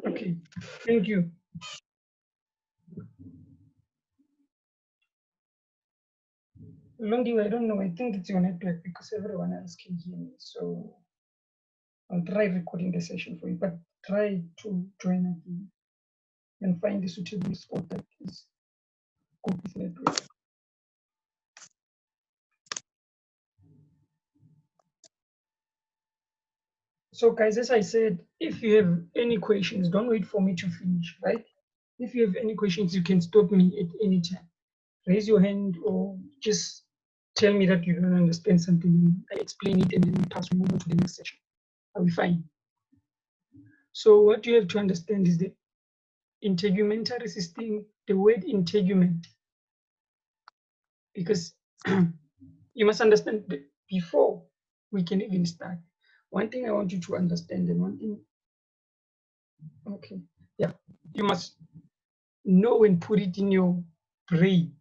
Okay, thank you. Longi, I don't know. I think it's your network because everyone else can hear me. So I'll try recording the session for you, but try to join again and find the suitable spot that is good with network. So guys, as I said, if you have any questions, don't wait for me to finish, right? If you have any questions, you can stop me at any time. Raise your hand or just tell me that you don't understand something and I explain it and then we pass move on to the next session. I'll be fine. So what you have to understand is the integumentary system, the word integument, because you must understand that before we can even start. One thing I want you to understand, and one thing, okay, yeah, you must know and put it in your brain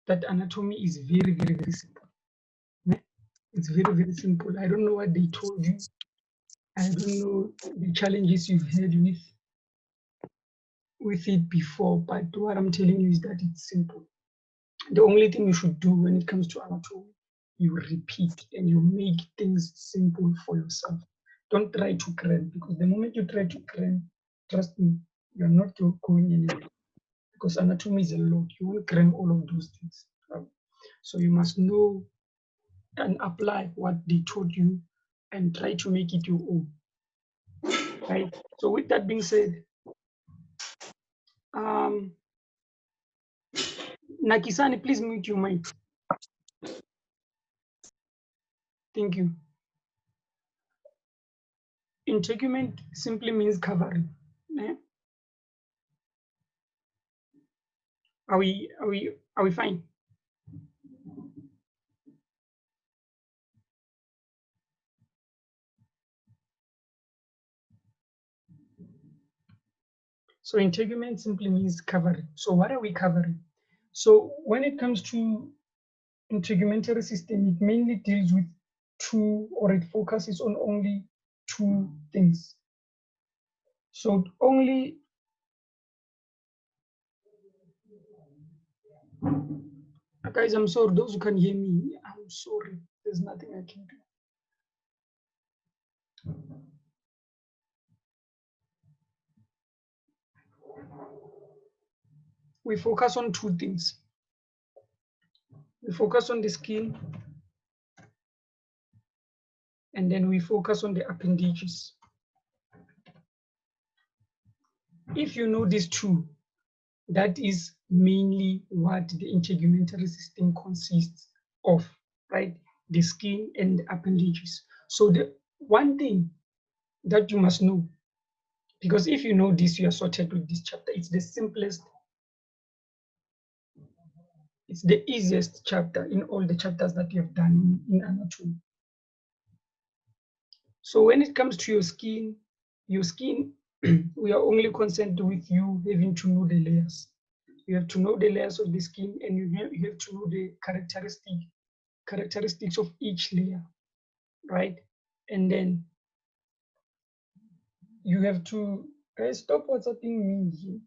that anatomy is very, very, very simple. It's very, very simple. I don't know what they told you. I don't know the challenges you've had with it before, but what I'm telling you is that it's simple. The only thing you should do when it comes to anatomy, you repeat and you make things simple for yourself. Don't try to cram, because the moment you try to cram, trust me, you're not going anywhere. Because anatomy is a lot. You won't cram all of those things. So you must know and apply what they taught you and try to make it your own. Right? So with that being said, Nakisani, please mute your mic. Thank you. Integument simply means covering. Eh? Are we fine? So integument simply means covering. So what are we covering? So when it comes to integumentary system, it mainly deals with two, or it focuses on only two things. So only, guys, I'm sorry, those who can hear me, I'm sorry. There's nothing I can do. We focus on two things. We focus on the skin, and then we focus on the appendages. If you know these two, that is mainly what the integumentary system consists of, right? The skin and the appendages. So the one thing that you must know, because if you know this, you are sorted with this chapter. It's the simplest, it's the easiest chapter in all the chapters that you have done in anatomy. So when it comes to your skin, we are only concerned with you having to know the layers. You have to know the layers of the skin, and you have to know the characteristics of each layer, right? And then you have to stop WhatsApping me here.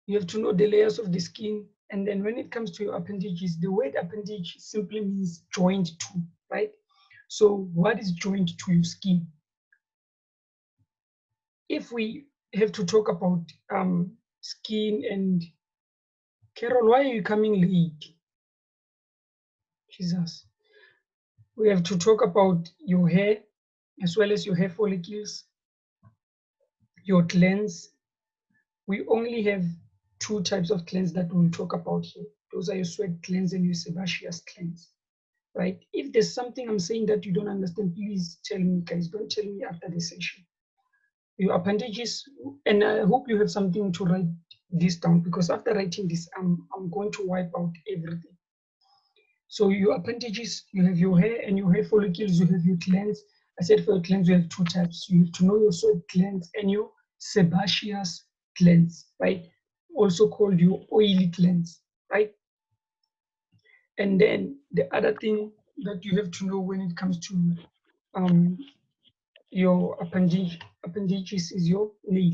You have to know the layers of the skin, and then when it comes to your appendages, the word appendage simply means joined to, right? So what is joined to your skin? If we have to talk about skin and Carol, why are you coming late? Jesus. We have to talk about your hair, as well as your hair follicles, your glands. We only have two types of glands that we'll talk about here. Those are your sweat glands and your sebaceous glands, right? If there's something I'm saying that you don't understand, please tell me, guys. Don't tell me after the session. Your appendages, and I hope you have something to write this down, because after writing this, I'm going to wipe out everything. So your appendages, you have your hair and your hair follicles, you have your glands. I said for your glands, you have two types. You have to know your sweat glands and your sebaceous glands, right? Also called your oily glands, right? And then the other thing that you have to know when it comes to your appendages is your nail.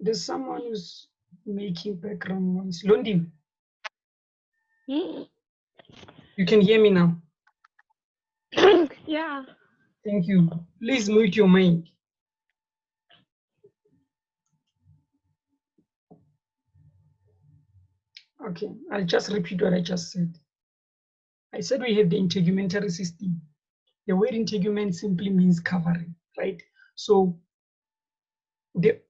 There's someone who's making background noise. Londi, you can hear me now? Yeah. Thank you. Please mute your mic. Okay, I'll just repeat what I just said. I said we have the integumentary system. The word integument simply means covering, right? So the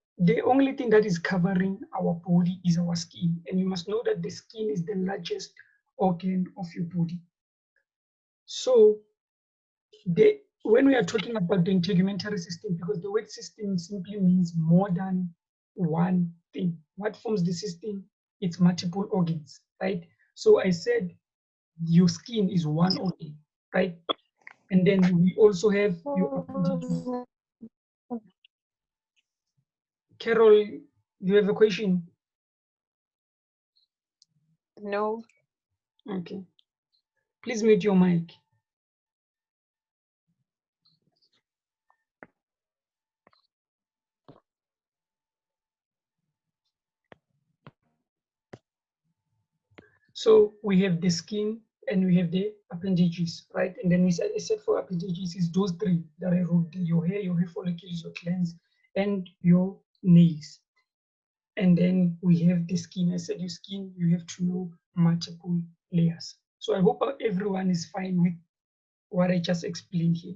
only thing that is covering our body is our skin. And you must know that the skin is the largest organ of your body. So when we are talking about the integumentary system, because the word system simply means more than one thing. What forms the system? It's multiple organs, right? So I said your skin is one organ, right? And then we also have your appendages. Carol, you have a question? No. Okay. Please mute your mic. So we have the skin and we have the appendages, right? And then I said for appendages is those three that I wrote: your hair follicles, your glands, and your nails. And then we have the skin. I said your skin, you have to know multiple layers. So I hope everyone is fine with what I just explained here,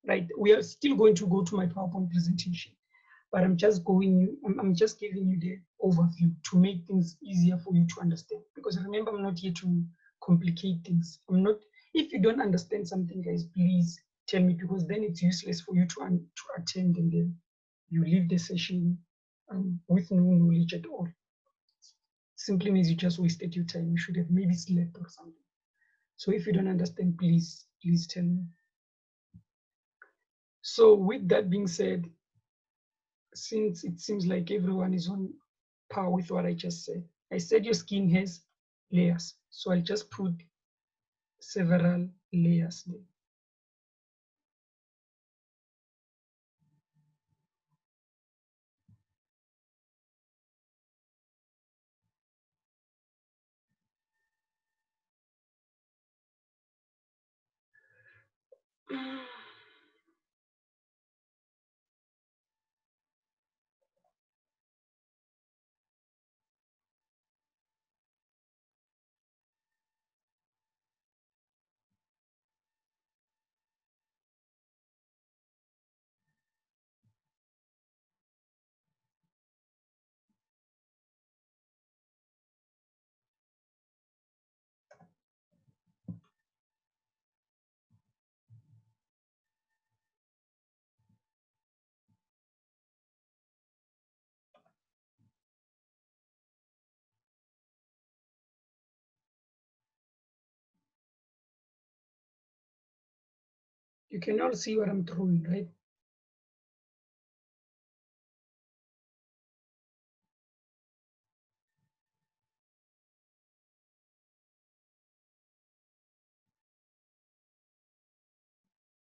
right? We are still going to go to my PowerPoint presentation, but I'm just giving you the overview to make things easier for you to understand. Because remember, I'm not here to complicate things. If you don't understand something, guys, please tell me, because then it's useless for you to attend, and then you leave the session with no knowledge at all. Simply means you just wasted your time. You should have maybe slept or something. So if you don't understand, please tell me. So with that being said, since it seems like everyone is on par with what I just said, I said your skin has layers. So I'll just put several layers there. You can all see what I'm drawing, right?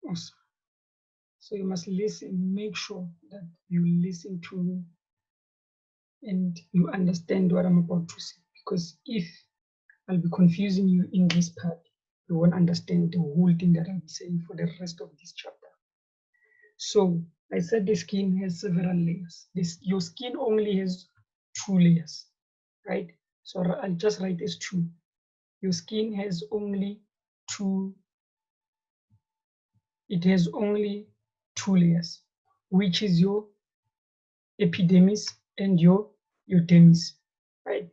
Awesome. So you must listen, make sure that you listen to me and you understand what I'm about to say. Because if I'll be confusing you in this part, you won't understand the whole thing that I'll be saying for the rest of this chapter. So I said the skin has several layers. Your skin only has 2 layers, right? So I'll just write as 2. Your skin has only 2. It has only 2 layers, which is your epidermis and your dermis, right?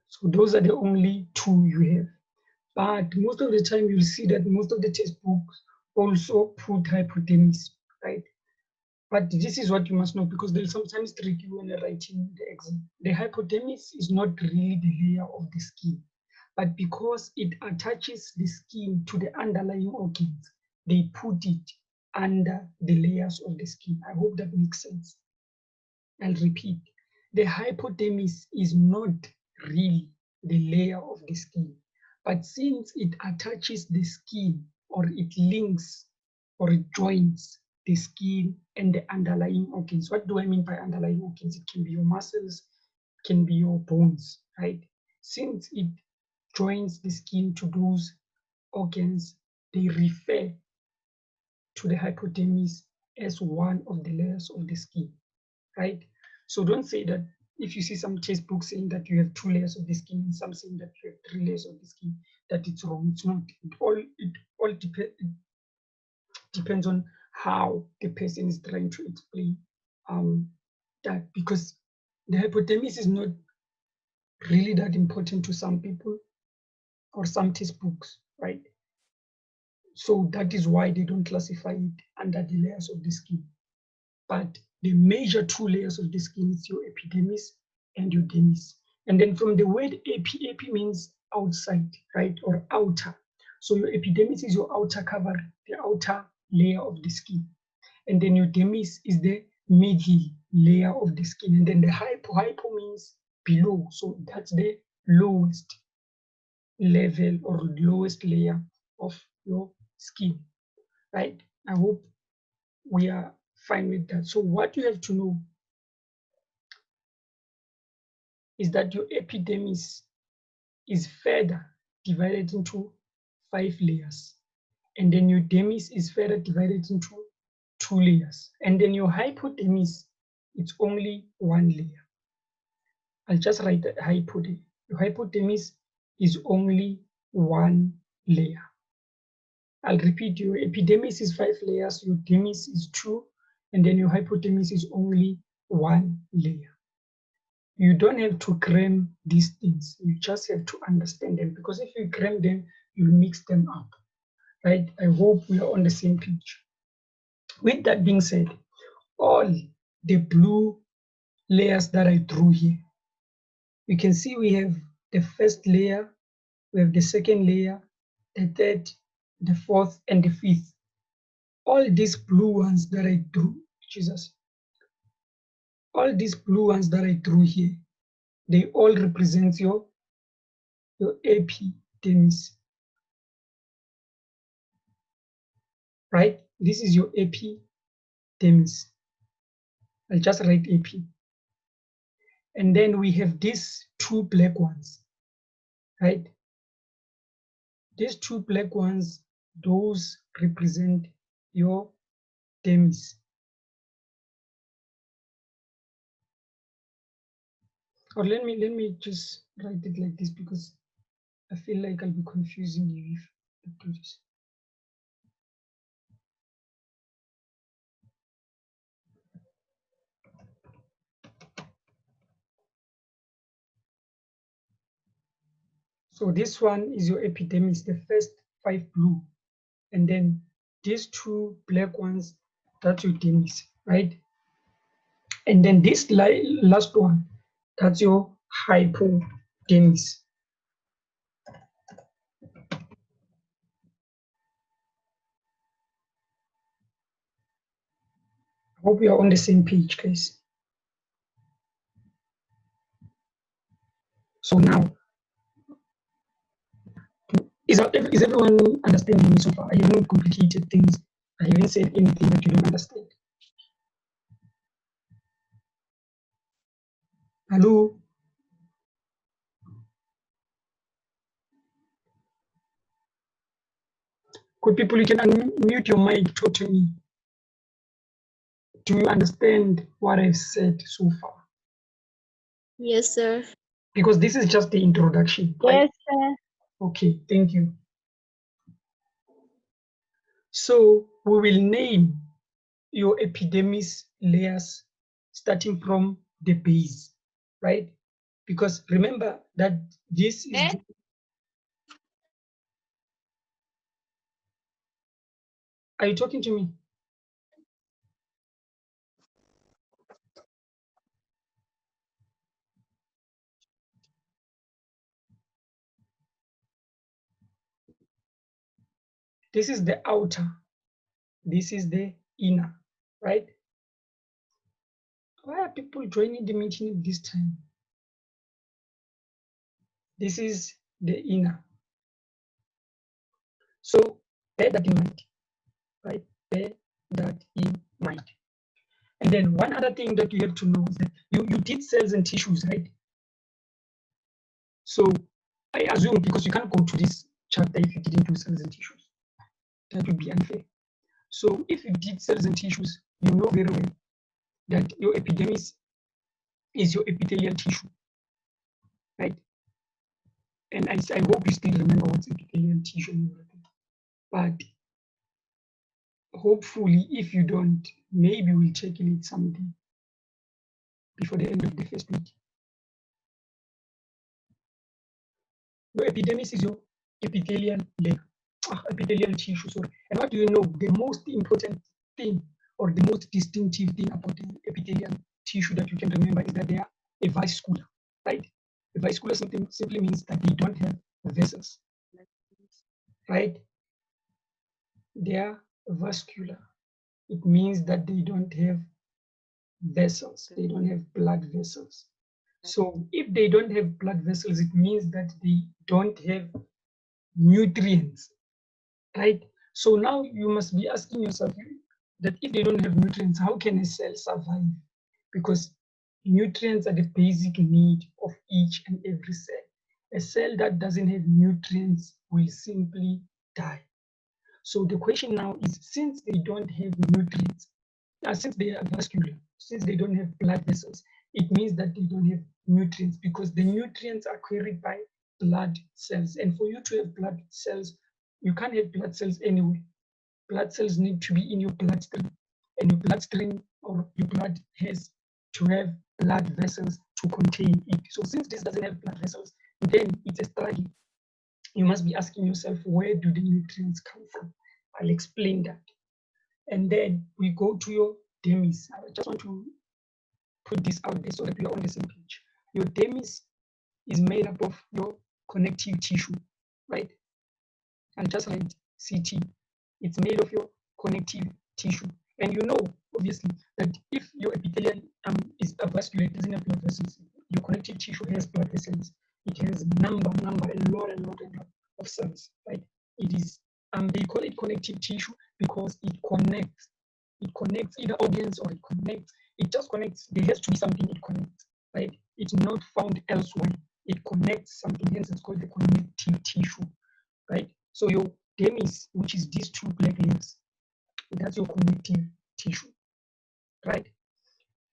So those are the only 2 you have. But most of the time, you'll see that most of the textbooks also put hypodermis, right? But this is what you must know, because they'll sometimes trick you when you're writing the exam. The hypodermis is not really the layer of the skin, but because it attaches the skin to the underlying organs, they put it under the layers of the skin. I hope that makes sense. I'll repeat. The hypodermis is not really the layer of the skin, but since it attaches the skin, or it links, or it joins the skin and the underlying organs. What do I mean by underlying organs? It can be your muscles, it can be your bones, right? Since it joins the skin to those organs, they refer to the hypodermis as one of the layers of the skin, right? So don't say that if you see some textbooks saying that you have 2 layers of the skin and some saying that you have 3 layers of the skin, that it's wrong. It's not. Depends on how the person is trying to explain that, because the hypodermis is not really that important to some people or some textbooks, right? So that is why they don't classify it under the layers of the skin. But the major 2 layers of the skin is your epidermis and your dermis. And then from the word epi means outside, right, or outer. So your epidermis is your outer cover, the outer layer of the skin. And then your dermis is the middle layer of the skin. And then the hypo means below. So that's the lowest level or lowest layer of your skin, right? I hope we are fine with that. So what you have to know is that your epidermis is further divided into 5 layers. And then your dermis is further divided into 2 layers. And then your hypodermis, it's only 1 layer. I'll just write the hypodermis. Your hypodermis is only 1 layer. I'll repeat, your epidermis is 5 layers, your dermis is 2, and then your hypodermis is only 1 layer. You don't have to cram these things. You just have to understand them, because if you cram them, you'll mix them up, right? I hope we are on the same page. With that being said, all the blue layers that I drew here, you can see we have the first layer, we have the second layer, the third, the fourth, and the fifth. All these blue ones that I drew, all these blue ones that I drew here, they all represent your epidermis, right? This is your epidermis. I'll just write epi. And then we have these 2 black ones, right? These 2 black ones, those represent your dermis. Or let me just write it like this, because I feel like I'll be confusing you if I do this. So this one is your epidermis, the first 5 blue, and then these 2 black ones, that's your dermis, right? And then this last one, that's your hypodermis. I hope we are on the same page, guys. So now, is everyone understanding me so far? I haven't complicated things. I haven't said anything that you don't understand. Hello? Good people, you can unmute your mic, talk to me. Do you understand what I've said so far? Yes, sir. Because this is just the introduction, right? Yes, sir. Okay, thank you. So we will name your epidermis layers starting from the base, right? Because remember that this is Are you talking to me? This is the outer. This is the inner, right? Why are people joining the meeting at this time? This is the inner. So bear that in mind, right? Bear that in mind. And then one other thing that you have to know is that you did cells and tissues, right? So I assume, because you can't go to this chapter if you didn't do cells and tissues. That would be unfair. So if you did cells and tissues, you know very well that your epidermis is your epithelial tissue, right? And I hope you still remember what's epithelial tissue and everything. But hopefully, if you don't, maybe we'll tackle it someday before the end of the first week. Your epidermis is your epithelial layer, epithelial tissue, sorry. And what do you know? The most important thing or the most distinctive thing about the epithelial tissue that you can remember is that they are avascular, right? Avascular simply means that they don't have vessels, right? They are vascular. It means that they don't have vessels, they don't have blood vessels. So if they don't have blood vessels, it means that they don't have nutrients, right? So now you must be asking yourself that if they don't have nutrients, how can a cell survive? Because nutrients are the basic need of each and every cell. A cell that doesn't have nutrients will simply die. So the question now is, since they don't have nutrients, since they are vascular, since they don't have blood vessels, it means that they don't have nutrients, because the nutrients are carried by blood cells. And for you to have blood cells, you can't have blood cells anyway. Blood cells need to be in your bloodstream, and your bloodstream or your blood has to have blood vessels to contain it. So since this doesn't have blood vessels, then it's a struggle. You must be asking yourself, where do the nutrients come from? I'll explain that. And then we go to your dermis. I just want to put this out there so that we are on the same page. Your dermis is made up of your connective tissue, right? And just like CT, it's made of your connective tissue. And you know, obviously, that if your epithelium is vascular, it doesn't have blood vessels. Your connective tissue has blood vessels. It has a lot of cells, right? It is, they call it connective tissue because it connects. It connects either organs or it connects. It just connects. There has to be something it connects, right? It's not found elsewhere. It connects something, hence it's called the connective tissue, right? So your dermis, which is these two black layers, that's your connective tissue, right?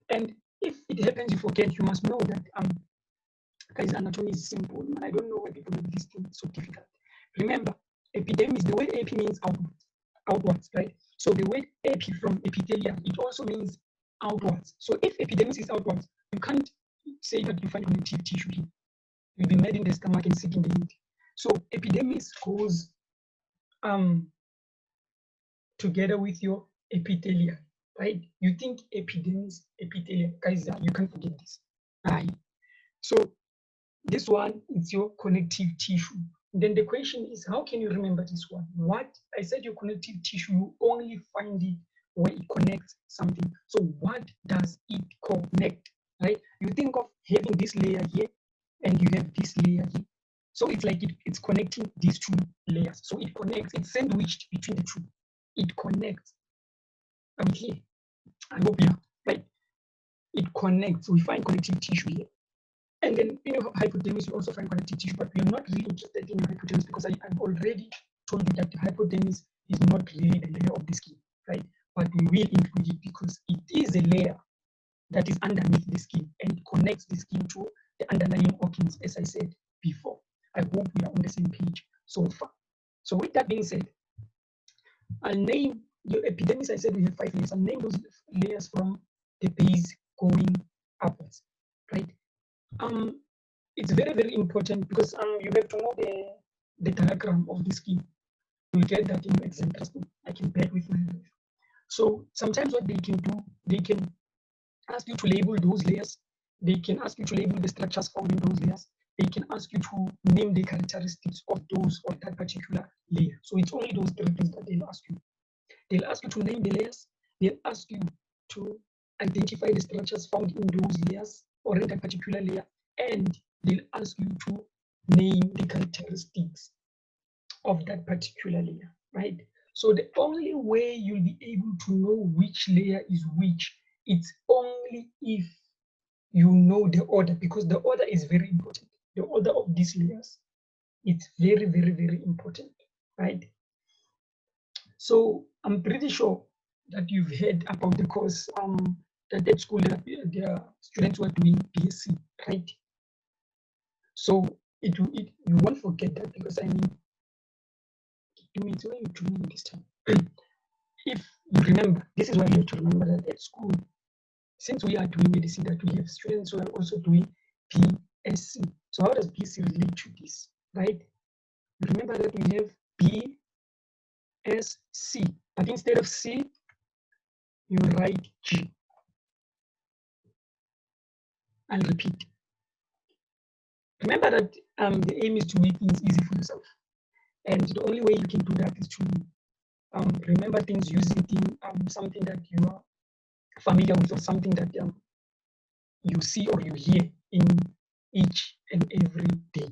And if it happens you forget, you must know that guys, anatomy is simple. I don't know why people make this thing so difficult. Remember, epidermis, the word epi means outwards, right? So the word epi from epithelium, it also means outwards. So if epidermis is outwards, you can't say that you find connective tissue here. You'll be made in the stomach and sick in the head. So epidermis goes together with your epithelium, right? You think epidermis, epithelium, guys, you can't forget this. Right? So this one is your connective tissue. Then the question is, how can you remember this one? What I said, your connective tissue, you only find it where it connects something. So what does it connect, right? You think of having this layer here and you have this layer here. So it's like it's connecting these two layers. So it connects, it's sandwiched between the two. It connects. I'm here. I hope you are, right? It connects. We find connective tissue here. And then in your hypodermis, you also find connective tissue, but we are not really interested in your hypodermis because I've already told you that the hypodermis is not really the layer of the skin, right? But we will include it because it is a layer that is underneath the skin and it connects the skin to the underlying organs, as I said before. I hope we are on the same page so far. So with that being said, I'll name your epidermis. I said we have 5 layers. I'll name those layers from the base going upwards, right? It's very, very important because you have to know the diagram of the skin. You'll get that in your exam. I can bet with my life. So sometimes what they can do, they can ask you to label those layers. They can ask you to label the structures found in those layers. they can ask you to name the characteristics of that particular layer. So it's only those three things that they'll ask you. They'll ask you to name the layers. They'll ask you to identify the structures found in those layers or in that particular layer, and they'll ask you to name the characteristics of that particular layer, right? So the only way you'll be able to know which layer is which, it's only if you know the order, because the order is very important. The order of these layers, it's very, very, very important, right? So I'm pretty sure that you've heard about the course that at school their students were doing BSc, right? So you won't forget that, because I mean, 2 minutes, why are you 2 minutes this time? If you remember, this is why you have to remember that at school, since we are doing medicine, that we have students who are also doing BSc. So how does BSc relate to this, right? Remember that we have BSc, but instead of C, you write G. I'll repeat. Remember that the aim is to make things easy for yourself. And the only way you can do that is to remember things using something that you are familiar with, or something that you see or you hear in each and every day.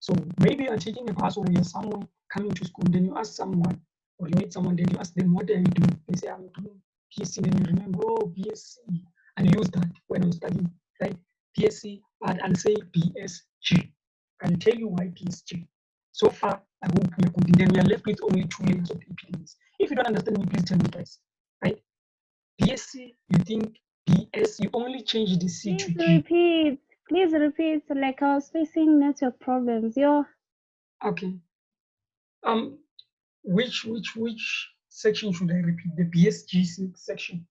So maybe you're taking a class, or you're somewhere coming to school, then you ask someone, or you meet someone, then you ask them, what are you doing? They say, I'm doing BSc. Then you remember, oh, BSc. I use that when I'm studying, right? BSc, but I'll say BSG. I'll tell you why BSG. So far, I hope we are good. And then we are left with only 2 layers of epidemics. If you don't understand me, please tell me, guys. Right? BSc, you think BS, you only change the C to G. Please repeat. Like I was facing network problems. Okay. Which section should I repeat? The BSG section.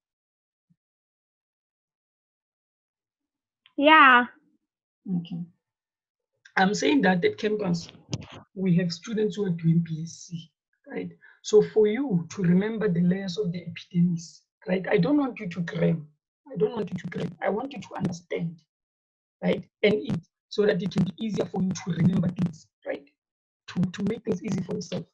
Yeah. Okay. I'm saying that at campus, we have students who are doing BSc, right? So for you to remember the layers of the epidermis, right? I don't want you to cram. I don't want you to cram. I want you to understand, right? And so that it can be easier for you to remember things, right? To make things easy for yourself,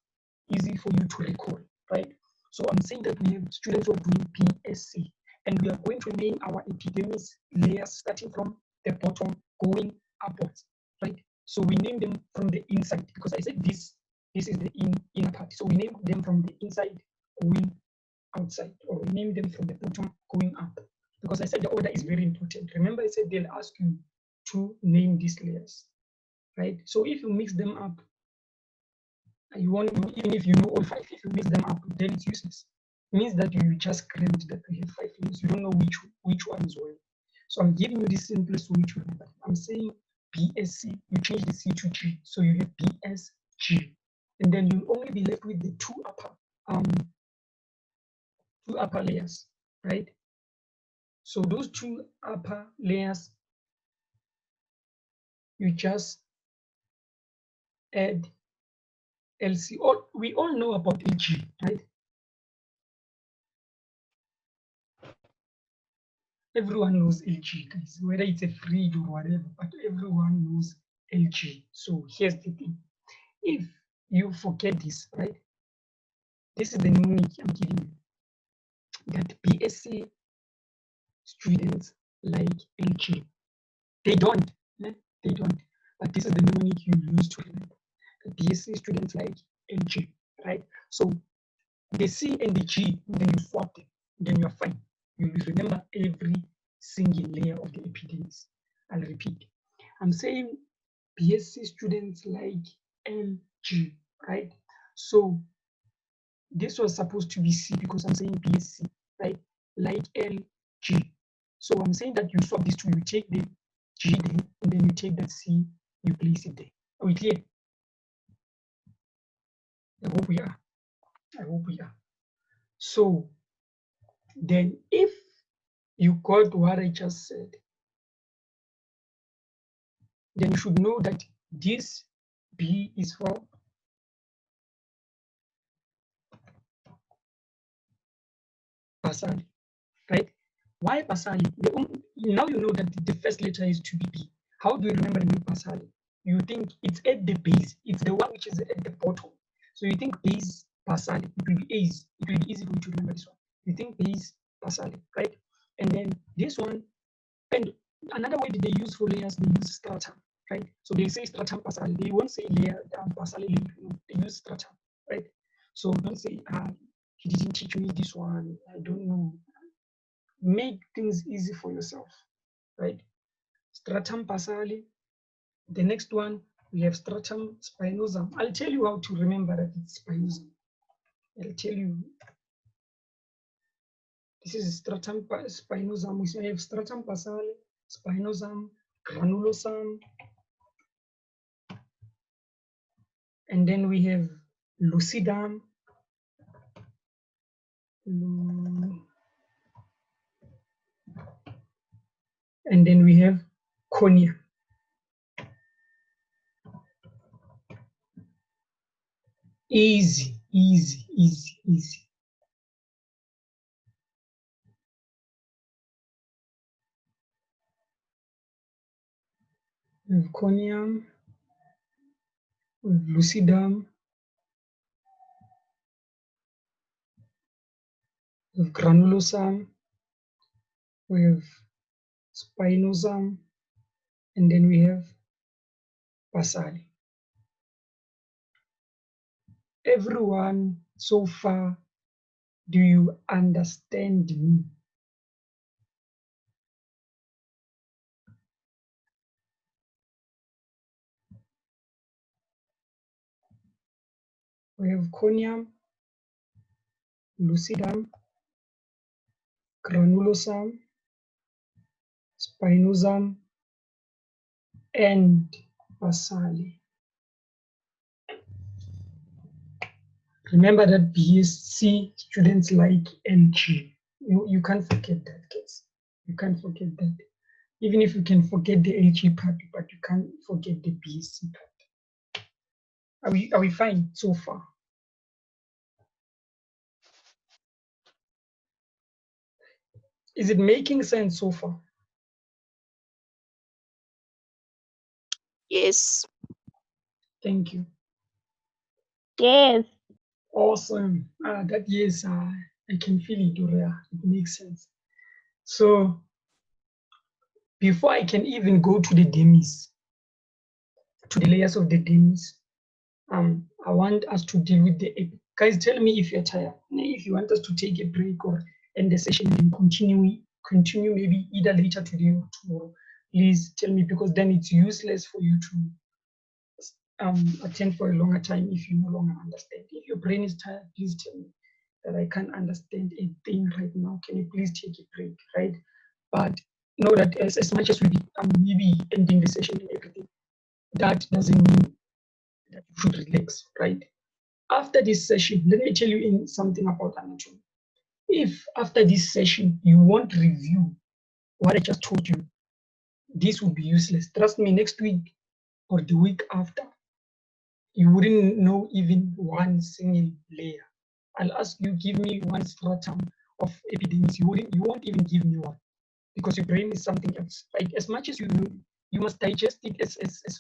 easy for you to recall, right? So I'm saying that we have students who are doing BSc, and we are going to name our epidermis layers starting from the bottom going upwards, right? So we name them from the inside, because I said this is the inner part. So we name them from the inside going outside, or we name them from the bottom going up, because I said the order is very important. Remember, I said they'll ask you to name these layers, right? So if you mix them up, you won't know, even if you know all 5, if you mix them up, then it's useless. It means that you just crammed that we have 5 layers. You don't know which one is where. So I'm giving you the simplest way to remember. I'm saying BSc, you change the C to G, so you have BSG, and then you'll only be left with the two upper layers, right? So those 2 upper layers, you just add LC. We all know about LG, right? Everyone knows LG, guys, whether it's a fridge or whatever, but everyone knows LG. So here's the thing. If you forget this, right? This is the mnemonic I'm giving you. That BSc students like LG. They don't. They don't. But this is the mnemonic you use to remember. The BSc students like LG, right? So the C and the G, then you swap them, then you're fine. You will remember every single layer of the epidermis. I'll repeat. I'm saying BSc students like LG, right? So this was supposed to be C, because I'm saying BSc, right? Like LG. So I'm saying that you swap these two, you take the G there, and then you take that C, you place it there. Are we clear? I hope we are. I hope we are. So then if you got what I just said, then you should know that this B is for basal, right? Why basal? Now you know that the first letter is to be B. How do you remember the name basal? you think it's at the base. It's the one which is at the bottom. So you think base papillae, it will be easy. It will be easy for you to remember this one. You think base papillae, right? And then this one, and another way that they use for layers, they use stratum, right? So they say stratum papillae. They won't say layer papillae. They use stratum, right? So don't say, he didn't teach me this one. I don't know. Make things easy for yourself, right? Stratum papillae. The next one, we have stratum spinosum. I'll tell you how to remember that it's spinosum. I'll tell you. This is stratum spinosum. We have stratum papillae, spinosum, granulosum, and then we have lucidum, and then we have cornea. Easy, easy, easy, easy. We have corneum, we have lucidum, we have granulosum, we have spinosum, and then we have papillae. Everyone so far, do you understand me? We have corneum, lucidum, granulosum, spinosum, and papillae. Remember that BSc students like LG. You can't forget that, kids. You can't forget that. Even if you can forget the LG part, but you can't forget the BSc part. Are we fine so far? Is it making sense so far? Yes. Thank you. Yes. Awesome. That yes, I can feel it, Doria. It makes sense. So before I can even go to the demis, to the layers of the demis, I want us to deal with the guys. Tell me if you're tired. If you want us to take a break or end the session and continue maybe either later today or tomorrow. Please tell me, because then it's useless for you to attend for a longer time if you no longer understand. If your brain is tired, please tell me that I can't understand a thing right now. Can you please take a break, right? But know that as much as we maybe ending the session and everything, that doesn't mean that you should relax, right? After this session, let me tell you something about anatomy. If after this session you won't review what I just told you, this will be useless. Trust me, next week or the week after, you wouldn't know even one single layer. I'll ask you, give me one stratum of epidermis. You won't even give me one, because your brain is something else. Like, as much as you know, you must digest it as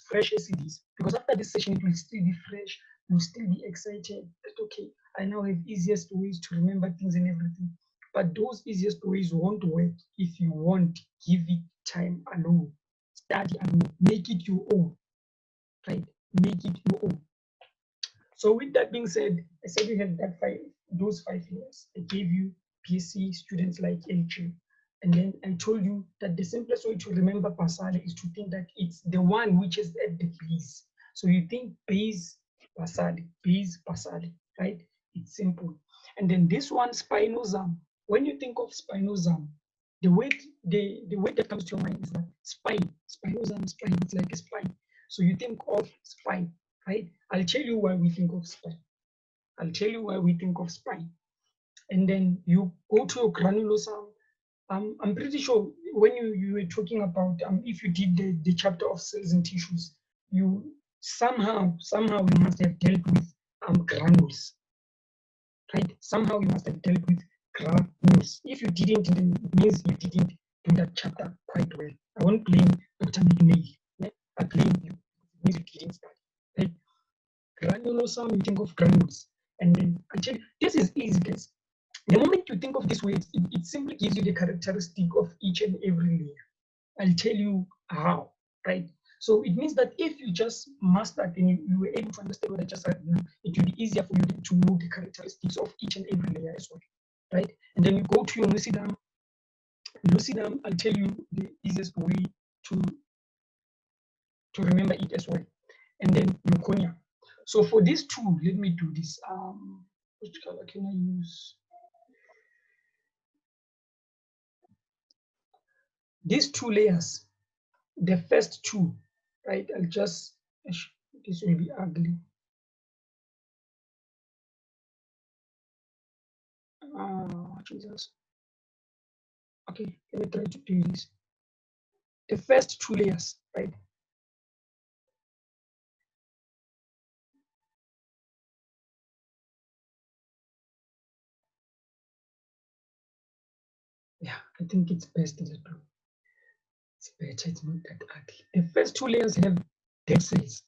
fresh as it is. Because after this session, it will still be fresh. You'll still be excited that, okay, I now have easiest ways to remember things and everything. But those easiest ways won't work if you won't give it time alone. Study alone. Make it your own. Right? Make it your own. So with that being said, I said we have those 5 years. I gave you PSC students like LG. And then I told you that the simplest way to remember papillae is to think that it's the one which is at the base. So you think base papillae, right? It's simple. And then this one, spinosum. When you think of spinosum, the way that comes to your mind is that spinosum, spine. It's like a spine. So you think of spine, right? I'll tell you why we think of spine. And then you go to your granulosum. I'm pretty sure when you were talking about if you did the chapter of cells and tissues, you somehow you must have dealt with granules, right? Somehow you must have dealt with granules. If you didn't, then it means you didn't do that chapter quite well. I won't blame Dr. McNeil. I blame you. It means you callosum, you think of granules. And then actually, this is easy, guys. The moment you think of these words, it simply gives you the characteristic of each and every layer. I'll tell you how, right? So it means that if you just mastered and you were able to understand what I just said now, it will be easier for you to know the characteristics of each and every layer as well, right? And then you go to your lucidum. Lucidum, I'll tell you the easiest way to remember it as well. And then meconium. So for these two, let me do this. Which color can I use? These two layers, the first two, right? I'll just, this will be ugly. Jesus. Okay, let me try to do this. The first two layers, right? Yeah, I think it's best that way. It's better, it's not that ugly. The first two layers have dead cells.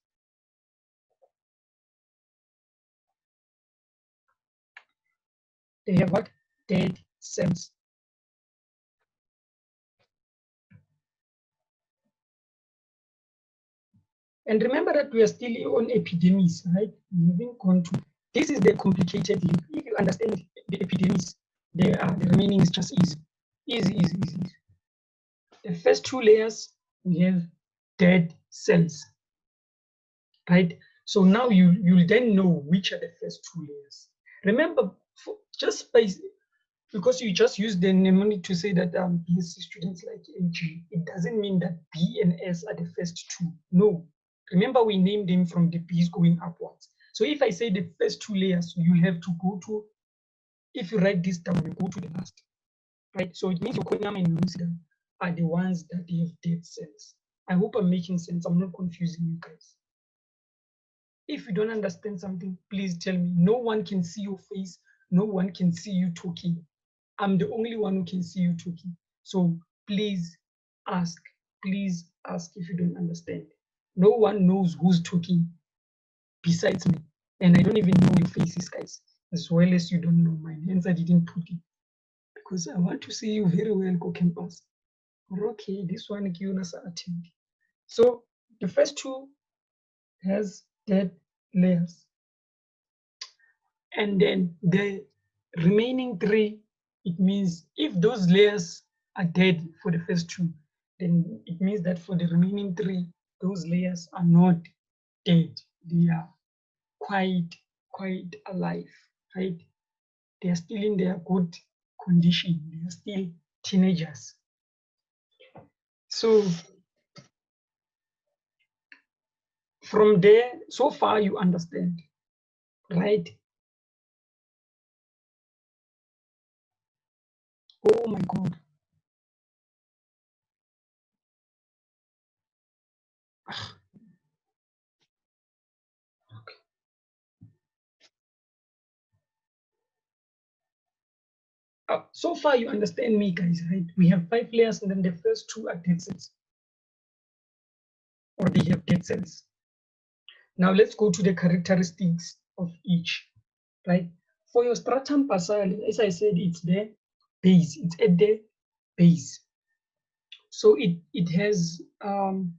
They have what? Dead cells. And remember that we are still on epidemis, right? We haven't gone to, this is the complicated link. If you understand the epidemis, the remaining is just easy. Easy. The first two layers, we have dead cells, right? So now you'll then know which are the first two layers. Remember, just by, because you just use the mnemonic to say that BSc students like AG, it doesn't mean that B and S are the first two. No. Remember, we named them from the B's going upwards. So if I say the first two layers, you have to go to, if you write this down, you go to the last, right? So it means meconium and lucidum are the ones that they have dead cells. I hope I'm making sense. I'm not confusing you guys. If you don't understand something, please tell me. No one can see your face. No one can see you talking. I'm the only one who can see you talking. So please ask. Please ask if you don't understand. No one knows who's talking besides me. And I don't even know your faces, guys, as well as you don't know mine. Hence, I didn't put it because I want to see you very well, go campus. Okay, this one, attend. So the first two has dead layers. And then the remaining three, it means if those layers are dead for the first two, then it means that for the remaining three, those layers are not dead. They are quite alive, right? They are still in their good condition. They are still teenagers. So from there, so far you understand, right? Oh my God. So far you understand me, guys, right? We have 5 layers and then the first two are dead cells, or they have dead cells. Now let's go to the characteristics of each, right? For your stratum basale, as I said, it's the base. It's at the base. So it has, I'll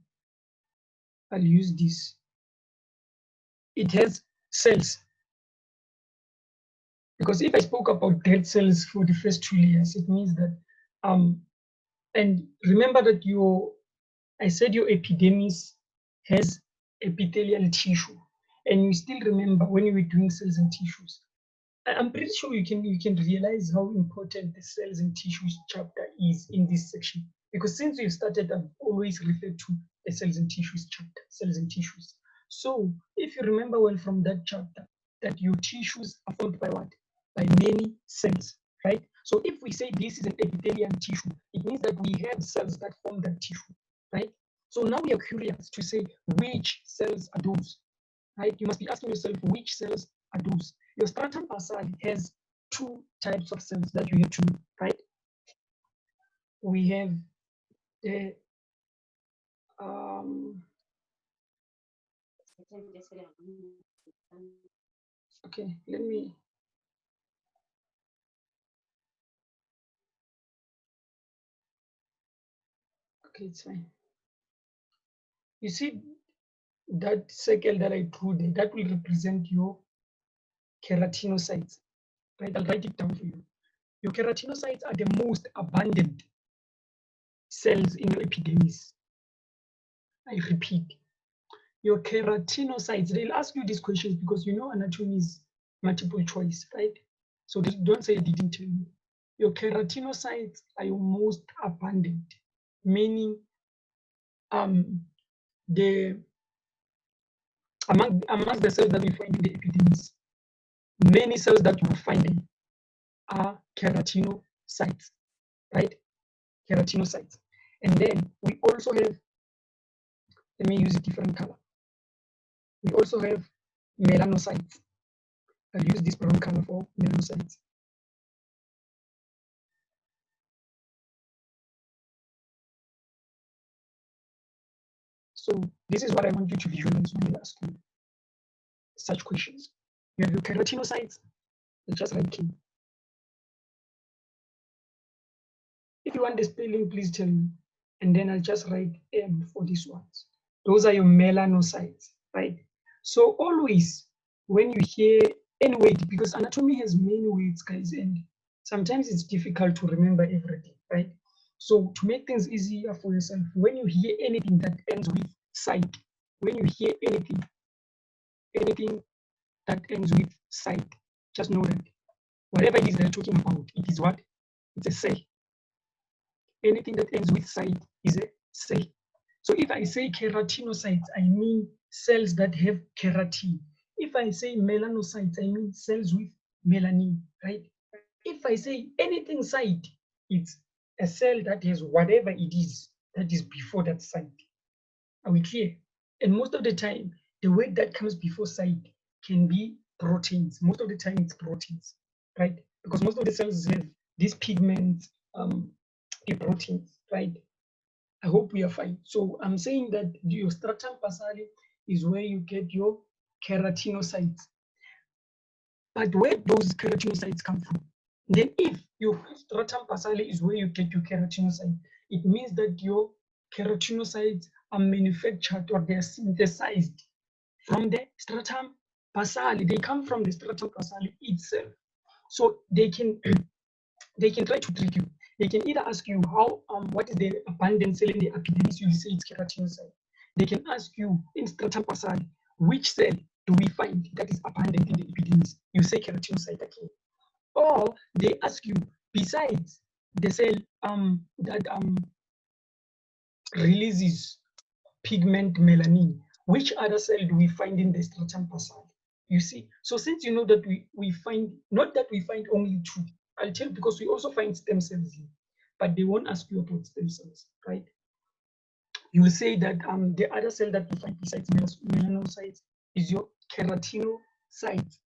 use this. It has cells. Because if I spoke about dead cells for the first 2 layers, it means that, and remember that I said your epidermis has epithelial tissue. And you still remember when you were doing cells and tissues, I'm pretty sure you can realize how important the cells and tissues chapter is in this section. Because since we've started, I've always referred to the cells and tissues chapter, cells and tissues. So if you remember well from that chapter, that your tissues are formed by what? By many cells, right? So if we say this is an epithelial tissue, it means that we have cells that form that tissue, right? So now we are curious to say which cells are those, right? You must be asking yourself which cells are those. Your stratum basale has 2 types of cells that you have to know, right? We have the Okay, let me. Okay, it's fine. You see that circle that I drew there, that will represent your keratinocytes, right? I'll write it down for you. Your keratinocytes are the most abundant cells in your epidermis. I repeat, your keratinocytes, they'll ask you these questions because you know anatomy is multiple choice, right? So don't say I didn't tell you. Your keratinocytes are your most abundant, meaning the amongst the cells that we find in the epidermis, many cells that you will find are keratinocytes, right? Keratinocytes. And then we also have, let me use a different color. We also have melanocytes. I'll use this brown color for melanocytes. So this is what I want you to visualize when I ask you such questions. You have your keratinocytes, you just write K. If you want the spelling, please tell me. And then I'll just write M for these ones. Those are your melanocytes, right? So always when you hear any word, because anatomy has many words, guys, and sometimes it's difficult to remember everything, right? So to make things easier for yourself, when you hear anything that ends with site, when you hear anything that ends with site, just know that whatever it is they're talking about, it is what? It's a cell. Anything that ends with site is a cell. So if I say keratinocytes, I mean cells that have keratin. If I say melanocytes, I mean cells with melanin, right? If I say anything site, it's a cell that has whatever it is that is before that site. Are we clear? And most of the time, the word that comes before site can be proteins. Most of the time, it's proteins, right? Because most of the cells have these pigments, the proteins, right? I hope we are fine. So I'm saying that your stratum basale is where you get your keratinocytes. But where those keratinocytes come from? Then if your stratum basale is where you get your keratinocytes, it means that your keratinocytes are manufactured or they're synthesized from the stratum basale. They come from the stratum basale itself. So they can try to trick you. They can either ask you what is the abundant cell in the epidermis, you say it's keratinocyte. They can ask you in stratum basale, which cell do we find that is abundant in the epidermis? You say keratinocyte again. Or they ask you, besides the cell that releases pigment melanin, which other cell do we find in the stratum basale? You see, so since you know that we find, not that we find only two, I'll tell you because we also find stem cells here, but they won't ask you about stem cells, right? You will say that the other cell that you find besides melanocytes is your keratinocytes.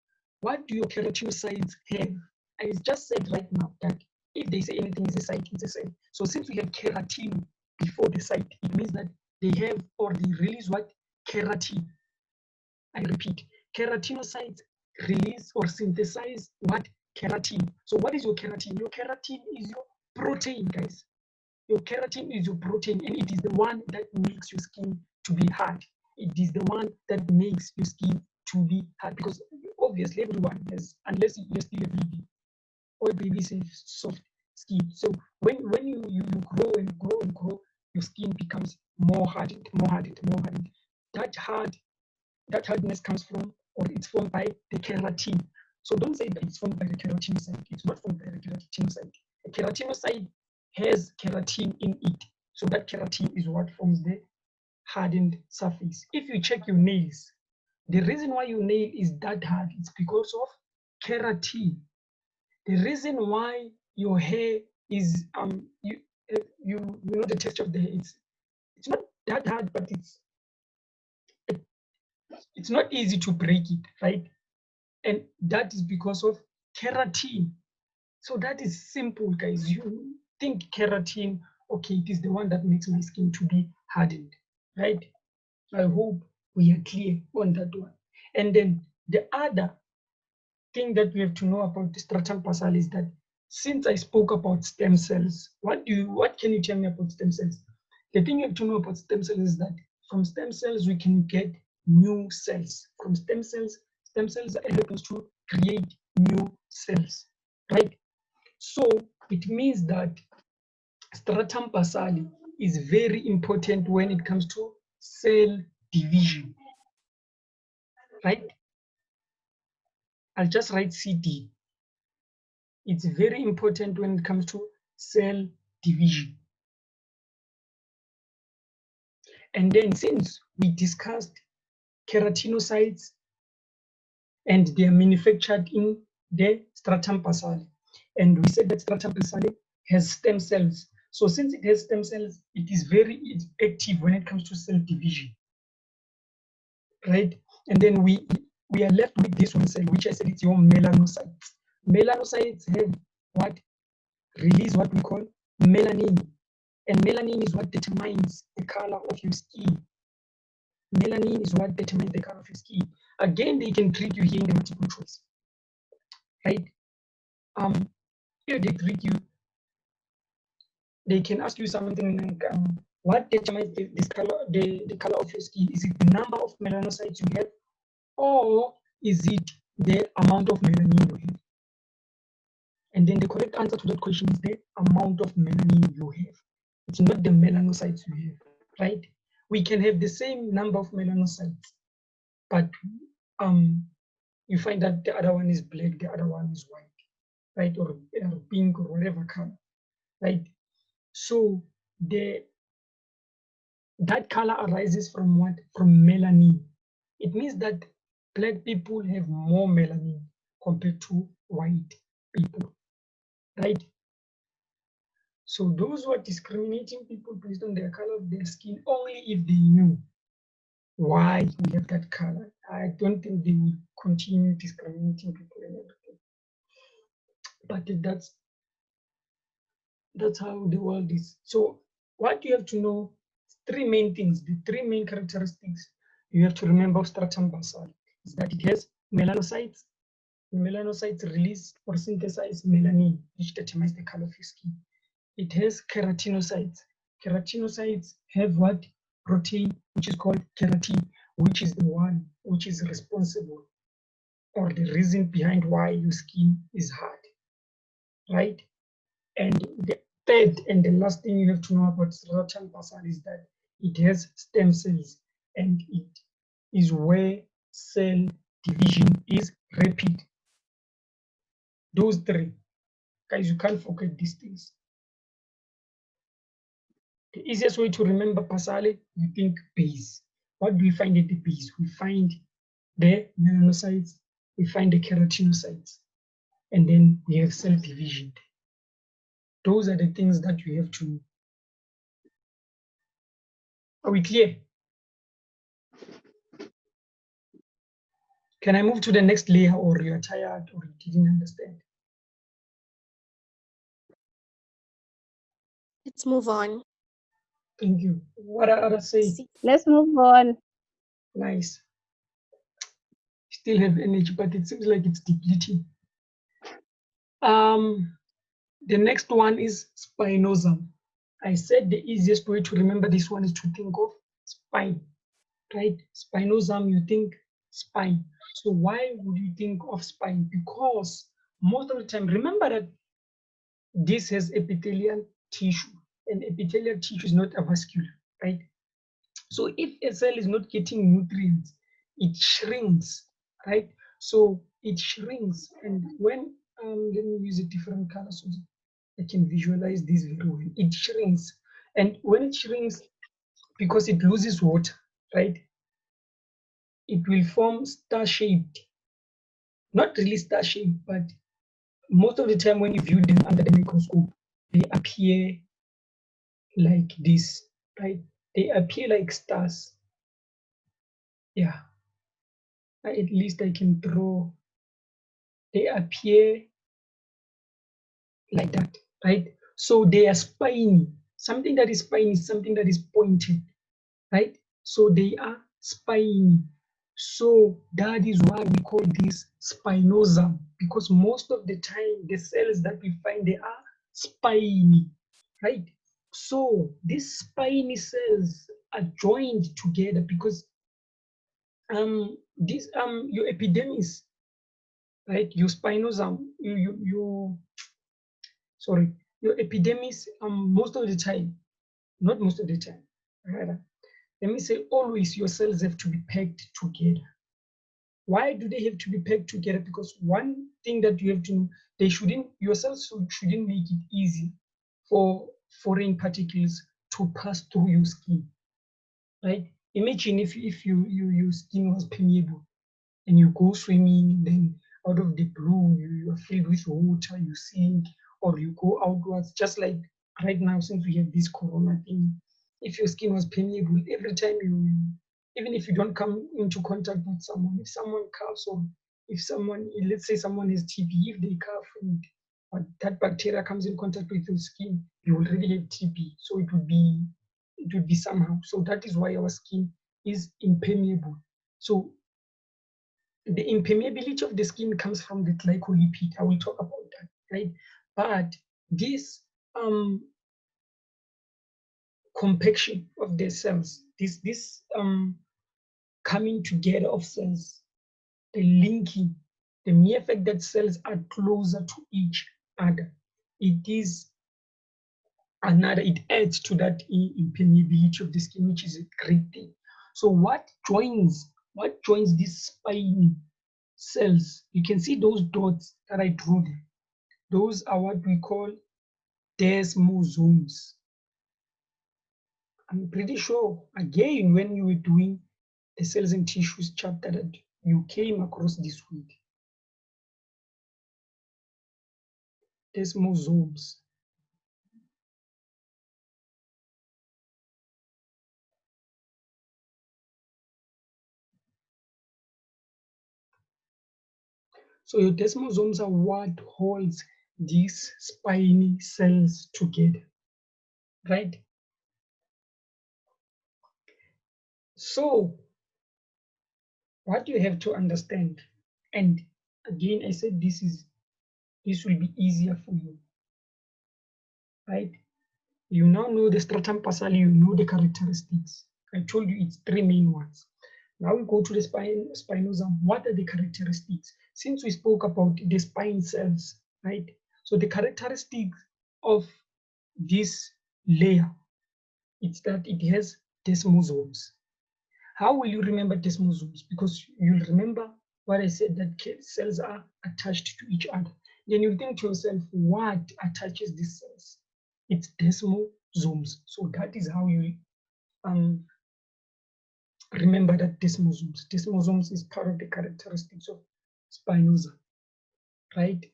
What do your keratinocytes have? I just said right now that if they say anything is a site, it's a cell. So since we have keratin before the site, it means that they have or they release what? Keratin. I repeat, keratinocytes release or synthesize what? Keratin. So what is your keratin? Your keratin is your protein, guys. Your keratin is your protein, and it is the one that makes your skin to be hard. It is the one that makes your skin to be hard because obviously everyone has, unless you're still a baby, all babies have soft skin. So when you grow and grow and grow, your skin becomes more hardened, more hardened, more hardened. That hardness comes from, or it's formed by the keratin. So don't say that it's formed by the keratinocyte. It's not formed by the keratinocyte. The keratinocyte has keratin in it. So that keratin is what forms the hardened surface. If you check your nails, the reason why your nail is that hard is because of keratin. The reason why your hair is you know the texture of the hair, it's not that hard, but it's not easy to break it, right? And that is because of keratin. So that is simple, guys. You think keratin, okay, it is the one that makes my skin to be hardened, right? I hope we are clear on that one. And then the other thing that we have to know about the stratum basale is that since I spoke about stem cells, what can you tell me about stem cells? The thing you have to know about stem cells is that from stem cells we can get new cells. From stem cells are able to create new cells, right? So it means that stratum basale is very important when it comes to cell division, right? I'll just write CD. It's very important when it comes to cell division. And then since we discussed keratinocytes and they are manufactured in the stratum basale, and we said that stratum basale has stem cells. So since it has stem cells, it is very active when it comes to cell division, right? And then we are left with this one cell, which I said it's your melanocytes. Melanocytes have what? Release what we call melanin. And melanin is what determines the color of your skin. Melanin is what determines the color of your skin. Again, they can treat you here in the multiple choice, right? Here they treat you, they can ask you something like, what determines this color, the color of your skin? Is it the number of melanocytes you have, or is it the amount of melanin you have? And then the correct answer to that question is the amount of melanin you have. It's not the melanocytes you have, right? We can have the same number of melanocytes, but you find that the other one is black, the other one is white, right? Or pink or whatever color, right? So that color arises from what? From melanin. It means that black people have more melanin compared to white people, right? So those who are discriminating people based on their color of their skin, only if they knew why we have that color, I don't think they will continue discriminating people and everything. But that's how the world is. So what you have to know, three main things, the three main characteristics you have to remember of stratum basale is that it has melanocytes. Melanocytes release or synthesize melanin, which determines the color of your skin. It has keratinocytes. Keratinocytes have what? Protein, which is called keratin, which is the one which is responsible or the reason behind why your skin is hard, right? And the third and the last thing you have to know about stratum basale is that it has stem cells, and it is where cell division is rapid. Those three, guys, you can't forget these things. The easiest way to remember basale, you think base. What do we find at the base? We find the melanocytes, we find the keratinocytes, and then we have cell division. Those are the things that you have to know. Are we clear? Can I move to the next layer, or you're tired, or you didn't understand? Let's move on. Thank you. What are others saying? Let's move on. Nice. Still have energy, but it seems like it's depleting. The next one is spinosum. I said the easiest way to remember this one is to think of spine, right? Spinosum, you think spine. So why would you think of spine? Because most of the time, remember that this has epithelial tissue, and epithelial tissue is not avascular, right? So if a cell is not getting nutrients, it shrinks, right? So it shrinks, and when let me use a different color so I can visualize this very well. It shrinks, and when it shrinks, because it loses water, right? It will form star-shaped, not really star-shaped, but most of the time when you view them under the microscope, they appear like this, right? They appear like stars. Yeah. At least I can draw. They appear like that, right? So they are spiny. Something that is spiny is something that is pointed, right? So they are spiny. So that is why we call this spinosum, because most of the time the cells that we find, they are spiny, right? So these spiny cells are joined together because this your epidermis, right? Your spinosum, sorry, your epidermis, most of the time, not most of the time, rather, let me say always your cells have to be packed together. Why do they have to be packed together? Because one thing that you have to know, your cells shouldn't make it easy for foreign particles to pass through your skin, right? Imagine if your skin was permeable and you go swimming, then out of the blue, you're filled with water, you sink, or you go outwards, just like right now, since we have this corona thing. If your skin was permeable, every time even if you don't come into contact with someone, if someone coughs, or if someone, let's say someone has TB, if they cough and but that bacteria comes in contact with your skin, you already have TB. So it would be somehow. So that is why our skin is impermeable. So the impermeability of the skin comes from the glycolipid. I will talk about that, right? But this compaction of the cells, this coming together of cells, the linking, the mere fact that cells are closer to each other, it adds to that impermeability of the skin, which is a great thing. So what joins these spiny cells? You can see those dots that I drew there. Those are what we call desmosomes. I'm pretty sure, again, when you were doing the cells and tissues chapter, that you came across this word, desmosomes. So your desmosomes are what holds these spiny cells together, right? So what you have to understand, and again, I said this will be easier for you, right? You now know the stratum passale, you know the characteristics. I told you it's three main ones. Now we go to the spinosum. What are the characteristics? Since we spoke about the spine cells, right? So the characteristics of this layer, it's that it has desmosomes. How will you remember desmosomes? Because you'll remember what I said, that cells are attached to each other. Then you think to yourself, what attaches these cells? It's desmosomes. So that is how you remember that desmosomes. Desmosomes is part of the characteristics of Spinoza, right?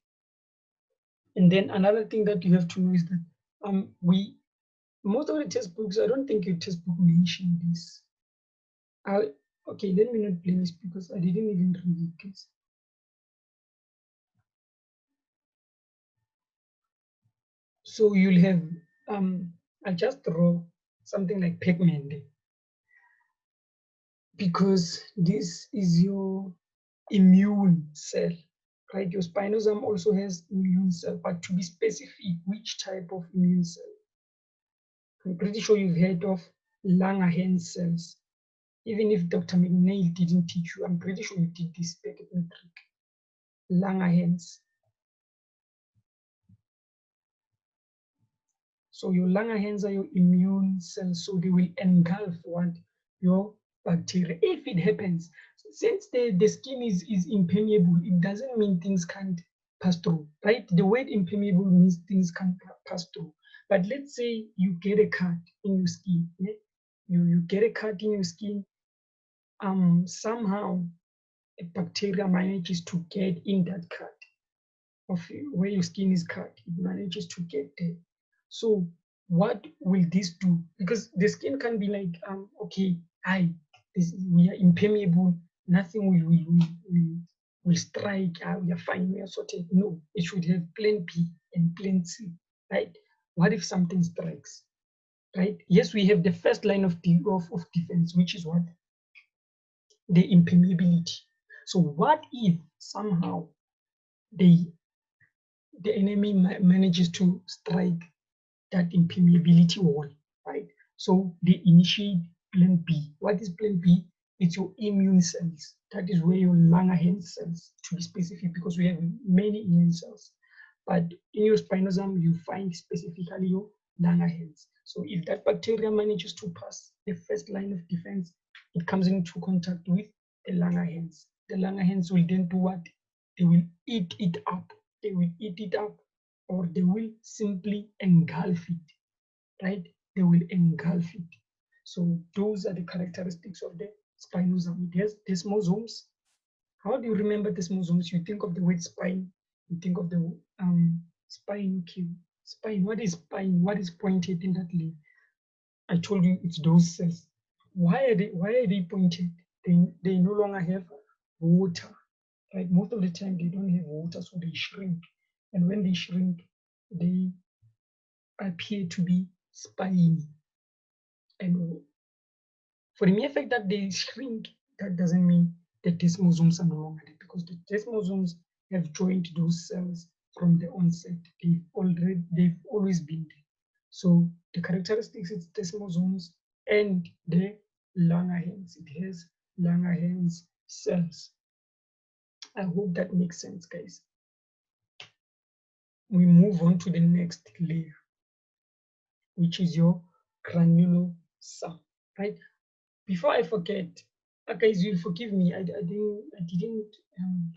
And then another thing that you have to know is that most of the textbooks, I don't think your textbook mentioned this. Okay, let me not blame this because I didn't even read it, please. So you'll have, I just draw something like Pac-Man there, because this is your immune cell, right? Your spinosum also has immune cell, but to be specific, which type of immune cell? I'm pretty sure you've heard of Langerhans cells. Even if Dr. McNeil didn't teach you, I'm pretty sure you did this back at matric. Langerhans. So your Langerhans are your immune cells, so they will engulf your bacteria. If it happens, since the skin is impermeable, it doesn't mean things can't pass through, right? The word impermeable means things can't pass through. But let's say you get a cut in your skin. Yeah? You get a cut in your skin. Somehow a bacteria manages to get in that cut of where your skin is cut. It manages to get there. So what will this do? Because the skin can be like, okay, we are impermeable, nothing will strike, we are fine, we are sorted. No, it should have plan B and plan C, right? What if something strikes, right? Yes, we have the first line of defense, which is what? the impermeability. So what if somehow the enemy manages to strike that impermeability wall, right? So they initiate plan B. What is plan B? It's your immune cells. That is where your Langerhans cells, to be specific, because we have many immune cells. But in your spinosome, you find specifically your Langerhans. So if that bacteria manages to pass the first line of defense, it comes into contact with the Langerhans. The Langerhans will then do what? They will eat it up. They will eat it up, or they will simply engulf it, right? They will engulf it. So those are the characteristics of the spinosome. It has desmosomes. How do you remember desmosomes? You think of the word spine, you think of the spine. Spine, what is spine? What is pointed in that leaf? I told you it's those cells. Why are they pointed? They no longer have water, right? Most of the time they don't have water, so they shrink. And when they shrink, they appear to be spiny. And for the mere fact that they shrink, that doesn't mean the desmosomes are no longer there, because the desmosomes have joined those cells from the onset. They've always been there. So the characteristics is desmosomes and the Langerhans. It has Langerhans cells. I hope that makes sense, guys. We move on to the next layer, which is your granulosome, right? Before I forget, guys, you'll forgive me. I didn't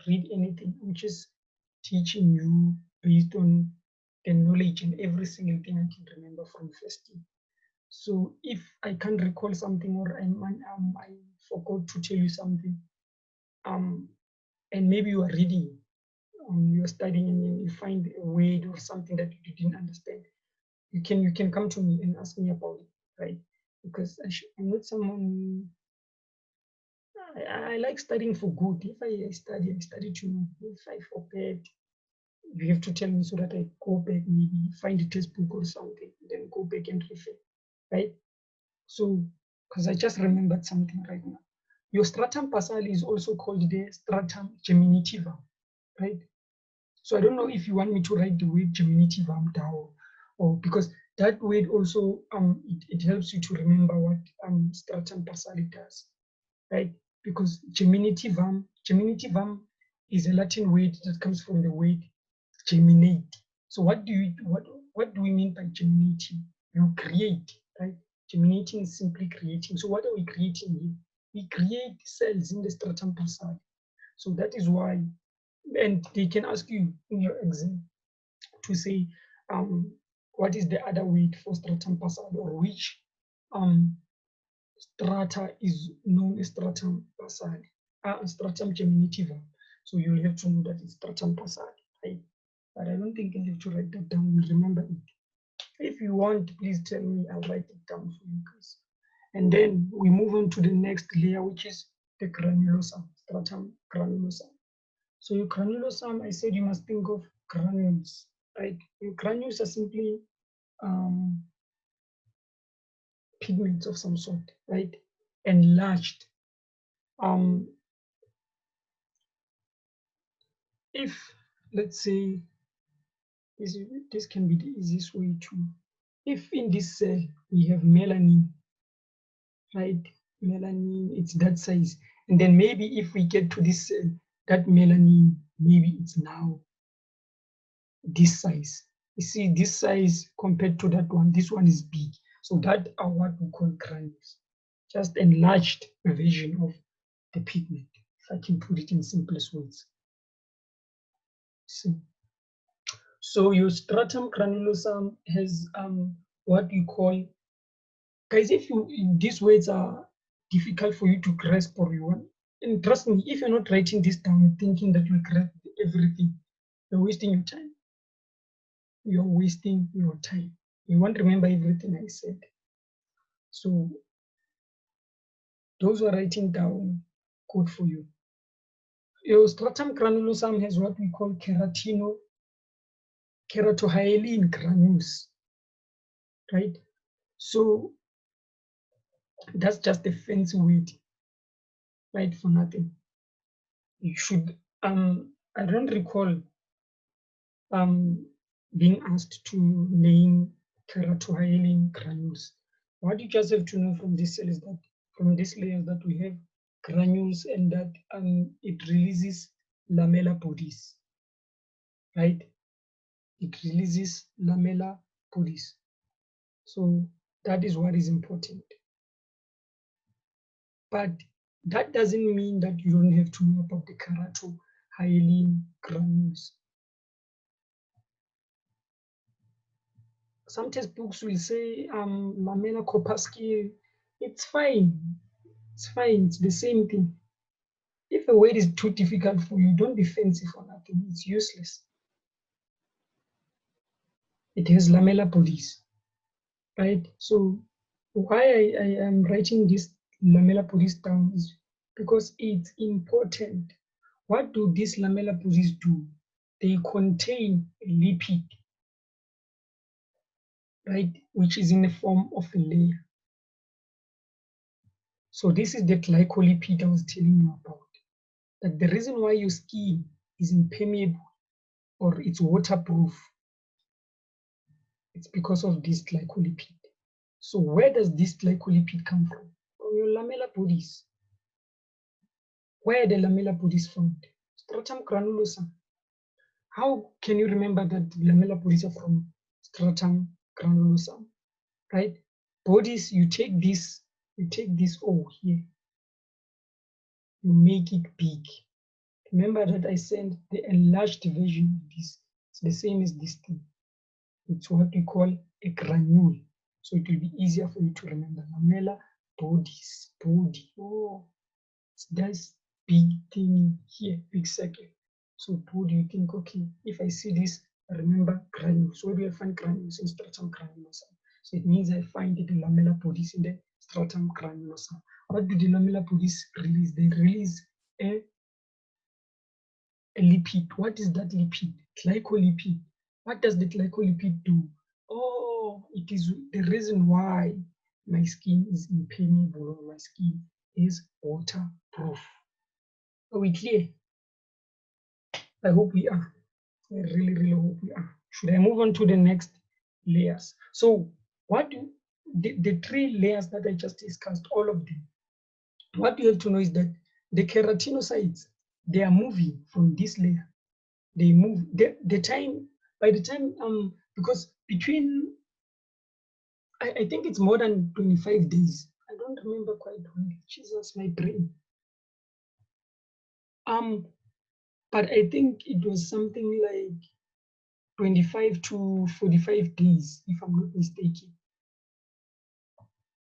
read anything. I'm just teaching you based on the knowledge and every single thing I can remember from first year. So if I can't recall something, or I forgot to tell you something, and maybe you are reading, you are studying, and you find a word or something that you didn't understand, you can come to me and ask me about it, right? Because I'm not someone. I like studying for good. If I study to know. If I forget, you have to tell me so that I go back, maybe find a textbook or something, then go back and refer, right? So, because I just remembered something right now. Your stratum basale is also called the stratum geminitivum, right? So I don't know if you want me to write the word geminitivum down, or because that word also it helps you to remember what stratum basale does, right? Because geminitivum is a Latin word that comes from the word germinate. So what do we mean by germinating? You create, right? Germinating is simply creating. So what are we creating here? We create cells in the stratum basale. So that is why, and they can ask you in your exam to say, what is the other word for stratum basale, or which strata is known as stratum basale, stratum geminitivum. So you'll have to know that it's stratum basale, right? But I don't think I have to write that down. You'll remember it. If you want, please tell me. I'll write it down for you guys. And then we move on to the next layer, which is the granulosome, stratum granulosome. So your granulosome, I said you must think of granules, right? Your granules are simply pigments of some sort, right? Enlarged. If, let's say, this can be the easiest way to, if in this cell we have melanin, right? Melanin, it's that size. And then maybe if we get to this cell, that melanin, maybe it's now this size. You see, this size compared to that one, this one is big. So that are what we call granules. Just enlarged version of the pigment, if I can put it in simplest words. So your stratum granulosum has what you call, guys, if these words are difficult for you to grasp, or you want, and trust me, if you're not writing this down thinking that you grasp everything, you're wasting your time. You're wasting your time. You won't remember everything I said. So those who are writing down, good for you. Your stratum granulosum has what we call keratohyalin granules, right? So that's just a fancy word. right, for nothing. You should, I don't recall being asked to name keratohyalin granules. What you just have to know from this cell is that, from this layer, that we have granules and that it releases lamellar bodies, right? It releases lamellar bodies. So that is what is important. But that doesn't mean that you don't have to know about the keratohyalin granules. Some textbooks will say lamella corpuscle. It's fine. It's fine. It's the same thing. If a word is too difficult for you, don't be fancy for nothing. It's useless. It has lamellar bodies, right? So why I am writing this lamellar bodies down is because it's important. What do these lamellar bodies do? They contain a lipid, right, which is in the form of a layer. So this is the glycolipid I was telling you about. That the reason why your skin is impermeable or it's waterproof, it's because of this glycolipid. So where does this glycolipid come from? From your lamellar bodies. Where are the lamellar bodies found? Stratum granulosum. How can you remember that lamellar bodies are from stratum granulosum? Right? Bodies, you take this O here, you make it big. Remember that I sent the enlarged version of this. It's the same as this thing. It's what we call a granule. So it will be easier for you to remember. Lamellar bodies, body. Oh, it's this big thing here, big circle. So body, you think, okay, if I see this, I remember granules. So where do I find granules? In stratum granulosum. So it means I find the lamellar bodies in the stratum granulosum. What do the lamellar bodies release? They release a lipid. What is that lipid? Glycolipid. What does the glycolipid do? Oh, it is the reason why my skin is impermeable or my skin is waterproof. Are we clear? I hope we are. I really, really hope we are. Should I move on to the next layers? So what do the three layers that I just discussed, all of them, what you have to know is that the keratinocytes, they are moving from this layer. They move by the time because between I think it's more than 25 days. I don't remember quite well. Jesus, my brain. But I think it was something like 25 to 45 days, if I'm not mistaken.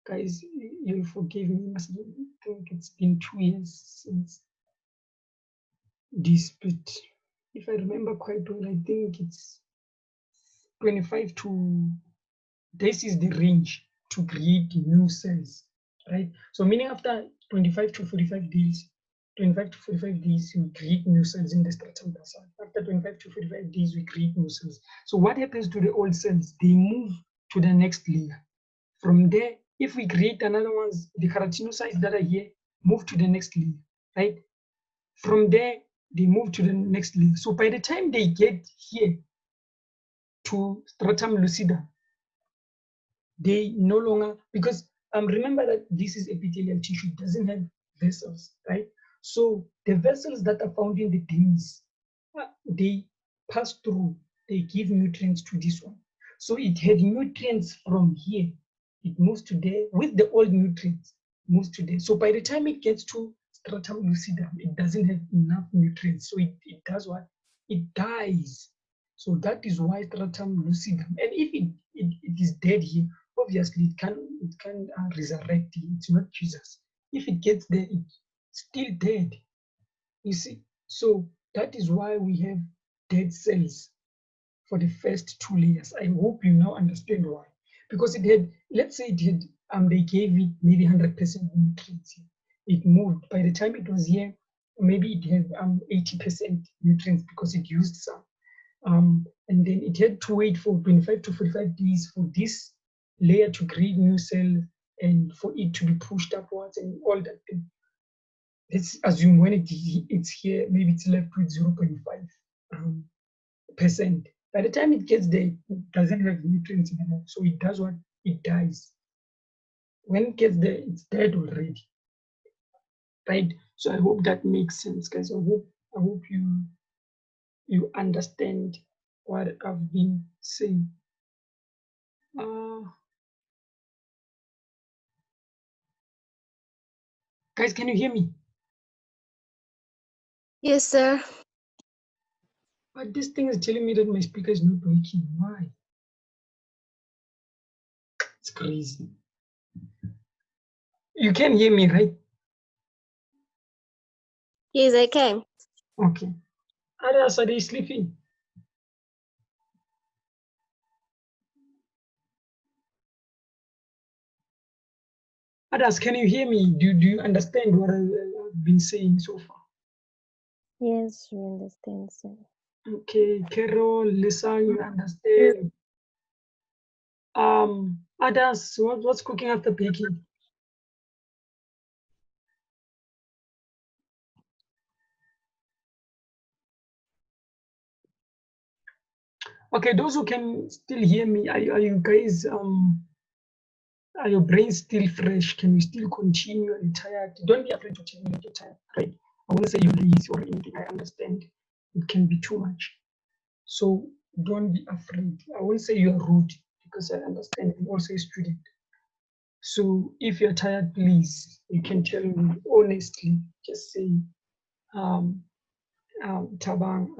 Guys, you'll forgive me. I think it's been 2 years since this, but if I remember quite well, I think it's 25 to, this is the range to create new cells, right? So meaning after 25 to 45 days, 25 to 45 days, we create new cells in the stratum basal. After 25 to 45 days, we create new cells. So what happens to the old cells? They move to the next layer. From there, if we create another ones, the keratinocytes that are here move to the next layer, right? From there, they move to the next layer. So by the time they get here to stratum lucida, they no longer, because remember that this is epithelial tissue, it doesn't have vessels, right? So the vessels that are found in the dermis, they pass through, they give nutrients to this one. So it had nutrients from here, it moves to there with the old nutrients, moves to there. So by the time it gets to stratum lucidum, it doesn't have enough nutrients. So it does what? It dies. So that is why stratum lucidum. And if it is dead here, obviously it can resurrect. It's not Jesus. If it gets there, it's still dead. You see, so that is why we have dead cells for the first 2 layers. I hope you now understand why. Because it had, let's say it had, they gave it maybe 100% nutrients here. It moved. By the time it was here, maybe it had 80% nutrients because it used some. And then it had to wait for 25 to 45 days for this layer to create new cells and for it to be pushed upwards and all that thing. let's assume when it's here, maybe it's left with 0.5%. By the time it gets there, it doesn't have nutrients anymore. So it does what? It dies. When it gets there, it's dead already. Right? So I hope that makes sense, guys. I hope you understand what I've been saying. Guys, can you hear me? Yes, sir. But this thing is telling me that my speaker is not working. Why? It's crazy. You can hear me, right? Yes, I can. Okay. Others, are they sleeping? Others, can you hear me? Do you understand what I've been saying so far? Yes, we understand, sir. Okay, Carol, Lisa, you understand? Others, what's cooking after baking? Okay, those who can still hear me, are you guys are your brains still fresh? Can you still continue? Are you tired? Don't be afraid to tell me that you're tired, right? I won't say you're lazy or anything. I understand it can be too much. So don't be afraid. I won't say you're rude because I understand I'm also a student. So if you're tired, please, you can tell me honestly. Just say, Tabang,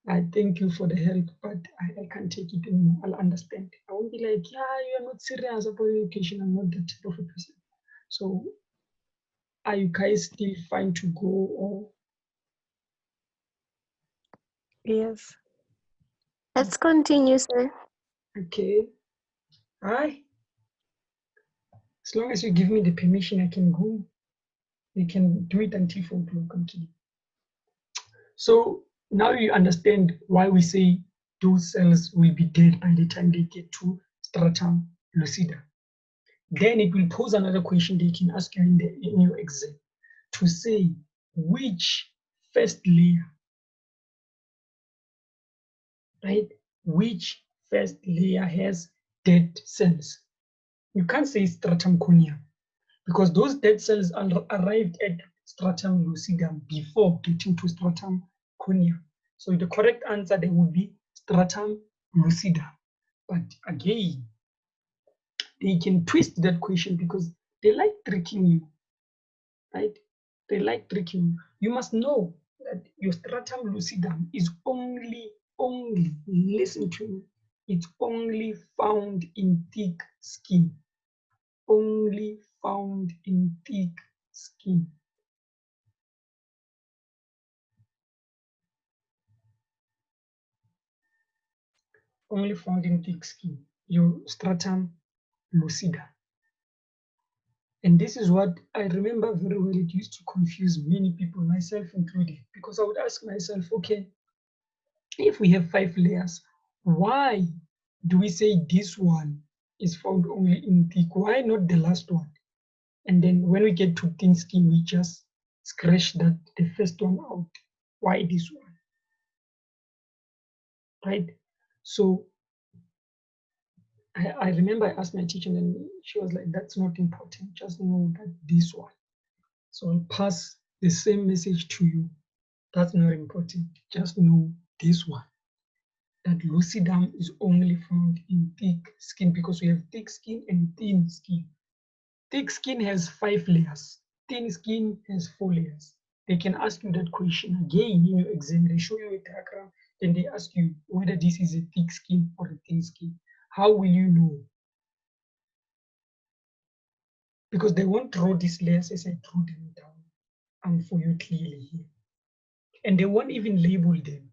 I thank you for the help, but I can't take it anymore. I'll understand. I won't be like, yeah, you're not serious about education. I'm not that type of a person. So are you guys still fine to go or? Yes. Let's continue, sir. Okay. Hi. As long as you give me the permission, I can go. We can do it until 4 o'clock. Okay. So now you understand why we say those cells will be dead by the time they get to stratum lucida. Then it will pose another question they can ask you in your exam to say which first layer, right? Which first layer has dead cells? You can't say stratum corneum because those dead cells arrived at stratum lucidum before getting to stratum corneum. So the correct answer there would be stratum lucidum. But again, they can twist that question because they like tricking you, right? They like tricking you. You must know that your stratum lucidum is only, listen to me, it's only found in thick skin. Only found in thick skin. Only found in thick skin, your stratum lucida. And this is what I remember very well. It used to confuse many people, myself included, because I would ask myself, okay, if we have 5 layers, why do we say this one is found only in thick? Why not the last one? And then when we get to thin skin, we just scratch the first one out. Why this one? Right? So I remember I asked my teacher and she was like, that's not important. Just know that this one. So I'll pass the same message to you. That's not important. Just know this one. That lucidum is only found in thick skin because we have thick skin and thin skin. Thick skin has 5 layers. Thin skin has 4 layers. They can ask you that question again in your exam. They show you a diagram, then they ask you whether this is a thick skin or a thin skin. How will you know? Because they won't draw these layers as I drew them down for you clearly here. And they won't even label them.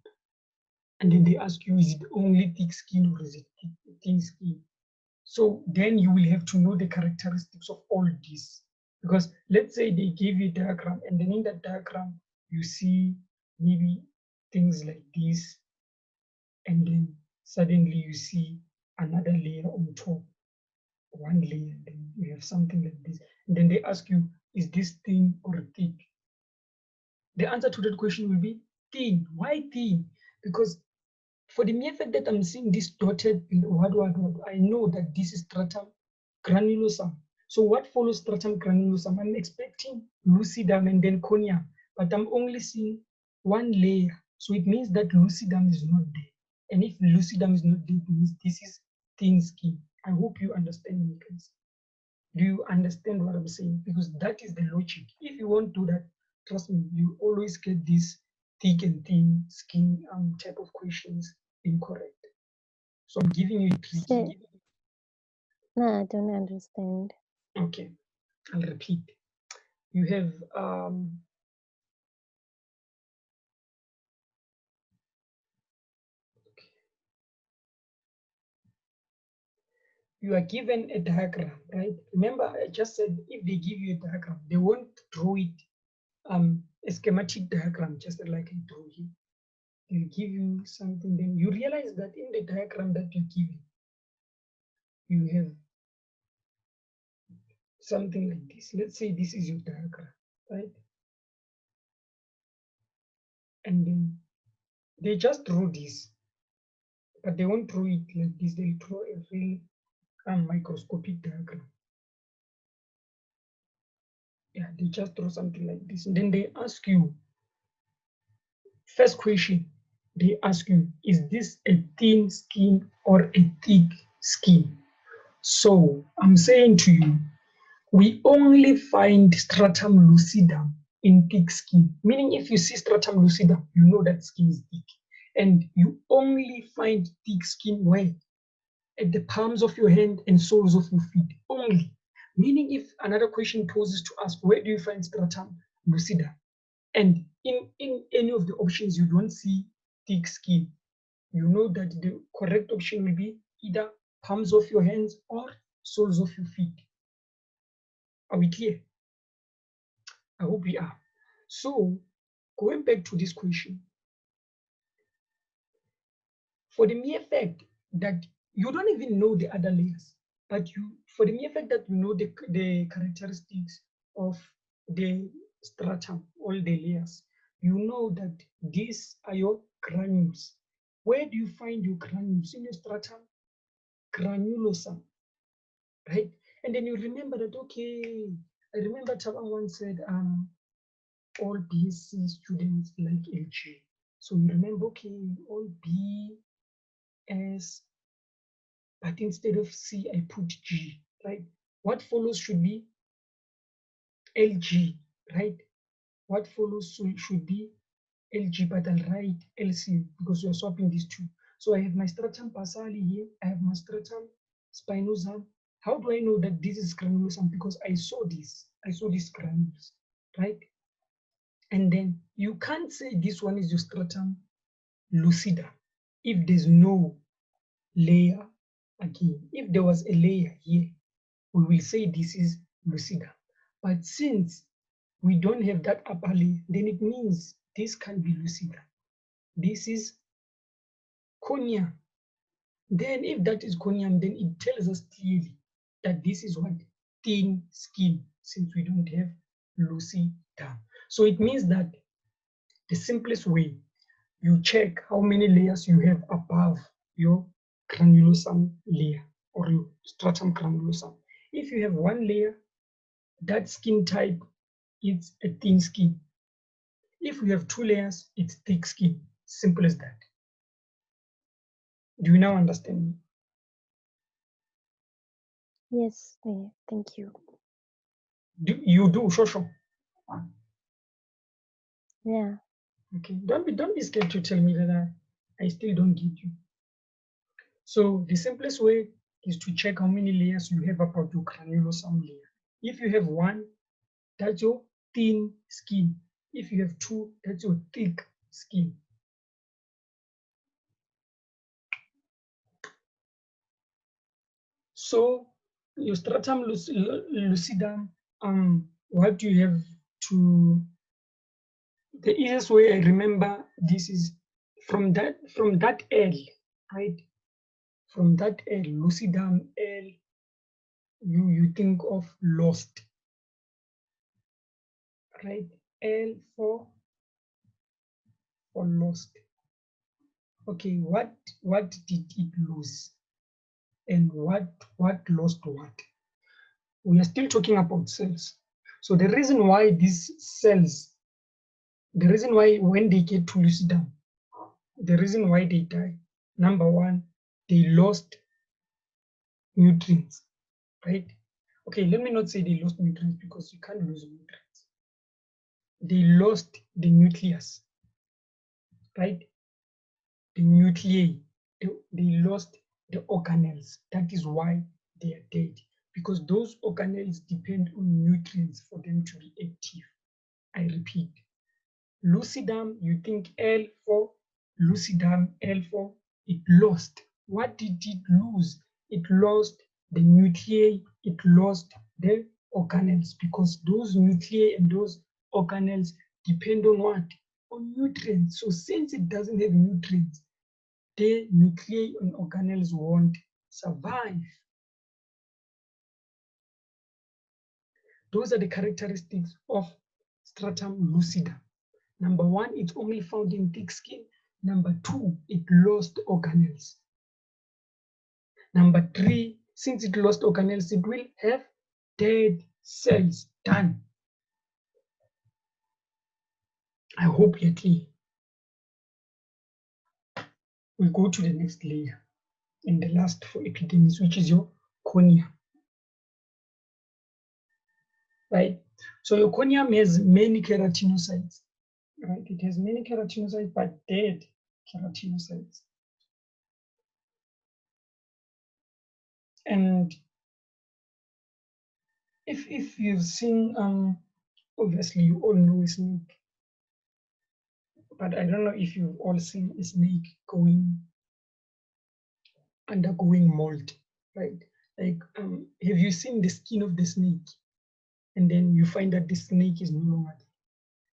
And then they ask you, is it only thick skin or is it thin skin? So then you will have to know the characteristics of all this. Because let's say they give you a diagram, and then in that diagram, you see maybe things like this, and then suddenly you see another layer on top, one layer, and then you have something like this. And then they ask you, is this thin or thick? The answer to that question will be thin. Why thin? Because for the mere fact that I'm seeing this dotted, what, I know that this is stratum granulosum. So what follows stratum granulosum? I'm expecting lucidum and then conium, but I'm only seeing one layer. So it means that lucidum is not there. And if lucidum is not there, it means this is thin skin. I hope you understand me, guys. Do you understand what I'm saying? Because that is the logic. If you won't do that, trust me, you always get this thick and thin skin type of questions incorrect. So I'm giving you a tricky. So, no, I don't understand. Okay, I'll repeat. You have you are given a diagram, right? Remember, I just said if they give you a diagram, they won't draw it a schematic diagram, just like I drew here. They'll give you something, then you realize that in the diagram that you're given, you have something like this. Let's say this is your diagram, right? And then they just draw this, but they won't draw it like this. They'll draw a real microscopic diagram. Yeah, they just draw something like this. And then they ask you, first question, they ask you, is this a thin skin or a thick skin? So I'm saying to you, we only find stratum lucidum in thick skin. Meaning if you see stratum lucidum, you know that skin is thick. And you only find thick skin where? At the palms of your hand and soles of your feet, only. Meaning if another question poses to us, where do you find stratum lucidum? And in any of the options, you don't see thick skin. You know that the correct option will be either palms of your hands or soles of your feet. Are we clear? I hope we are. So, going back to this question, for the mere fact that you don't even know the other layers, but for the mere fact that you know the characteristics of the stratum, all the layers, you know that these are your granules. Where do you find your granules? In your stratum granulosum, right? And then you remember that, okay, I remember Tabang once said, all BSc students like LG. So you remember, okay, all B, S, but instead of C, I put G, right? What follows should be LG, right? What follows should be LG, but I'll write LC because you're swapping these two. So I have my stratum papillae here, I have my stratum spinosum. How do I know that this is granulosum? Because I saw these granules, right? And then you can't say this one is your stratum lucidum if there's no layer again. If there was a layer here, we will say this is lucidum. But since we don't have that upper layer, then it means this can be lucidum. This is conium. Then if that is conium, then it tells us clearly that this is what? Thin skin, since we don't have lucidum. So it means that the simplest way, you check how many layers you have above your granulosum layer or your stratum granulosum. If you have one layer, that skin type is a thin skin. If you have two layers, it's thick skin. Simple as that. Do you now understand me? Yes, yeah, thank you. You do, sure. Yeah. Okay, don't be scared to tell me that I still don't get you. So the simplest way is to check how many layers you have about your granulosum layer. If you have one, that's your thin skin. If you have two, that's your thick skin. So your stratum lucidum, what you have to, the easiest way I remember this is from that L, right? From that L, lucidum L, you think of lost. right? L for lost. Okay, what did it lose? And what lost what? We are still talking about cells. So the reason why these cells, the reason why when they get to lucidum, the reason why they die, number one, they lost nutrients, right? Okay, let me not say they lost nutrients because you can't lose nutrients. They lost the nucleus, right? The nuclei, they lost the organelles. That is why they are dead, because those organelles depend on nutrients for them to be active. I repeat, lucidum, you think L for lucidum, L for it lost. What did it lose? It lost the nuclei, it lost the organelles, because those nuclei and those organelles depend on what? On nutrients. So since it doesn't have nutrients, the nuclei and organelles won't survive. Those are the characteristics of stratum lucidum. Number one, it's only found in thick skin. Number two, it lost organelles. Number three, since it lost organelles, it will have dead cells. Done. I hope you're clear. We go to the next layer, and the last for epidermis, which is your cornea. Right? So your cornea has many keratinocytes. Right? It has many keratinocytes, but dead keratinocytes. And if you've seen, obviously you all know a snake, but I don't know if you've all seen a snake undergoing mold, right? Like, have you seen the skin of the snake? And then you find that the snake is no longer there,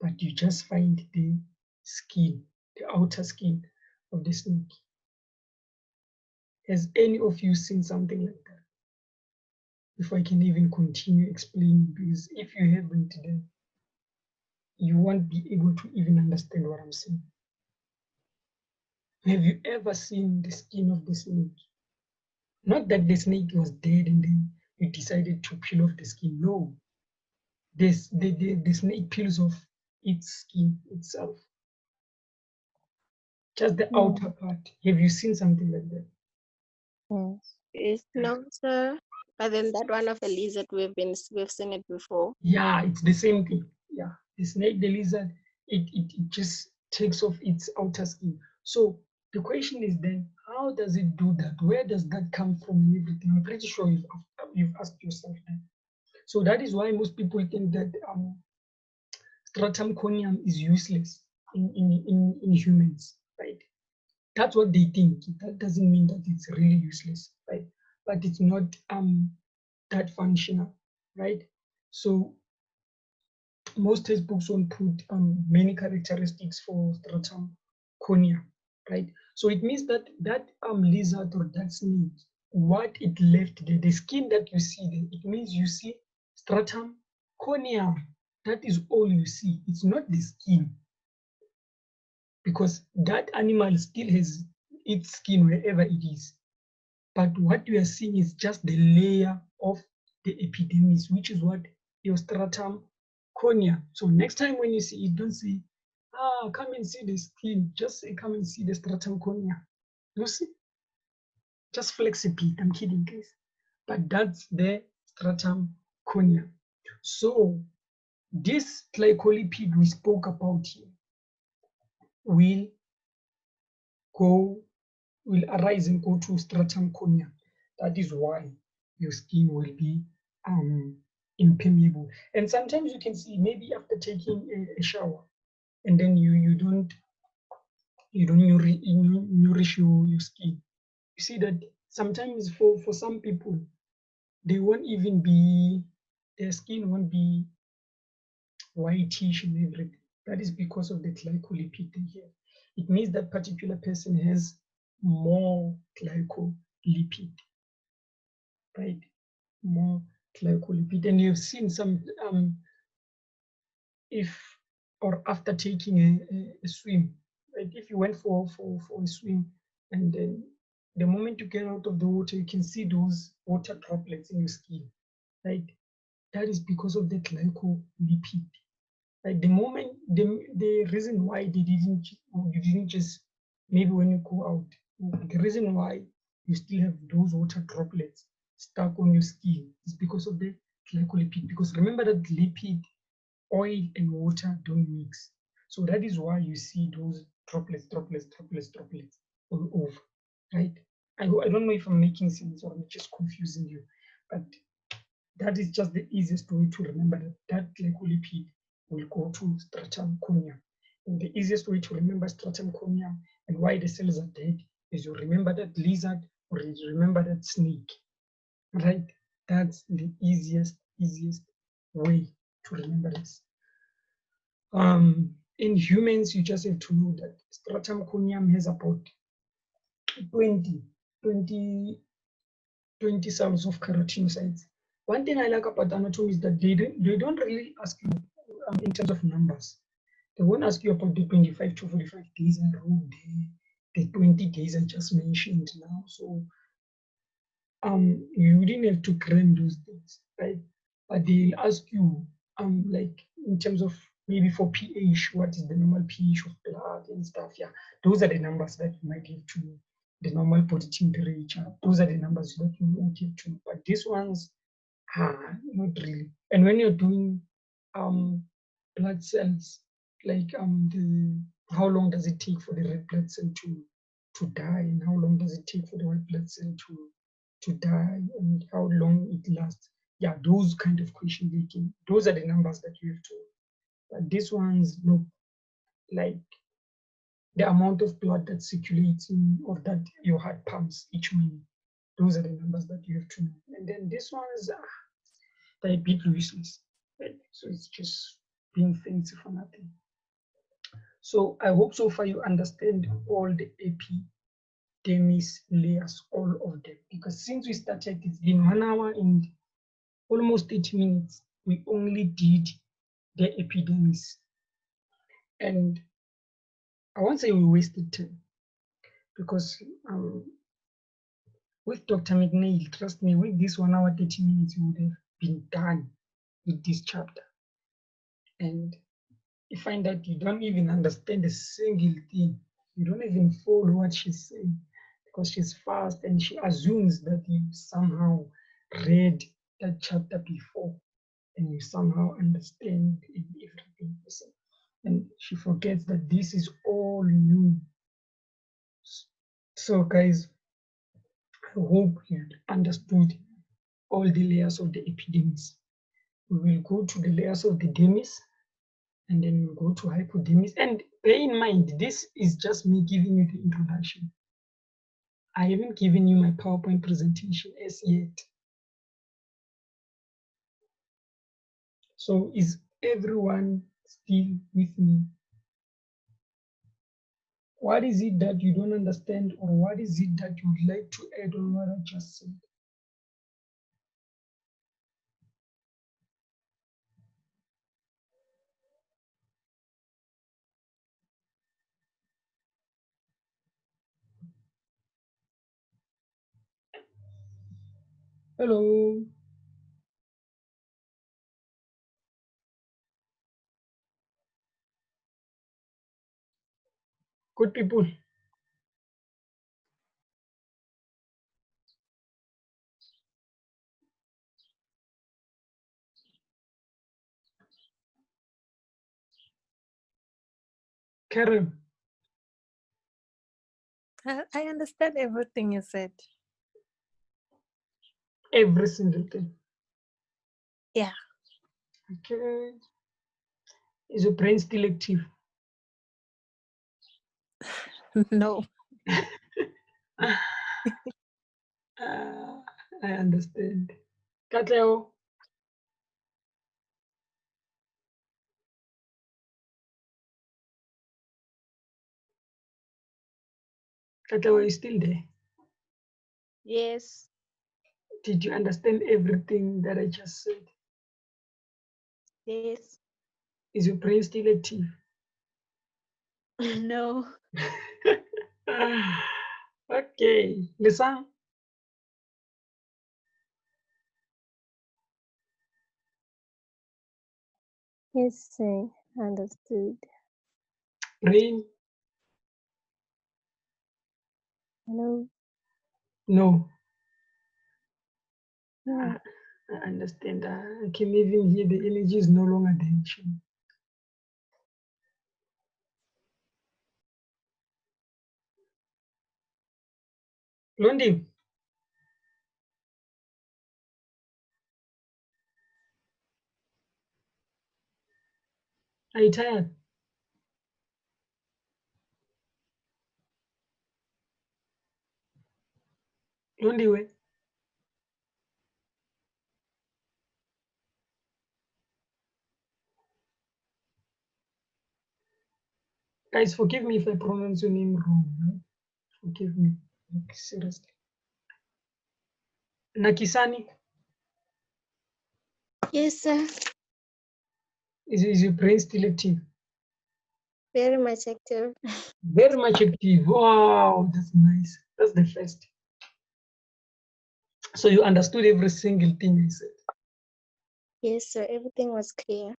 but you just find the skin, the outer skin of the snake. Has any of you seen something like that? If I can even continue explaining, because if you haven't, then you won't be able to even understand what I'm saying. Have you ever seen the skin of the snake? Not that the snake was dead and then you decided to peel off the skin. No. The snake peels off its skin itself. Just the outer part. Have you seen something like that? Yes. Yes, no, sir. But then that one of the lizard, we've seen it before. Yeah, it's the same thing. Yeah. The snake, the lizard, it just takes off its outer skin. So the question is then, how does it do that? Where does that come from and everything? I'm pretty sure you've asked yourself that. So that is why most people think that stratum corneum is useless in humans, right? That's what they think. That doesn't mean that it's really useless, right? But it's not that functional, right? So most textbooks won't put many characteristics for stratum corneum, right? So it means that that lizard or that snake, what it left there, the skin that you see there, it means you see stratum corneum. That is all you see. It's not the skin, because that animal still has its skin wherever it is. But what you are seeing is just the layer of the epidermis, which is what your stratum cornea. So next time when you see it, don't say, come and see the skin. Just say, come and see the stratum cornea. You see? Just flex a bit. I'm kidding, guys. But that's the stratum cornea. So this glycolipid we spoke about here will arise and go to stratum corneum. That is why your skin will be impermeable. And sometimes you can see, maybe after taking a shower, and then you don't nourish your skin. You see that sometimes for some people, they won't even be, their skin won't be whitish and everything. That is because of the glycolipid here. It means that particular person has more glycolipid, right? More glycolipid. And you've seen some if or after taking a swim, right? If you went for a swim, and then the moment you get out of the water, you can see those water droplets in your skin, right? That is because of the glycolipid. Like the moment, the reason why you didn't just, maybe when you go out, the reason why you still have those water droplets stuck on your skin is because of the glycolipid. Because remember that lipid, oil and water don't mix. So that is why you see those droplets all over, right? I don't know if I'm making sense or I'm just confusing you, but that is just the easiest way to remember that glycolipid will go to stratum corneum. And the easiest way to remember stratum corneum and why the cells are dead is you remember that lizard or you remember that snake, right? That's the easiest way to remember this. In humans, you just have to know that stratum corneum has about 20 cells of keratinocytes. One thing I like about anatomy is that they don't really ask you in terms of numbers. They won't ask you about the 25 to 45 days in a row, the 20 days I just mentioned now. So you didn't have to cram those things, right? But they'll ask you like in terms of maybe for pH, what is the normal pH of blood and stuff. Yeah, those are the numbers that you might have to know. The normal body temperature, those are the numbers that you might have to know. But these ones, not really. And when you're doing blood cells, like how long does it take for the red blood cell to die, and how long does it take for the white blood cell to die, and how long it lasts? Yeah, those kind of questions, those are the numbers that you have to. But these ones, no, like the amount of blood that's circulating or that your heart pumps each minute. Those are the numbers that you have to know. And then this one is they're a bit useless, right? So it's just being fancy for nothing. So I hope so far you understand all the epidermis layers, all of them. Because since we started, it's been 1 hour and almost 30 minutes. We only did the epidermis. And I won't say we wasted time, because with Dr. McNeil, trust me, with this 1 hour, 30 minutes, you would have been done with this chapter. And you find that you don't even understand a single thing. You don't even follow what she's saying because she's fast and she assumes that you somehow read that chapter before and you somehow understand everything. And she forgets that this is all new. So guys, I hope you understood all the layers of the epidermis. We will go to the layers of the dermis, and then we'll go to hypodermis. And bear in mind, this is just me giving you the introduction. I haven't given you my PowerPoint presentation as yet. So is everyone still with me? What is it that you don't understand, or what is it that you would like to add on what I just said? Hello. Good people. Karen. I understand everything you said. Every single thing. Yeah. Okay. Is your brain still active? No. I understand. Katleo. Katleo, are you still there? Yes. Did you understand everything that I just said? Yes. Is your brain still active? No. Okay, listen. Yes, sir. Understood. Brain? Hello. No. No. I understand. I can even hear the energy is no longer there. Londi, are you tired? Londi, where? Guys, forgive me if I pronounce your name wrong. Right? Forgive me. Like, seriously. Nakisani, Yes, sir. is your brain still active? Very much active. Very much active. Wow, that's nice. That's the first. So you understood every single thing I said. Yes, sir. Everything was clear.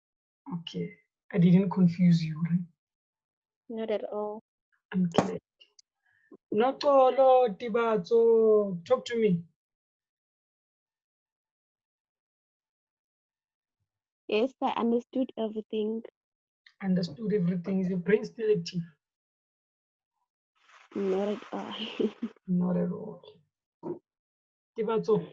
Okay. I didn't confuse you, right? Not at all. Okay. Notolo Tibazo, talk to me. Yes, I understood everything. Understood everything. Is your brain still active? Not at all. Not at all. Tibazo,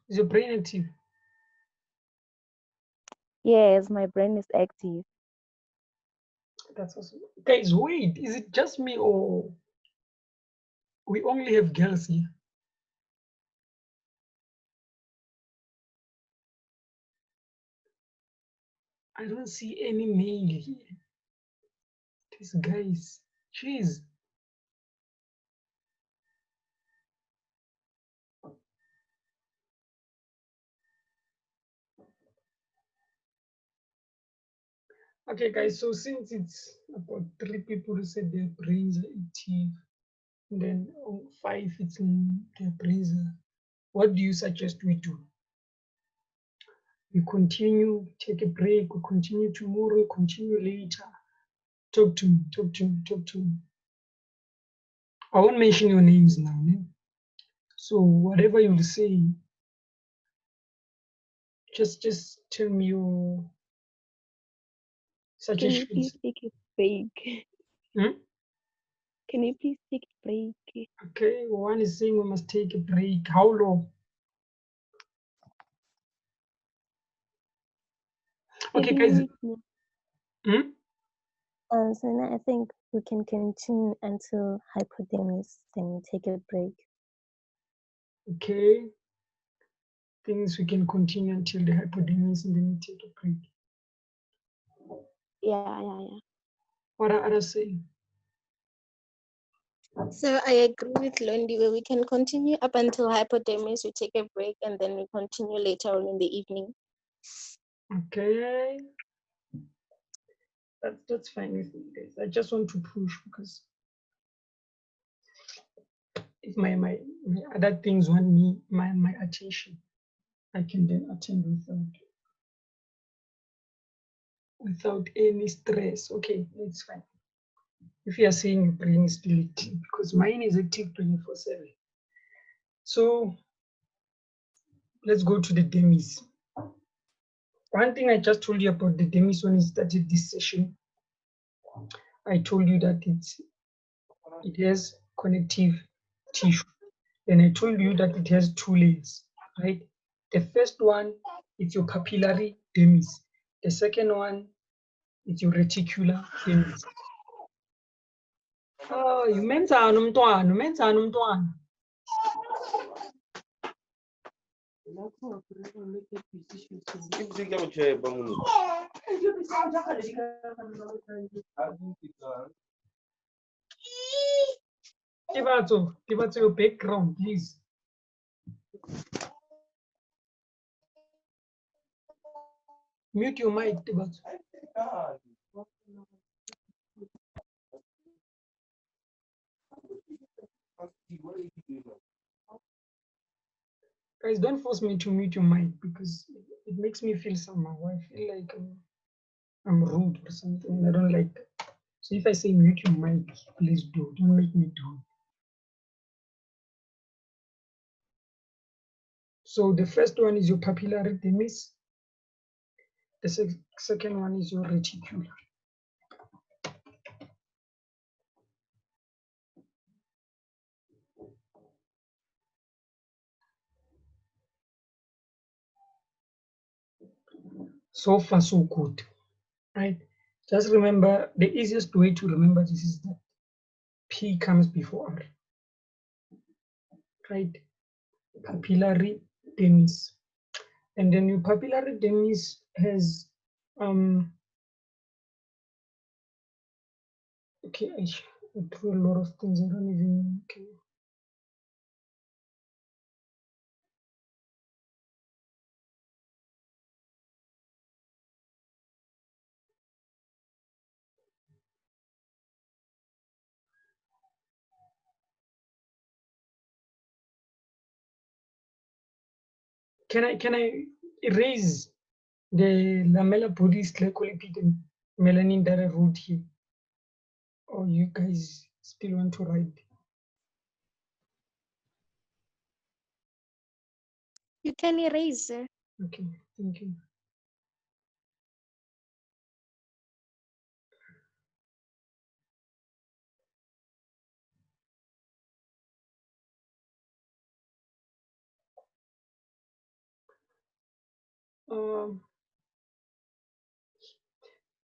is your brain active? Yes, my brain is active. That's awesome. Guys, wait, is it just me or we only have girls here? I don't see any male here. These guys, jeez. Okay, guys, so since it's about 3 people who said their brains are active, then 5 it's their brains are. What do you suggest we do? We continue, take a break, we continue tomorrow, continue later. Talk to me, talk to me, talk to me. I won't mention your names now. Eh? So whatever you'll say, just tell me your Can you please suggestions. take a break? Hmm? Can you please take a break? Okay, one is saying we must take a break. How long? Okay, 30 guys. minutes now. So now I think we can continue until hypodermis, then we take a break. Okay. Things we can continue until the hypodermis and then we take a break. Yeah. What are others saying? So I agree with Londi where we can continue up until hypodermis, we take a break, and then we continue later on in the evening. Okay. That's fine with me, guys. I just want to push because if my other things want me my attention, I can then attend without any stress. Okay, it's fine. If you are saying your brain is still active, because mine is active 24/7. So let's go to the demis. One thing I just told you about the demis when we started this session, I told you that it has connective tissue. Then I told you that it has 2 layers, right? The first one is your papillary demis. The second one is your reticular demis. Oh, umenzani umntwana? Umenzani umntwana? Tibatso, your background, please. Mute your mic, Tibatso. Guys, don't force me to mute your mic because it makes me feel somehow. I feel like I'm rude or something. I don't like that. So if I say mute your mic, please do. Don't make me do it. So the first one is your papillary dermis. The second one is your reticular. So far, so good, right? Just remember, the easiest way to remember this is that P comes before R, right? Papillary dermis. And then your papillary dermis has, okay, I drew a lot of things, I don't even, okay. Can I erase the lamellar bodies glycolipid and melanin that I wrote here? Or you guys still want to write? You can erase, sir. Okay, thank you.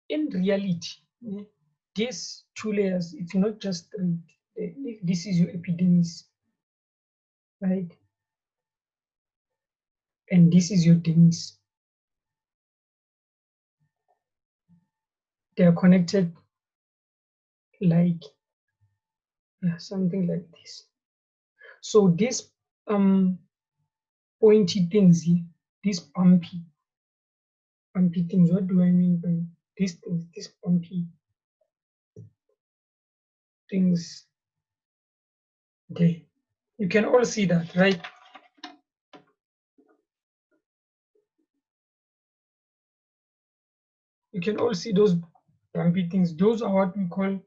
In reality, these two layers, it's not just three. If this is your epidermis, right? And this is your dermis. They are connected like something like this. So these pointy things here, these bumpy things, what do I mean by these things, these bumpy things there? You can all see that, right? You can all see those bumpy things. Those are what we call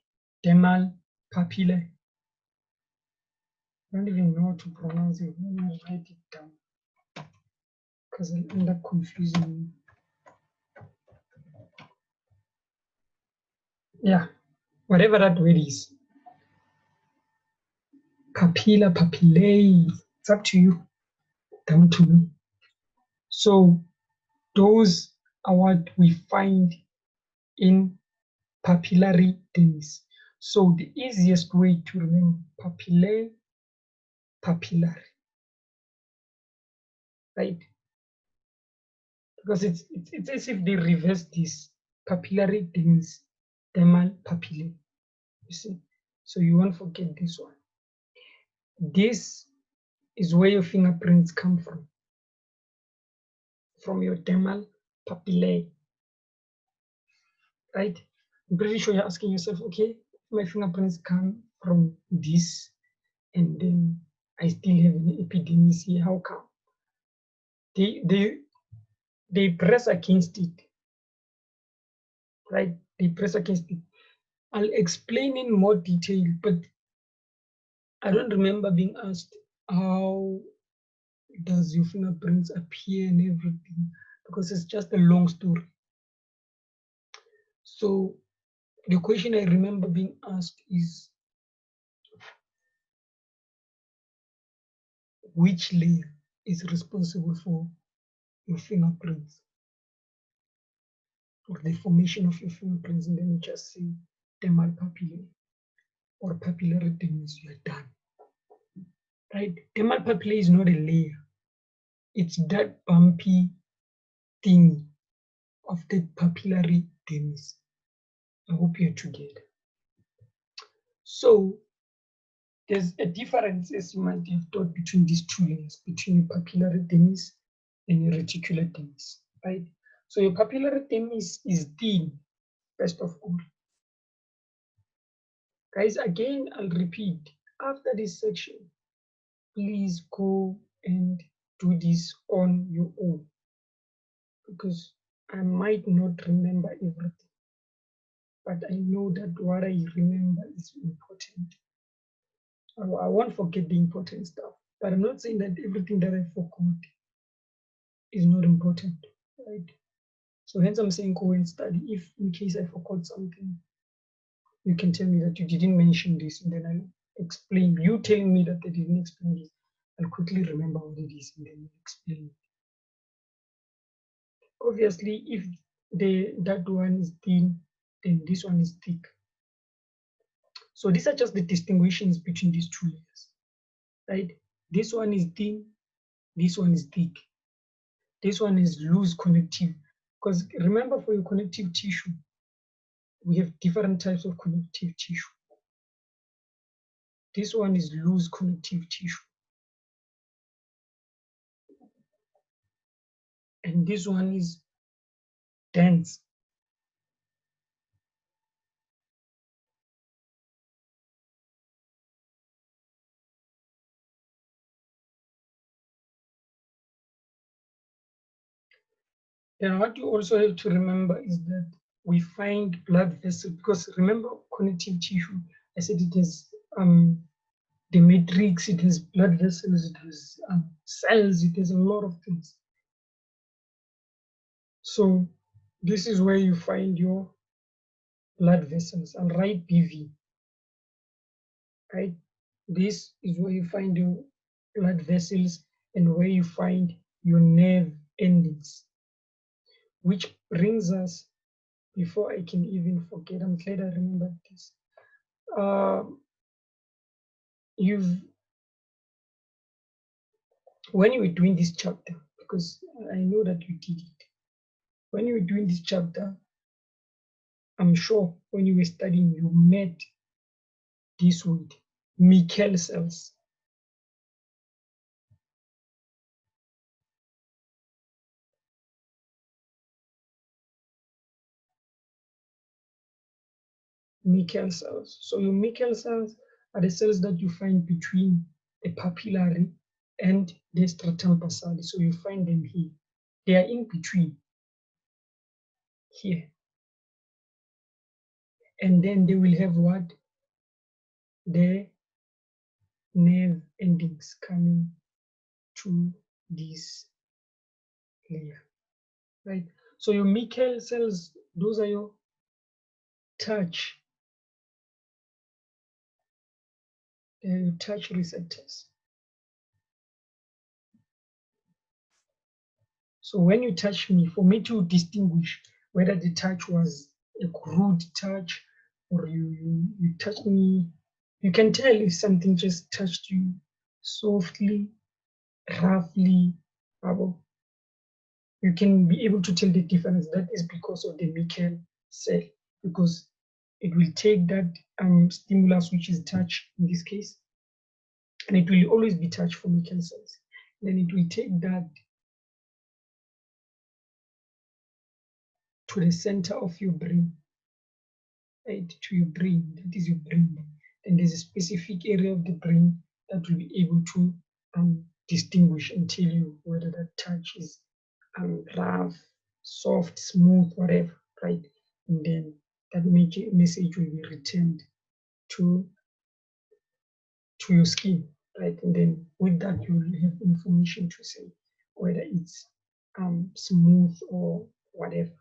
Demar Papillae. I don't even know how to pronounce it. Let me write it down because I'll end up confusing you. Yeah, whatever that word is. Papilla, papillae, it's up to you, down to me. So those are what we find in papillary dermis. So the easiest way to remember papillae, papillary, right? Because it's as if they reverse this papillary dermis, dermal papillae. You see, so you won't forget this one. This is where your fingerprints come from your dermal papillae, right? I'm pretty sure you're asking yourself, okay, my fingerprints come from this, and then I still have an epidermis here. How come? They press against it, right? They press against it. I'll explain in more detail, but I don't remember being asked how does your fingerprints appear and everything, because it's just a long story. So the question I remember being asked is, which layer is responsible for your fingerprints or the formation of your fingerprints? And then you just say dermal papillae or papillary dermis, you are done. Right? Dermal papillae is not a layer. It's that bumpy thing of the papillary dermis. I hope you're together. So there's a difference, as you might have thought, between these two layers, between your papillary dermis and your reticular dermis, right? So your papillary dermis is thin, first of all. Guys, again, I'll repeat, after this section, please go and do this on your own, because I might not remember everything, but I know that what I remember is important. I won't forget the important stuff, but I'm not saying that everything that I forgot is not important, right? So hence I'm saying go and study. If in case I forgot something, you can tell me that you didn't mention this, and then I'll explain. You telling me that I didn't explain this, I'll quickly remember what it is and then I'll explain. Obviously, if that one is thin, then this one is thick. So these are just the distinctions between these two layers, right? This one is thin, this one is thick. This one is loose connective, because remember, for your connective tissue, we have different types of connective tissue. This one is loose connective tissue. And this one is dense. Then what you also have to remember is that we find blood vessels, because remember, connective tissue, I said it has the matrix, it has blood vessels, it has cells, it has a lot of things. So this is where you find your blood vessels. I'll write BV, right? This is where you find your blood vessels and where you find your nerve endings. Which brings us, before I can even forget, I'm glad I remembered this. When you were doing this chapter, because I know that you did it, when you were doing this chapter, I'm sure when you were studying, you met this word, Meckel cells. Meckel cells. So your Meckel cells are the cells that you find between the papillary and the stratum basale. So you find them here. They are in between here. And then they will have what? The nerve endings coming to this layer, right? So your Meckel cells, those are your touch receptors. So when you touch me, for me to distinguish whether the touch was a crude touch or you touched me, you can tell if something just touched you softly, roughly. You can be able to tell the difference. That is because of the Meckel cell, because it will take that stimulus, which is touch in this case, and it will always be touch for Meckel cells. Then it will take that to the center of your brain, right? To your brain, that is your brain. And there's a specific area of the brain that will be able to distinguish and tell you whether that touch is rough, soft, smooth, whatever, right? And then that message will be returned to your skin, right? And then with that, you will have information to say whether it's smooth or whatever,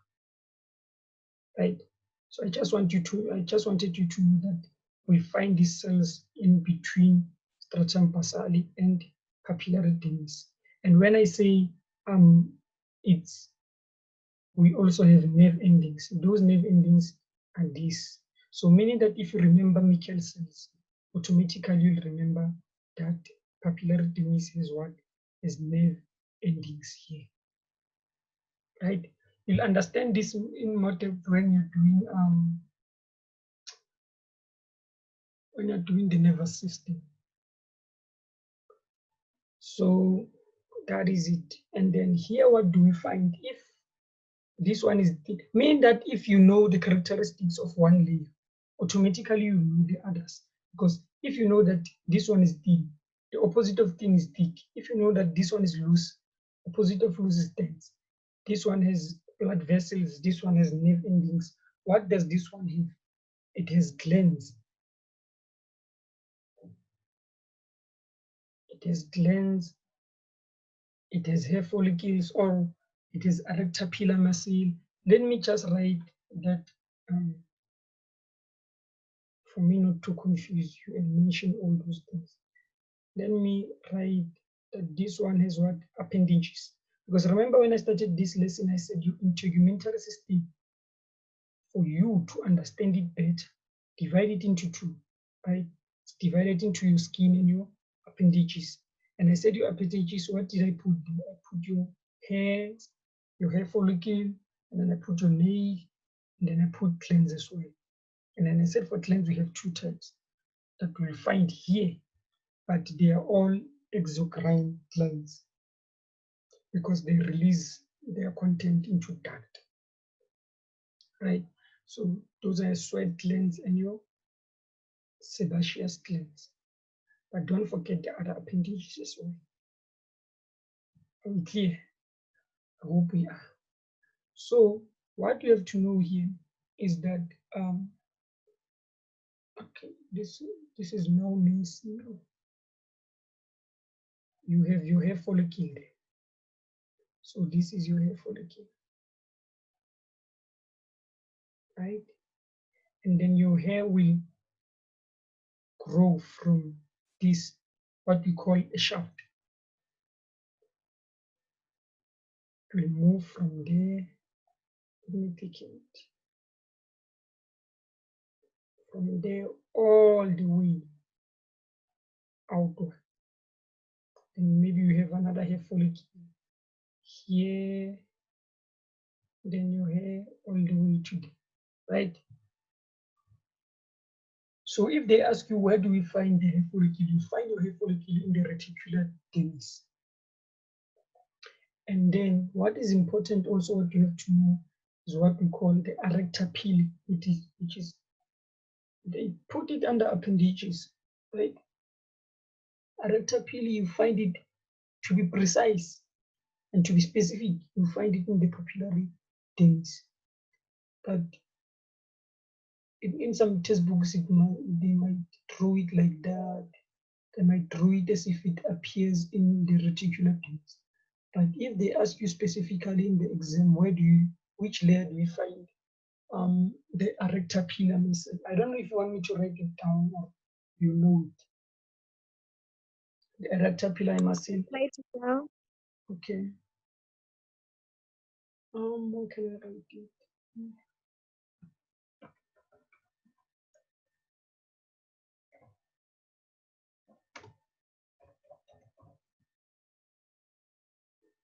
right? So I just wanted you to know that we find these cells in between stratum basale and papillary dermis. And when I say we also have nerve endings. Those nerve endings are these. So meaning that if you remember Meckel cells, automatically you'll remember that papillary dermis is what? Is nerve endings here, right? You'll understand this in more depth when you're doing the nervous system. So that is it. And then here, what do we find? If this one is thin, meaning that if you know the characteristics of one layer, automatically you know the others. Because if you know that this one is thin, the opposite of thin is thick. If you know that this one is loose, opposite of loose is dense. This one has blood vessels, this one has nerve endings. What does this one have? It has glands. It has glands, it has hair follicles, or it has erector pillar muscle. Let me just write that for me not to confuse you and mention all those things. Let me write that this one has what? Appendages. Because remember when I started this lesson, I said your integumentary system, for you to understand it better, divide it into two, right? It's divided into your skin and your appendages. And I said your appendages, what did I put there? I put your hairs, your hair follicle, and then I put your nail, and then I put glands as well. And then I said for glands, we have two types that we'll find here, but they are all exocrine glands because they release their content into duct, right? So those are sweat glands and your sebaceous glands. But don't forget the other appendages as well. Are we clear? I hope we are. So what you have to know here is that okay, this is now missing. You have your hair follicle there. So this is your hair follicle, right? And then your hair will grow from this, what we call a shaft. It will move from there. Let me take it. From there all the way outward. And maybe you have another hair follicle here, then your hair all the way to there, right? So if they ask you where do we find the hair follicle, you find your hair follicle in the reticular dermis. And then what is important also, what you have to know is what we call the erector pillar, which is they put it under appendages, right? Erector pillar, you find it, to be precise and to be specific, you find it in the papillary dermis. But in some textbooks, they might draw it like that. They might draw it as if it appears in the reticular dermis. But if they ask you specifically in the exam, which layer do we find the erector pillar muscle? I don't know if you want me to write it down or you know it. The erector pillar muscle. Write it down. Okay. How can I write it?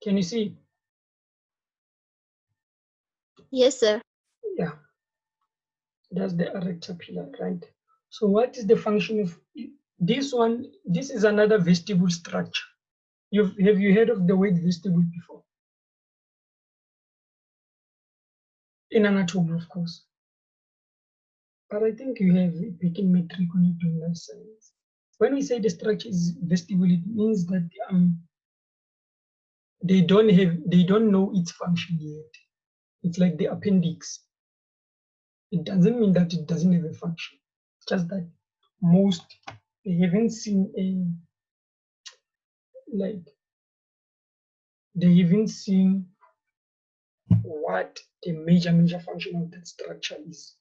Can you see? Yes, sir. Yeah. That's the erector pillar, right? So what is the function of this one? This is another vestibule structure. Have you heard of the word vestibule before? In anatomy, of course. But I think you have it back in metric when you're doing life science. When we say the structure is vestibule, it means that they don't know its function yet. It's like the appendix. It doesn't mean that it doesn't have a function. It's just that most they haven't seen what the major function of that structure is.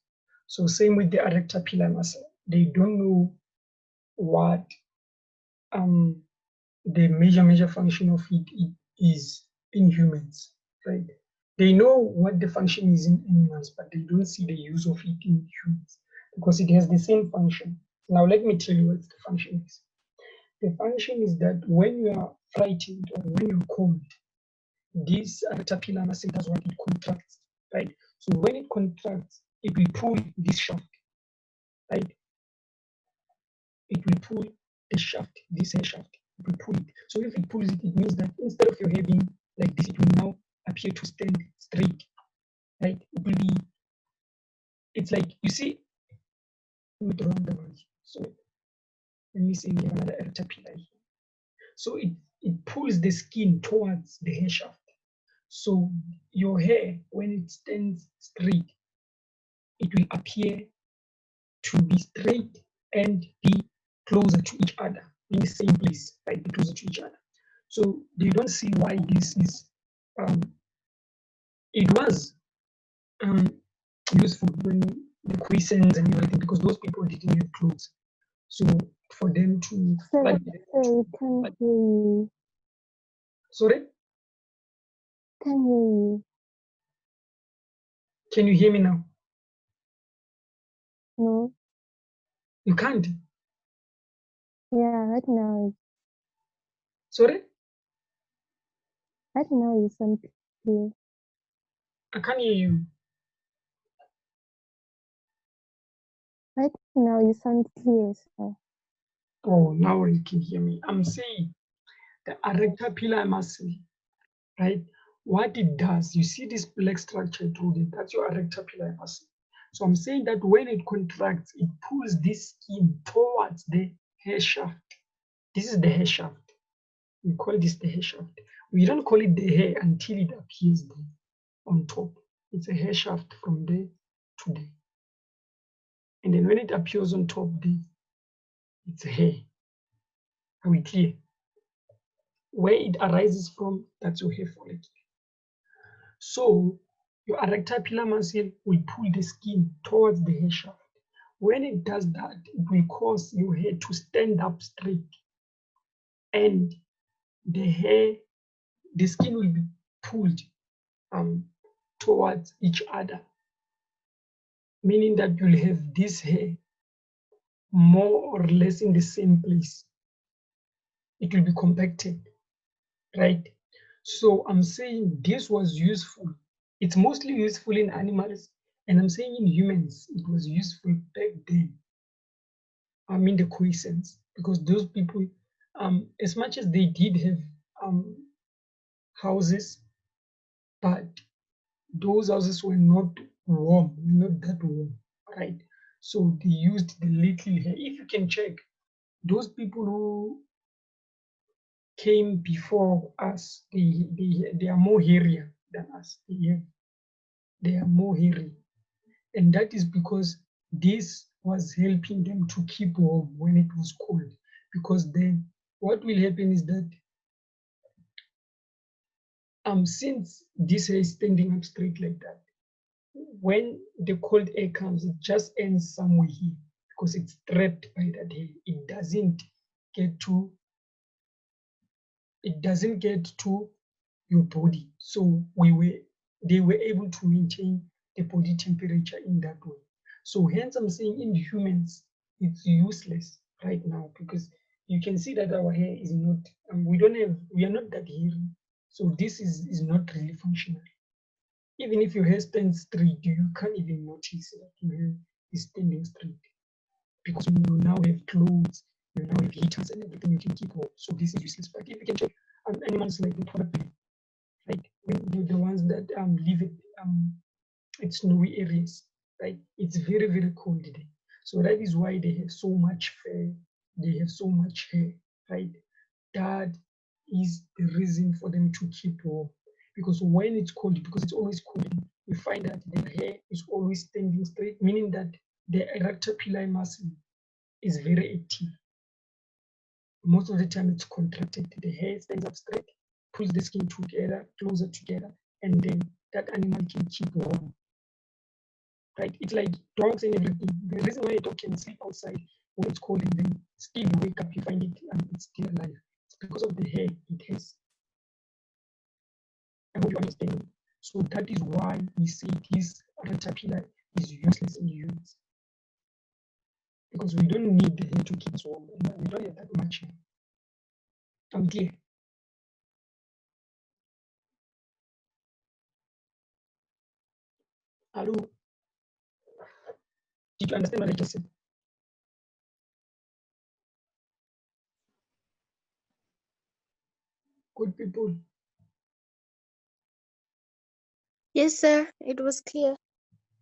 So same with the erector pillar muscle. They don't know what the major function of it is in humans, right? They know what the function is in animals, but they don't see the use of it in humans because it has the same function. Now let me tell you what the function is. The function is that when you are frightened or when you're cold, this erector pillar muscle does what it contracts, right? So when it contracts, it will pull this shaft, right? It will pull the shaft, this hair shaft. it will pull it. So if it pulls it, it means that instead of your hair being like this, it will now appear to stand straight. Right? It will be, it's like, you see, let me draw another one. So let me say we have another erector pillar here. So it pulls the skin towards the hair shaft. So your hair, when it stands straight, it will appear to be straight and be closer to each other in the same place, right? Be closer to each other. So they don't see why this is. It was useful when the quiescents and everything, because those people didn't have clothes. So for them to, Sorry, can't hear you. sorry, Can't hear you. can you hear me now? No. You can't. Yeah, right now, Sorry, you sound clear. I can't hear you. Right now, you sound clear, sir. Oh, now you can hear me. I'm saying the erector pillar muscle, right? What it does, you see this black structure through it, that's your erector pillar muscle. So I'm saying that when it contracts, it pulls this skin towards the hair shaft. This is the hair shaft. We call this the hair shaft. We don't call it the hair until it appears there on top. It's a hair shaft from there to there. And then when it appears on top there, it's a hair. Are we clear? Where it arises from, that's your hair follicle. So your erector pillar muscle will pull the skin towards the hair shaft. When it does that, it will cause your hair to stand up straight, and the skin will be pulled towards each other, meaning that you'll have this hair more or less in the same place. It will be compacted, right? So I'm saying this was useful. It's mostly useful in animals, and I'm saying in humans, it was useful back then. I mean the quiescents, because those people, as much as they did have houses, but those houses were not warm, not that warm, right? So they used the little hair. If you can check, those people who came before us, they are more hairier than us. They are more hairy. And that is because this was helping them to keep warm when it was cold. Because then what will happen is that since this hair is standing up straight like that, when the cold air comes, it just ends somewhere here because it's trapped by that hair. It doesn't get to your body. So they were able to maintain the body temperature in that way. So hence I'm saying in humans, it's useless right now, because you can see that our hair is not, we are not that hairy. So this is not really functional. Even if your hair stands straight, you can't even notice that your hair is standing straight, because you now have clothes, you now have heaters and everything you can keep warm. So this is useless. But if you can check animals like the polar bear, right, when the ones that live in snowy areas, right, it's very, very cold there. So that is why they have so much fur, they have so much hair, right? That is the reason for them to keep warm. Because when it's cold, because it's always cold, you find that the hair is always standing straight, meaning that the erector pillar muscle is very active. Most of the time it's contracted. The hair stands up straight, pulls the skin together, closer together, and then that animal can keep warm. Right? It's like dogs and everything. The reason why a dog can sleep outside when it's cold and then still you wake up, you find it and it's still alive. It's because of the hair it has. I hope you understand. So that is why we say this erector pillar is useless in humans. Because we don't need the hair to keep us warm. We don't have that much hair. I'm clear. Hello? Did you understand what I just said? Good people. Yes, sir. It was clear.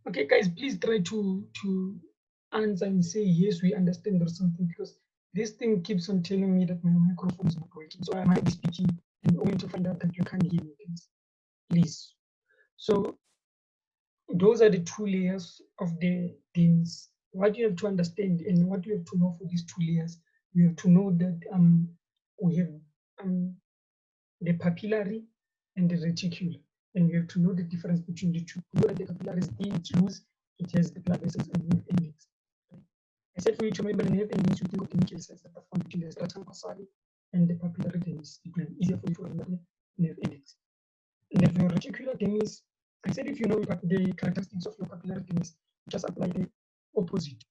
Okay, guys, please try to answer and say yes, we understand or something, because this thing keeps on telling me that my microphone is not working. So I might be speaking and only to find out that you can't hear me, guys. Please. So those are the two layers of the things. What you have to understand and what you have to know for these two layers, you have to know that we have the papillary and the reticular, and you have to know the difference between the two. You know that the papillary is thin, it's loose, it has the blood vessels and nerve endings. I said for you to remember the nerve endings, you think of the nuclear cells that are found between the stratum corpuscle and the papillary dermis. It will be easier for you to remember the nerve endings. And your reticular dermis, I said if you know the characteristics of your papillary dermis, just apply the opposite.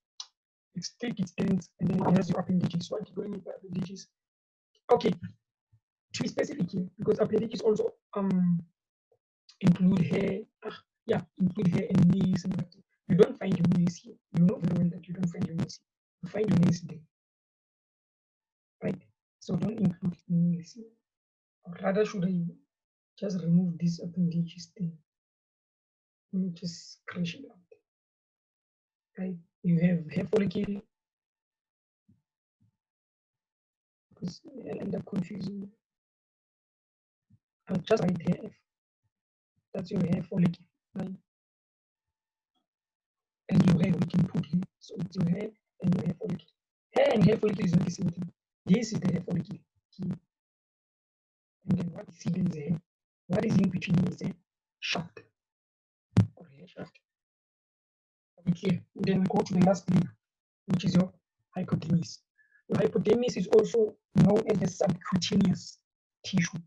It's thick, it's dense, and then it has your appendages. What do you mean by appendages? Okay, to be specific here, because appendages also include hair, include hair and nails and everything. You don't find your nails here. You know very well that you don't find your nails here. You find your nails there, right? So don't include nails here. Or rather, should I just remove this appendages thing? Let me just scratch it out. Right? You have hair follicle, because I'll end up confusing. I'll just write hair F. That's your hair follicle, right? And your hair, we can put here. So it's your hair and your hair follicle. Hair and hair follicle is not the same thing. This is the hair follicle here. And then what is hidden is the hair. What is in between is the shaft or hair shaft. Okay, then we go to the last layer, which is your hypodermis. Your hypodermis is also known as the subcutaneous tissue.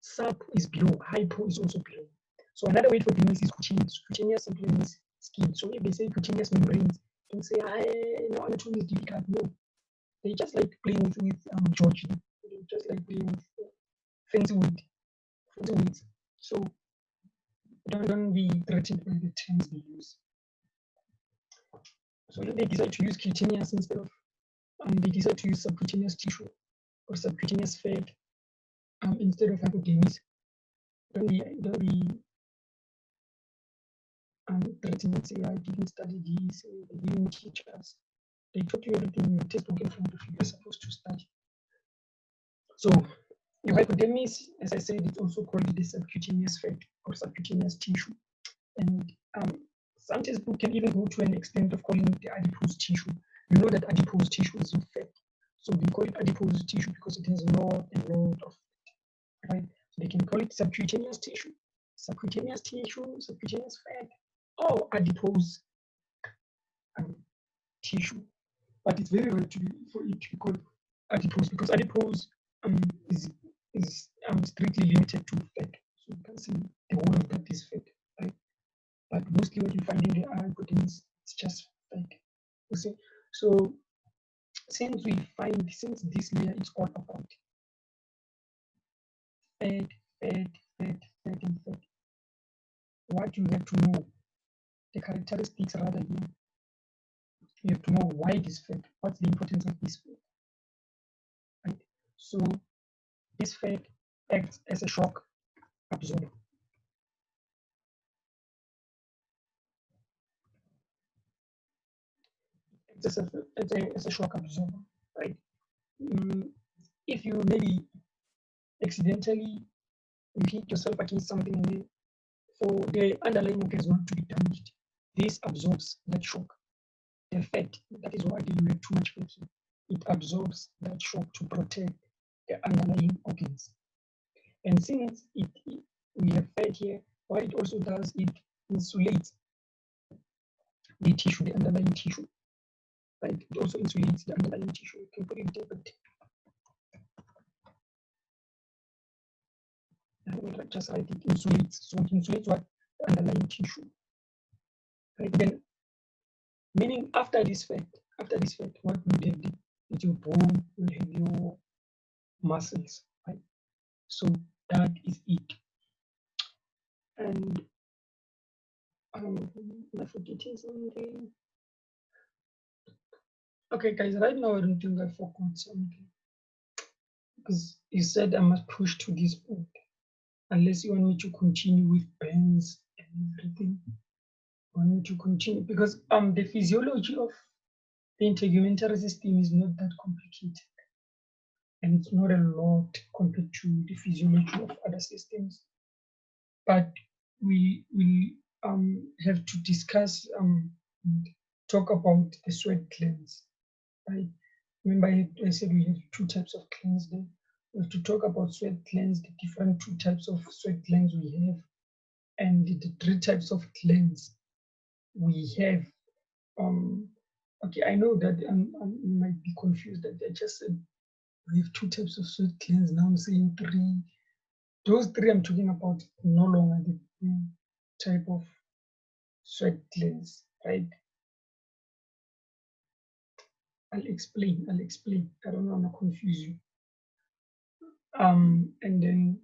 Sub is below, hypo is also below. So another word for dermis is cutaneous. Cutaneous simply means skin. So if they say cutaneous membranes, don't say, no, anatomy is difficult. No, they just like playing with George. They just like playing with fancy words. So don't be threatened by the terms they use. So if they decide to use cutaneous instead of, they decide to use subcutaneous tissue or subcutaneous fat instead of hypodermis, don't be threatened and say, I didn't study this, they didn't teach us. They taught you everything in your textbook in front of you, you're supposed to study. So your hypodermis, as I said, it's also called the subcutaneous fat or subcutaneous tissue. And some textbooks can even go to an extent of calling it the adipose tissue. You know that adipose tissue is not fat. So they call it adipose tissue because it has a lot and lot of fat, right? So they can call it subcutaneous tissue, subcutaneous fat, or adipose tissue. But it's very rare for it to be called adipose because adipose is strictly limited to fat. So you can see the whole of that is fat, right? But mostly what you find in the hypodermis, it's just fat. You see, so since this layer is all about fat, and fat, what you have to know, the characteristics rather here, you have to know why it is fat, what's the importance of this fat, right? So this fat acts as a shock absorber. As a shock absorber, right? If you maybe accidentally you hit yourself against something and for the underlying organs not to be damaged, this absorbs that shock. The fat, that is why you have too much fat here. It absorbs that shock to protect the underlying organs. And since we have fat here, what it also does, it insulates the tissue, the underlying tissue. Right? It also insulates the underlying tissue. You can put it there, but I will just write it insulates. So it insulates what? The underlying tissue. Right? Then, meaning after this fat, what will have is your bone, will have your muscles, right? So that is it. And am I forgetting something? Okay, guys, right now I don't think I forgot something. because you said I must push to this point, unless you want me to continue with burns and everything. I want me to continue because the physiology of the integumentary system is not that complicated, and it's not a lot compared to the physiology of other systems. But we will have to discuss and talk about the sweat glands, right? Remember I said we have two types of glands there. We have to talk about sweat glands, the different two types of sweat glands we have, and the three types of glands we have. Okay, I know that you might be confused that I just said we have two types of sweat glands. Now I'm saying three. Those three I'm talking about no longer the type of sweat glands, right? I'll explain. I don't want to confuse you. And then,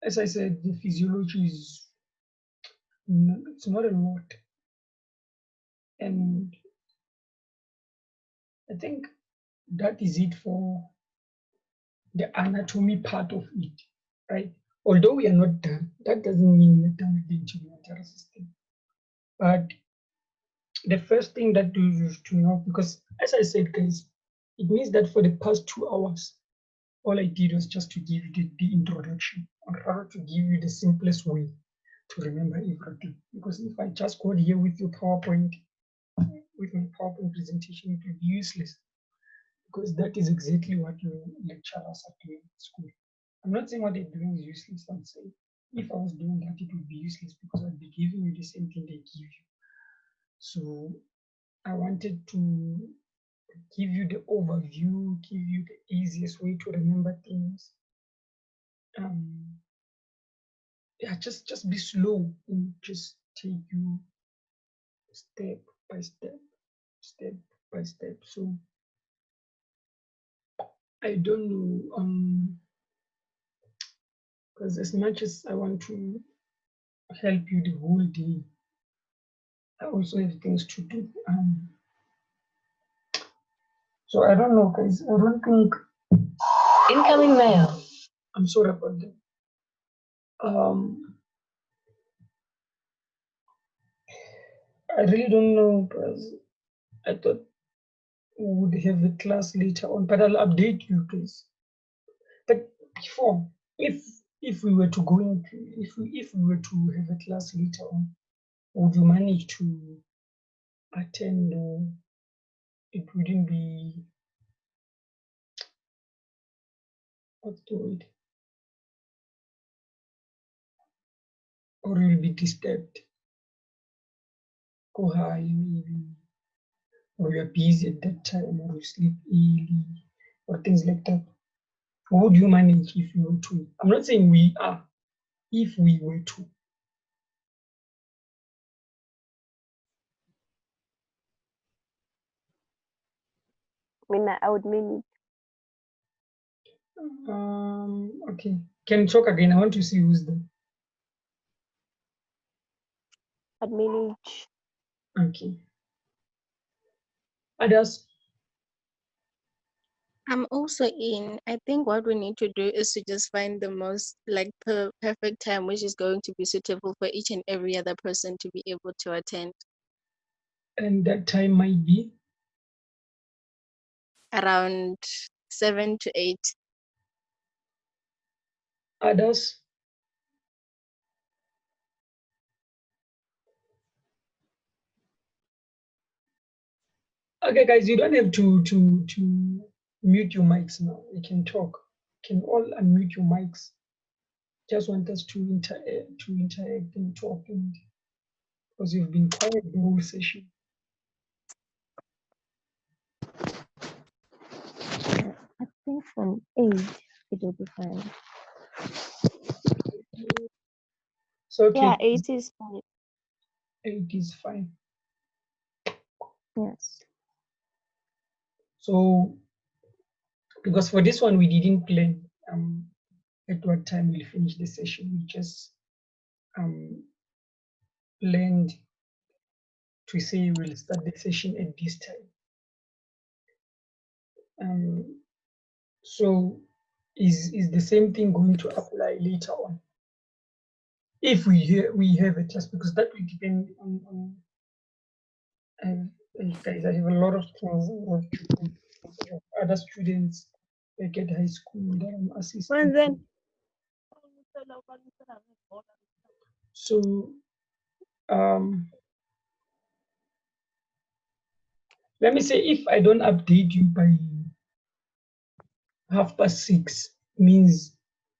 as I said, the physiology is it's not a lot, and I think that is it for the anatomy part of it, right? Although we are not done, that doesn't mean we're done with the integumentary system. But the first thing that you used to know, because as I said, guys, it means that for the past 2 hours, all I did was just to give you the introduction, or rather to give you the simplest way to remember everything. Because if I just got here with your PowerPoint, with my PowerPoint presentation, it would be useless. Because that is exactly what your lecturers are doing at school. I'm not saying what they're doing is useless. I'm saying if I was doing that, it would be useless because I'd be giving you the same thing they give you. So I wanted to give you the overview, give you the easiest way to remember things. Yeah, just be slow and just take you step by step, step by step. So I don't know, because as much as I want to help you the whole day, I also have things to do. So I don't know, guys. I don't think incoming mail. I'm sorry about that. I really don't know because I thought we would have a class later on, but I'll update you guys. But before, if we were to go into if we were to have a class later on, would you manage to attend, or it wouldn't be, what's the word, or you'll be disturbed, go high maybe, or you're busy at that time, or you sleep early, or things like that? How would you manage if you were to? I'm not saying we are, if we were to. I would manage. Okay. Can you talk again? I want to see who's there. I'd manage. Okay. Others? I'm also in. I think what we need to do is to just find the most like perfect time, which is going to be suitable for each and every other person to be able to attend. And that time might be? Around 7 to 8. Others? Okay, guys, you don't have to mute your mics now. You can talk. You can all unmute your mics. Just want us to interact and talk, and because you've been quiet the whole session. I think from 8 it will be fine. So okay, Yeah, 8 is fine. 8 is fine. Yes. So because for this one we didn't plan at what time we'll finish the session. We just planned to say we'll start the session at this time. So is the same thing going to apply later on? If we have a class, because that will depend on guys, I have a lot of things with other students back at high school that I'm assisting. then So let me say, if I don't update you by 6:30, means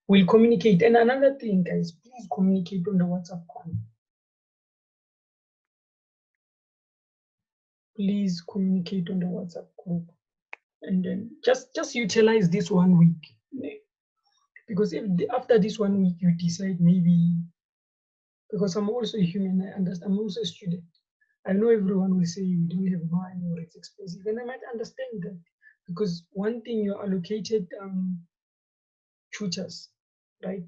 we'll communicate. And another thing, guys, please communicate on the WhatsApp call. Please communicate on the WhatsApp group, and then just utilize this 1 week, because if after this 1 week you decide maybe, because I'm also a human, I understand, I'm also a student. I know everyone will say you don't have money or it's expensive, and I might understand that, because one thing, you're allocated tutors, right?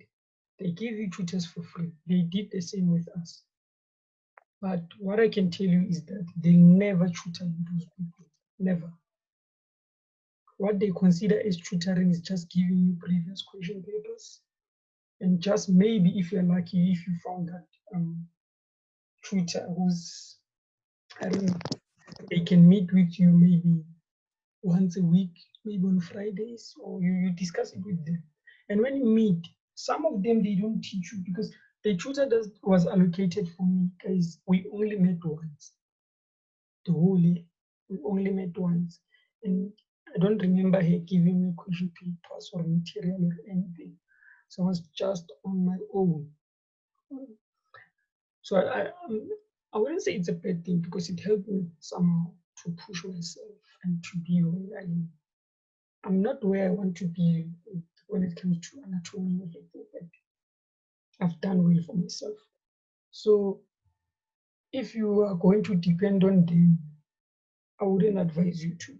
They give you tutors for free. They did the same with us. But what I can tell you is that they never tutor those people, never. What they consider as tutoring is just giving you previous question papers, and just maybe, if you're lucky, if you found that tutor who's, I don't know, they can meet with you maybe once a week, maybe on Fridays, or you discuss it with them. And when you meet, some of them, they don't teach you, because the tutor that was allocated for me, guys, we only met once. The whole year, we only met once. And I don't remember her giving me question papers or material or anything. So I was just on my own. So I wouldn't say it's a bad thing, because it helped me somehow to push myself and to be where I am. I'm not where I want to be when it comes to anatomy or anything, but I've done well for myself. So if you are going to depend on them, I wouldn't advise you to.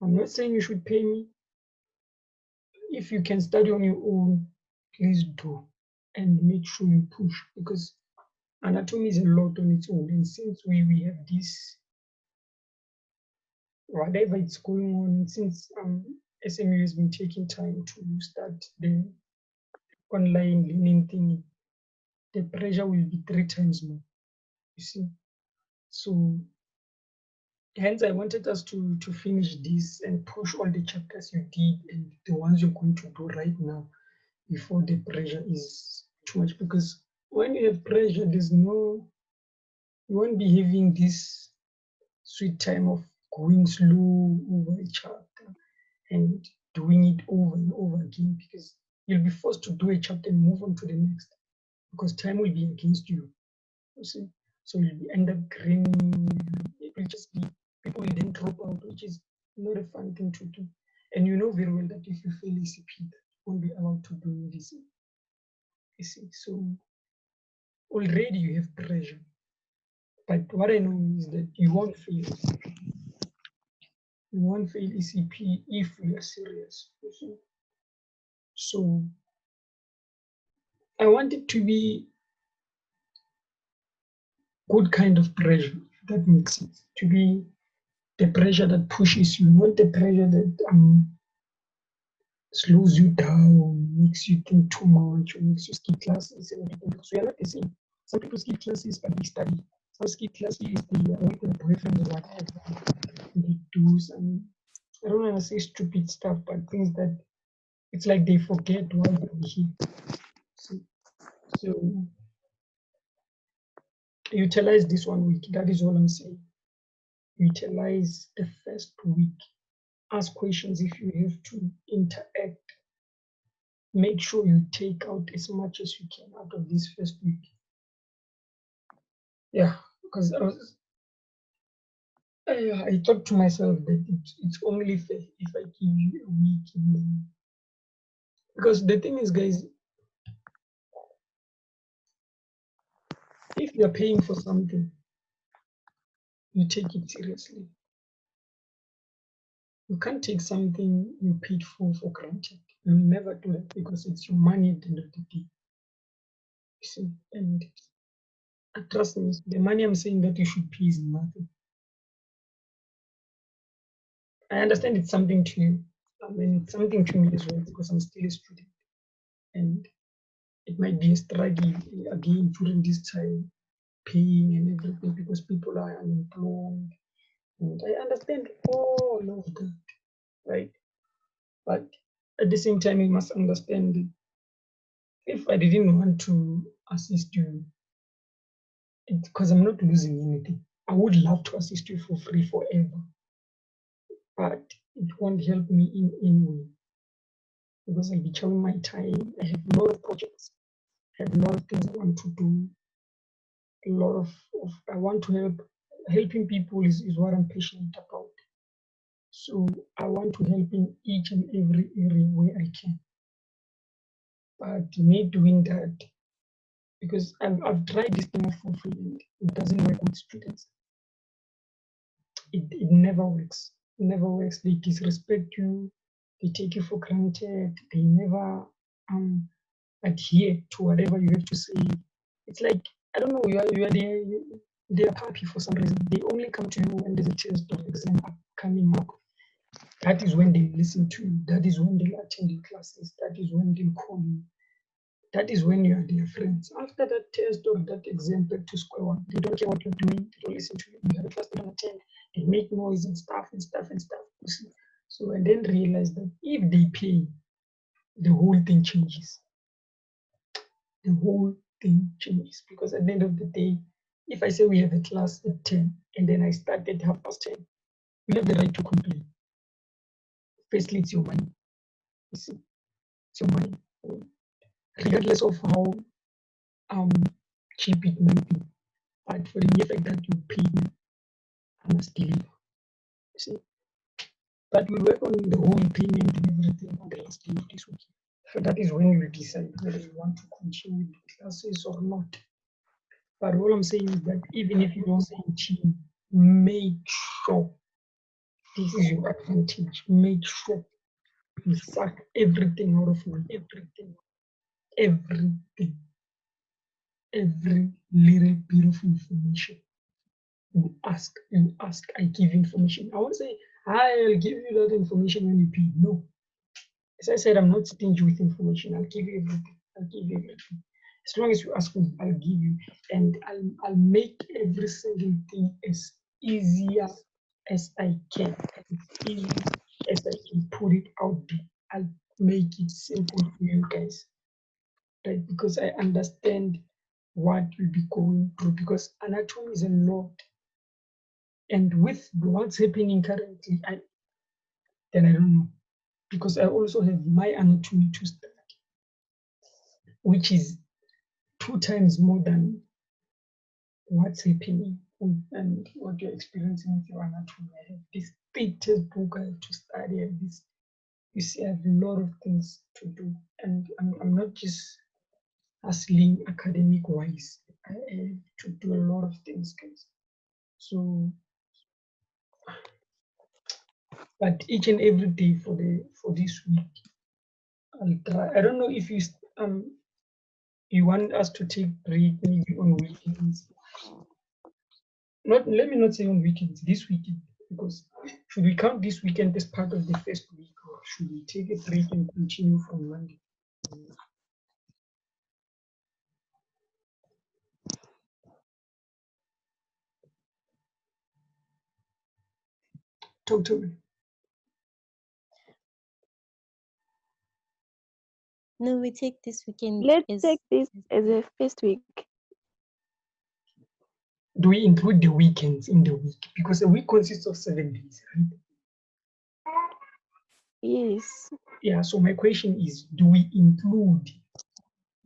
I'm not saying you should pay me. If you can study on your own, please do, and make sure you push, because anatomy is a lot on its own. And since we have this, whatever it's going on, since SMU has been taking time to start the online learning thing, the pressure will be 3 times more, you see. So hence I wanted us to finish this and push all the chapters you did and the ones you're going to do right now before the pressure is too much, because when you have pressure, you won't be having this sweet time of going slow over a chapter and doing it over and over again, because you'll be forced to do a chapter and move on to the next, because time will be against you. You see? So you'll end up grinning. It will just be, people will then drop out, which is not a fun thing to do. And you know very well that if you fail ECP, you won't be allowed to do this. You see, so already you have pressure. But what I know is that you won't fail. You won't fail ECP if you are serious. You see? So I want it to be good kind of pressure, if that makes sense. To be the pressure that pushes you, not the pressure that slows you down, makes you think too much, or makes you skip classes and everything. So we are not the same. Some people skip classes but they study. Some skip classes, they are with their boyfriend or whatever. They do some, I don't want to say stupid stuff, but things that it's like they forget why they're here. So utilize this 1 week. That is all I'm saying. Utilize the first week. Ask questions if you have to, interact. Make sure you take out as much as you can out of this first week. Yeah, because I thought to myself that it's only fair if I give you a week. Because the thing is, guys, if you're paying for something, you take it seriously. You can't take something you paid for granted. You never do that, because it's your money at the end of the day. You see, and trust me, the money I'm saying that you should pay is nothing. I understand it's something to you, I mean, it's something to me as well because I'm still a student, and it might be a struggle again during this time, paying and everything because people are unemployed. And I understand all of that, right? But at the same time, you must understand that if I didn't want to assist you, because I'm not losing anything, I would love to assist you for free forever, but it won't help me in any way because I'll be chewing my time. I have a lot of projects, I have a lot of things I want to do, a lot of I want to help. Helping people is what I'm passionate about. So I want to help in each and every area where I can. But me doing that, because I've tried this thing for free and it doesn't work with students. It never works. It never works. They disrespect you, they take you for granted, they never adhere to whatever you have to say. It's like, I don't know, you are there, they are happy for some reason. They only come to you when there's a test or exam coming up. That is when they listen to you. That is when they attend your classes. That is when they call you. That is when you are their friends. After that test or that exam, back to square one. They don't care what you're doing. They don't listen to you. You have a class they don't attend. They make noise and stuff and stuff and stuff. You see? So I then realized that if they pay, the whole thing changes. The whole thing changes. Because at the end of the day, if I say we have a class at 10 and then I start at 10:30, you have the right to complain. Firstly, it's your money. You see, it's your money. Regardless of how cheap it might be, but for the mere fact that you pay me, I must deliver. You see, but we work on the whole payment and everything on the last day of this week. So that is when you decide whether you want to continue with the classes or not. But all I'm saying is that even if you don't continue, make sure this is your advantage. Make sure you suck everything out of me, everything, every little bit of information. You ask, I give information. I won't say, I'll give you that information when you pay. No. As I said, I'm not stingy with information. I'll give you everything. I'll give you everything. As long as you ask me, I'll give you. And I'll make every single thing as easier as I can. As easy as I can put it out there. I'll make it simple for you guys. Right? Because I understand what you'll be going through. Because anatomy is a lot. And with what's happening currently, then I don't know. Because I also have my anatomy to study, which is 2 times more than what's happening and what you're experiencing with your anatomy. I have this big textbook I have to study. I have this, you see, I have a lot of things to do. And I'm not just hustling academic wise. I have to do a lot of things, guys. So, but each and every day for this week, I'll try. I don't know if you want us to take break maybe on weekends. Let me not say on weekends, this weekend, because should we count this weekend as part of the first week, or should we take a break and continue from Monday? Talk to me. No, we take this weekend Let's as take this as a first week. Do we include the weekends in the week? Because a week consists of 7 days, right? Yes. Yeah, so my question is, do we include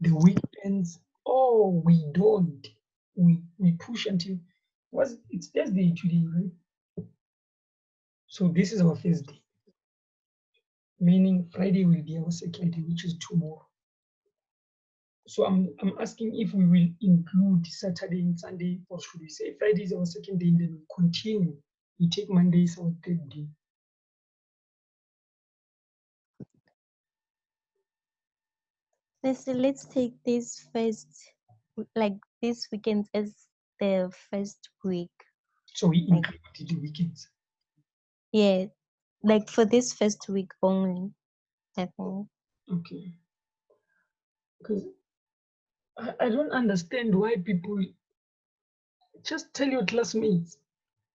the weekends or we don't? We push until, it's Thursday today, right? So this is our first day, meaning Friday will be our second day, which is tomorrow. So I'm asking if we will include Saturday and Sunday, or should we say Friday is our second day and then we continue. We take Monday as our third day. let's take this first, like this weekend as the first week. So we Like, include the weekends. yeah, like for this first week only, I think. Okay. Because I don't understand why people just tell your classmates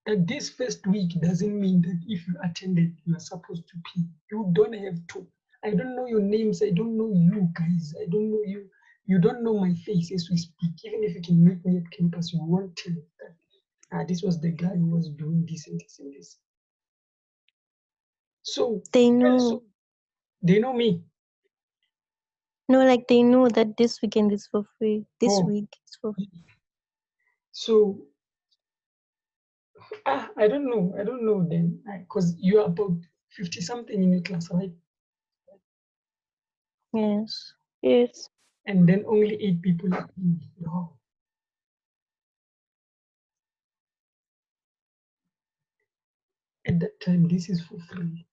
that this first week doesn't mean that if you attended, you are supposed to pay. You don't have to. I don't know your names. I don't know you guys. I don't know you. You don't know my face as we speak. Even if you can meet me at campus, you won't tell that this was the guy who was doing this and this and this. So They know. they know me. No, like they know that this weekend is for free. This Oh. week is for free. So I don't know. I don't know then, because you are about 50 something in your class, right? Yes. Yes. And then only 8 people are in the hall. At that time, this is for free.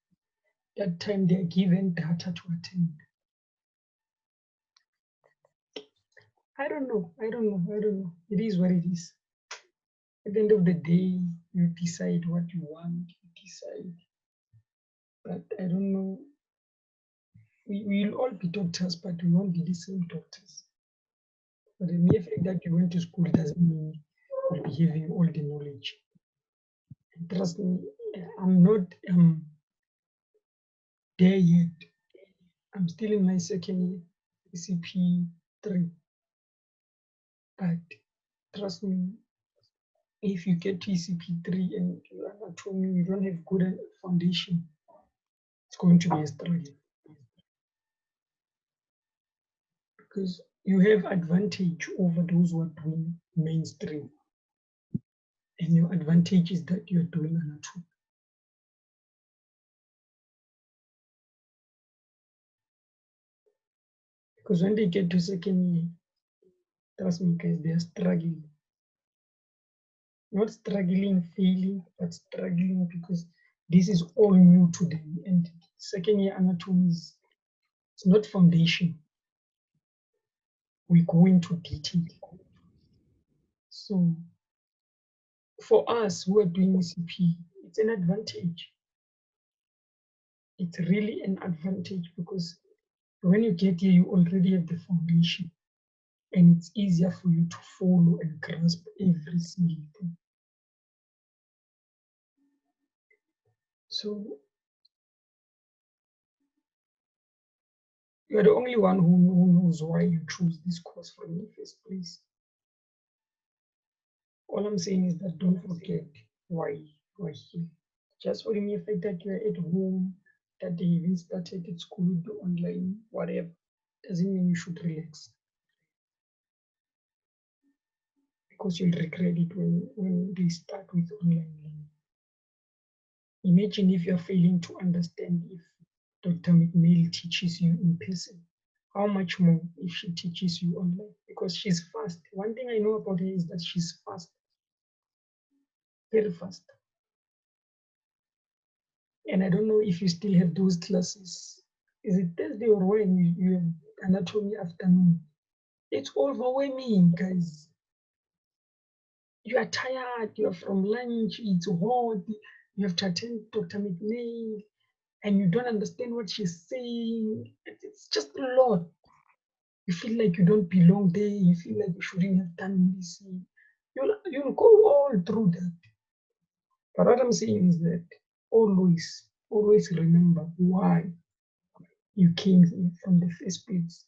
That time they are given data to attend. I don't know. It is what it is. At the end of the day, you decide what you want, you decide. But I don't know. We will all be doctors, but we won't be the same doctors. But the mere fact that you went to school doesn't mean you'll be having all the knowledge. And trust me, I'm not there yet. I'm still in my second year, ECP3. But trust me, if you get to ECP3 and your anatomy, you don't have good foundation, it's going to be a struggle. Because you have advantage over those who are doing mainstream. And your advantage is that you're doing anatomy. Because when they get to second year, trust me guys, they are struggling. Not struggling, failing, but struggling because this is all new to them. And second year anatomy is it's not foundation. We go into detail. So for us who are doing ECP, it's an advantage. It's really an advantage because when you get here, you already have the foundation and it's easier for you to follow and grasp every single thing. So you're the only one who knows why you chose this course from the first place. All I'm saying is that don't forget why you're here. Just for the mere fact that you're at home, that they even started at school with the online, whatever, doesn't mean you should relax. Because you'll regret it when they start with online learning. Imagine if you're failing to understand if Dr. McNeil teaches you in person. How much more if she teaches you online? Because she's fast. One thing I know about her is that she's fast. Very fast. And I don't know if you still have those classes. Is it Thursday or when you have anatomy afternoon? It's overwhelming, guys. You are tired, you're from lunch, it's hot, you have to attend Dr. McNeil, and you don't understand what she's saying. It's just a lot. You feel like you don't belong there, you feel like you shouldn't have done this. You'll go all through that. But what I'm saying is that always remember why you came here from the first place.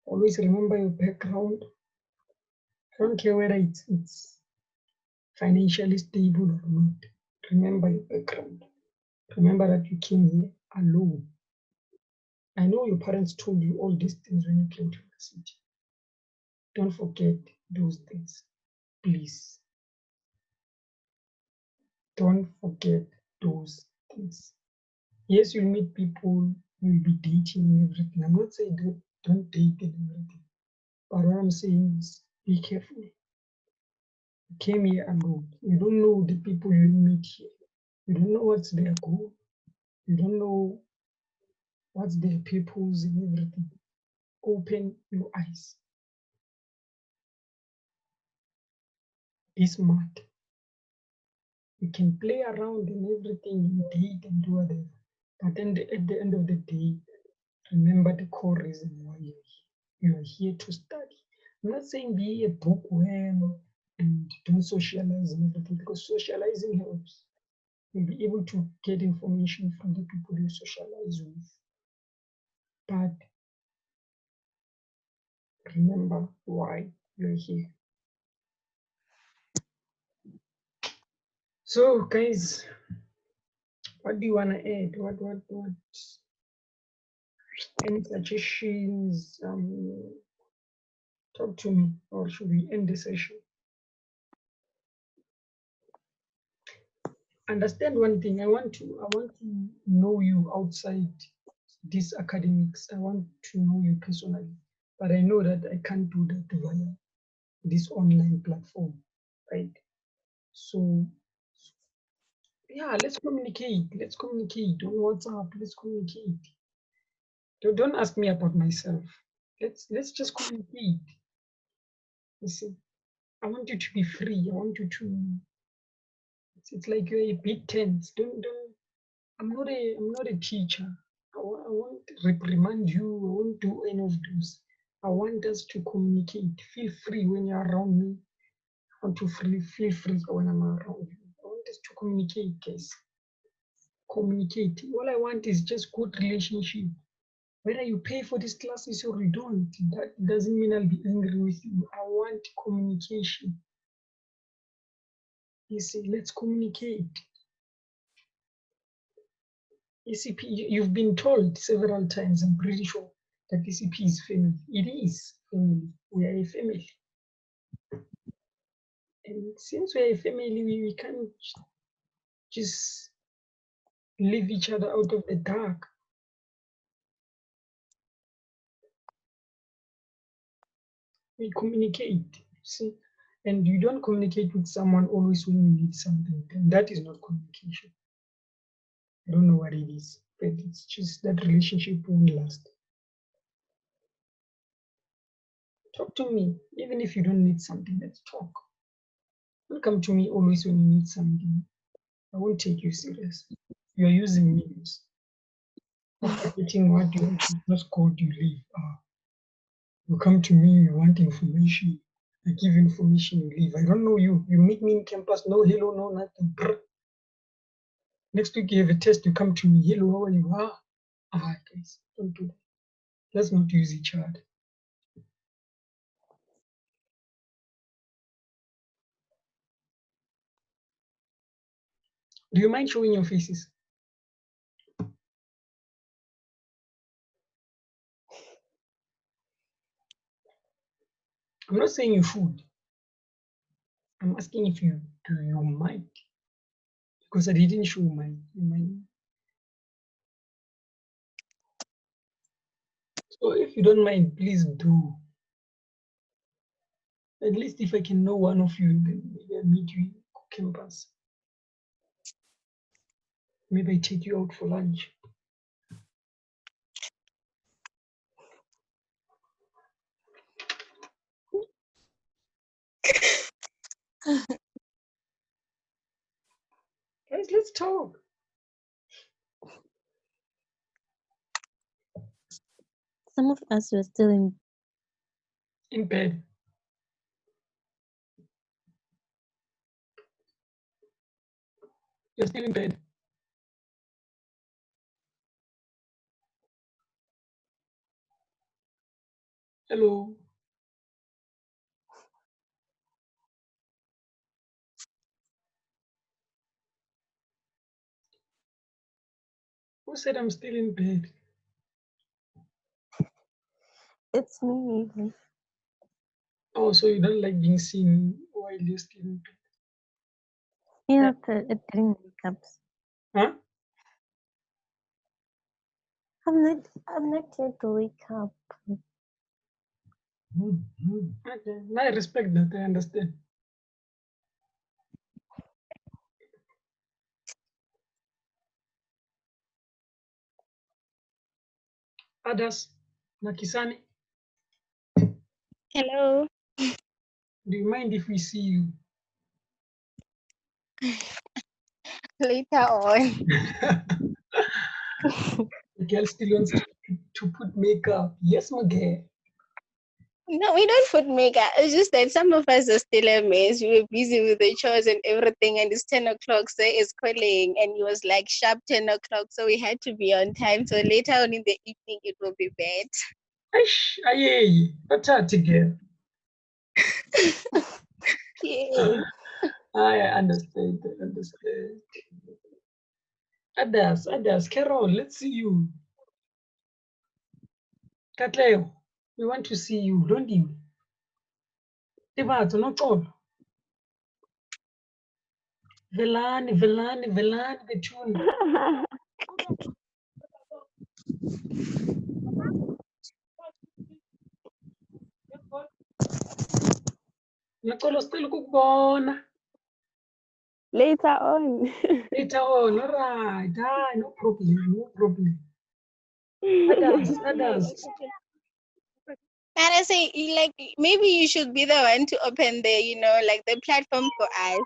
Always remember your background. I don't care whether it's financially stable or not. Remember your background. Remember that you came here alone. I know your parents told you all these things when you came to university. Don't forget those things, please. Don't forget those things. Yes, you'll meet people, you'll be dating and everything. I'm not saying don't date and everything. But what I'm saying is be careful. You came here alone. You don't know the people you meet here. You don't know what's their goal. You don't know what's their purpose and everything. Open your eyes. Be smart. You can play around in everything, you date and do whatever. But then at the end of the day, remember the core reason why you are here to study. I'm not saying be a bookworm and don't socialize and everything, because socializing helps. You'll be able to get information from the people you socialize with. But remember why you're here. So guys, what do you want to add? What? Any suggestions? Talk to me, or should we end the session? Understand one thing. I want to know you outside this academics. I want to know you personally, but I know that I can't do that via this online platform, right? So yeah, let's communicate. Let's communicate on WhatsApp. Let's communicate. Don't ask me about myself. Let's just communicate. Listen, I want you to be free. I want you to. It's like you're a bit tense. Don't. I'm not a teacher. I won't reprimand you. I won't do any of those. I want us to communicate. Feel free when you're around me. I want to feel free when I'm around you. I want us to communicate, guys. Communicate. All I want is just good relationship. Whether you pay for these classes or you don't, that doesn't mean I'll be angry with you. I want communication. You see, let's communicate. ECP, you've been told several times, I'm pretty sure, that ECP is family. It is family. We are a family. And since we are a family, we can't just leave each other out of the dark. We communicate, see? And you don't communicate with someone always when you need something. And that is not communication. I don't know what it is, but it's just that relationship won't last. Talk to me, even if you don't need something, let's talk. Don't come to me always when you need something. I won't take you serious. You're using memes. After getting what you want, just code you leave. You come to me, you want information. I give information, you leave. I don't know you. You meet me in campus, no hello, no nothing. Brr. Next week you have a test, you come to me, hello, how are you? Guys, don't do that. Let's not use each other. Do you mind showing your faces? I'm not saying you should. I'm asking if you do you mind? Because I didn't show mine. So if you don't mind, please do. At least if I can know one of you, then maybe I meet you in campus. Maybe I take you out for lunch. Guys, let's talk. Some of us were still In bed. You're still in bed. Hello. Who said I'm still in bed? It's me. Even. Oh, so you don't like being seen while you're still in bed? Yeah, but it didn't wake up. Huh? I'm not yet to wake up. Okay, I respect that. I understand. Others, Nakisani, Hello. do you mind if we see you? Later on. The girl still wants to put makeup. Yes, my girl. No, we don't put makeup. It's just that some of us are still a mess. We were busy with the chores and everything, and it's 10 o'clock, so it's calling, and it was like sharp 10 o'clock, so we had to be on time. So later on in the evening, it will be bad. Aish, aye, bathatha girl. Yes. I understand. Others, Carol, let's see you. Katleo, we want to see you, don't you? Tibatho, no xolo. Velani, bethuna. Ngiyacela sicela ukukubona. Later on. Later on, all right. Ah, no problem. Others. And I say, like, maybe you should be the one to open the platform for us.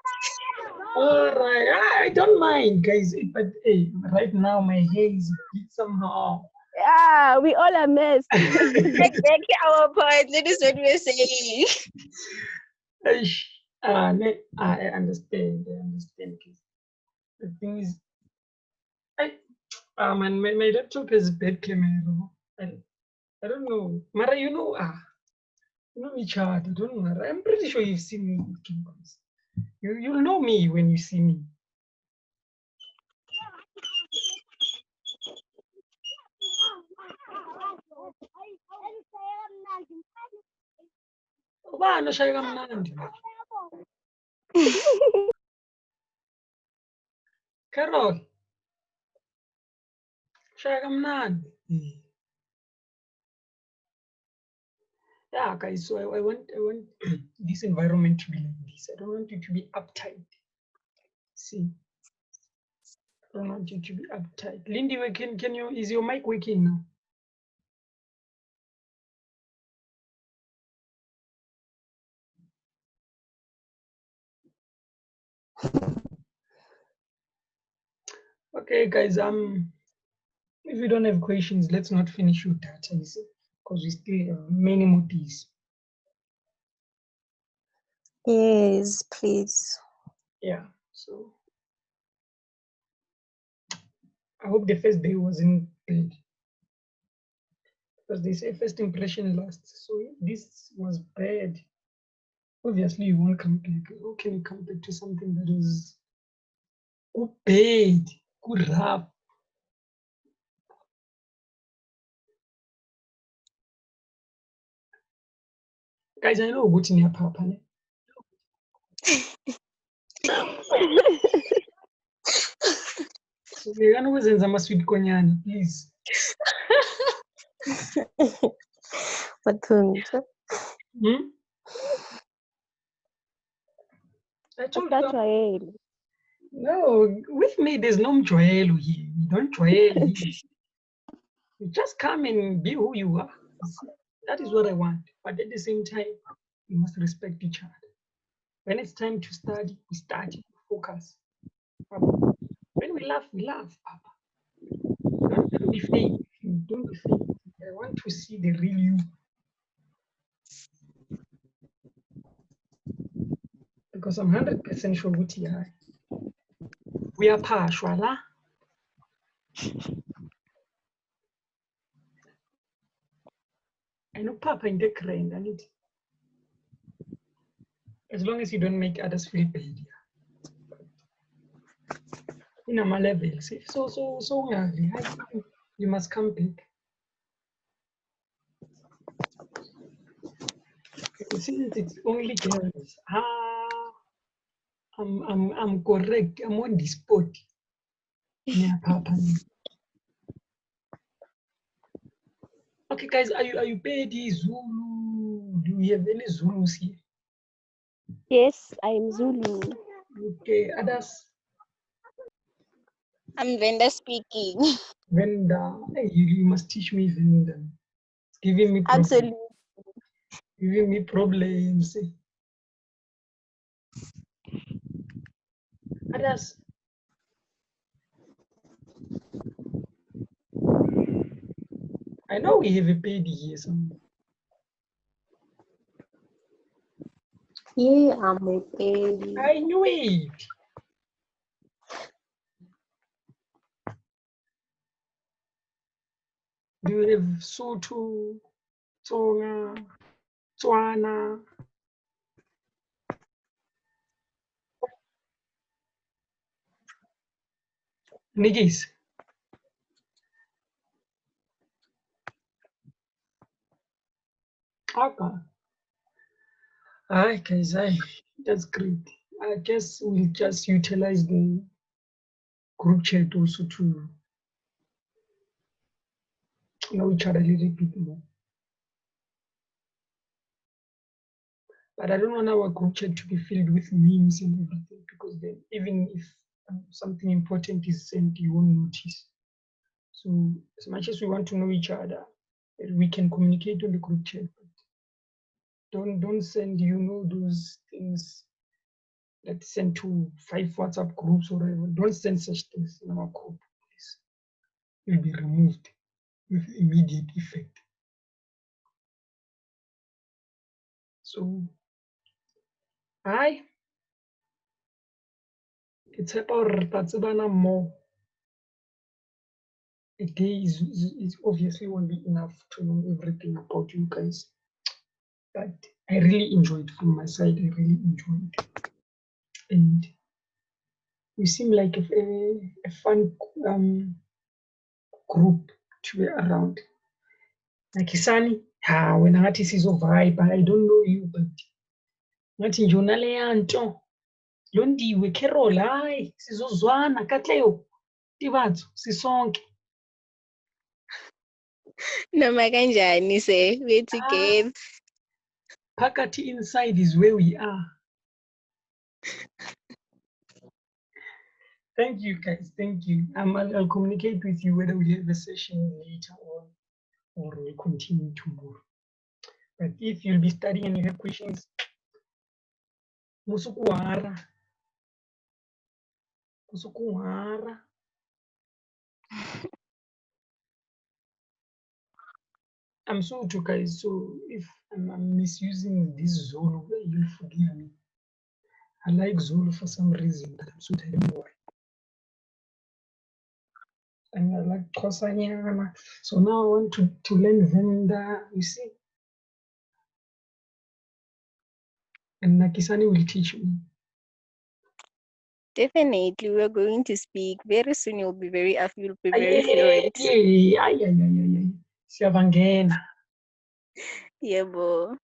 All right. I don't mind, guys. But hey, right now my hair is big somehow. Yeah, we all are messed. Exactly our point. That is what we're saying. I understand. Guys. The thing is, my laptop has bad camera. I don't know. Mara, you know me, chat. I don't know. I'm pretty sure you've seen me on campus. You'll know me when you see me. Ubani oshaya kamnandi? Carol, oshaya kamnandi. Yeah, guys. So I want this environment to be like this. I don't want it to be uptight. See, I don't want it to be uptight. Lindy, can you? Is your mic working now? Okay, guys. If you don't have questions, let's not finish your data, you see, because we still have many more days. Yes, please. Yeah. So I hope the first day wasn't bad, because they say first impression lasts. So if this was bad, obviously you won't come back. How can you come back to something that is good, bad, good, rough? Guys, I know what's in your papa. So we're gonna use some sweet konyani, please. Bathunja. I told That's you. why. No, with me there's no mjoelo here. You don't joel here. You just come and be who you are. That is what I want. But at the same time, we must respect each other. When it's time to study, we study, focus. When we laugh, Papa. Don't be fake. Don't be fake. I want to see the real you. Because I'm 100% sure what you are. We are partial. I know Papa in the crane, I need. As long as you don't make others feel bad. In my levels. So you must come back. Since it's only girls, I'm correct. I'm on the spot. Yeah, Papa. Okay, guys, are you Pedi, Zulu? Do we have any Zulus here? Yes, I'm Zulu. Okay, others. I'm vendor speaking. Venda, hey, you must teach me Venda. It's giving me problems. Absolutely. Giving me problems. Others. I know we have a baby here somewhere. Yeah, I'm a baby. I knew it. Do you have Sotho, Tsonga, Tswana? Niggas. Okay. Alright, guys, that's great. I guess we'll just utilize the group chat also to know each other a little bit more. But I don't want our group chat to be filled with memes and everything, because then even if something important is sent, you won't notice. So as much as we want to know each other, we can communicate on the group chat. But don't send, those things that send to 5 WhatsApp groups or whatever. Don't send such things in our group, please. It will be removed with immediate effect. So, it's about more. A day is obviously won't be enough to know everything about you guys. But I really enjoyed from my side. I really enjoyed, and you seem like a fun group to be around. Like Isani, when ngathi sizo-vibe, I don't know you, but ngathi nje unaleya nto londiwe Carol, hayi sizozwana Katleyo Tibatso sisonke. Noma kanjani se, we're together. Phakathi inside is where we are. Thank you, guys. Thank you. I'll communicate with you whether we have a session later on or we'll continue tomorrow. But if you'll be studying and you have questions, musukuhara. I'm Sotho, guys, so if I'm misusing this Zulu, you'll forgive me. I like Zulu for some reason, but I'm Sotho, I don't know why. And I like Xhosa. So now I want to learn Venda, you see. And Nakisani will teach me. Definitely, we're going to speak very soon. You'll be very fluent. Siyabangena. Yeah, bo.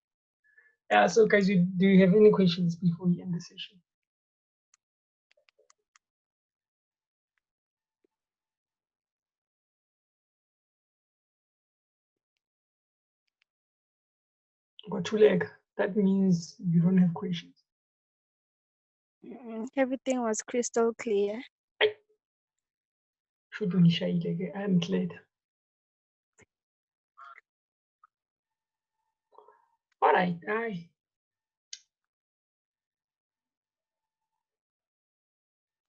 Yeah, so guys, do you have any questions before we end the session? Leg, that means you don't have questions. Everything was crystal clear. I'm glad. All right,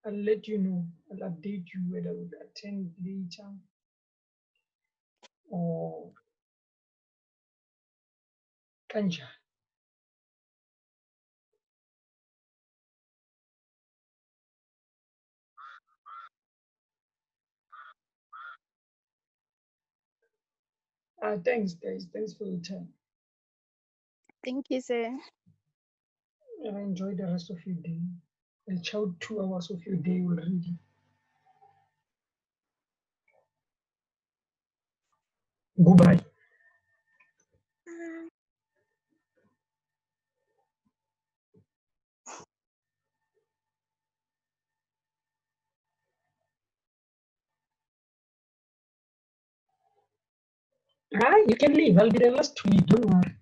I'll let you know. I'll update you whether we'll attend later or Kanja. Thanks, guys. Thanks for your time. Thank you, sir. And enjoy the rest of your day. I'll chow 2 hours of your day already. Goodbye. You can leave. I'll be the last to leave. Don't worry.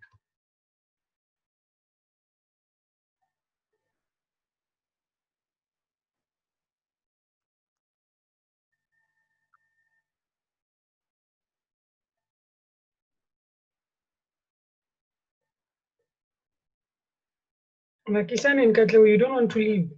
Nakisani and Katlewo, you don't want to leave.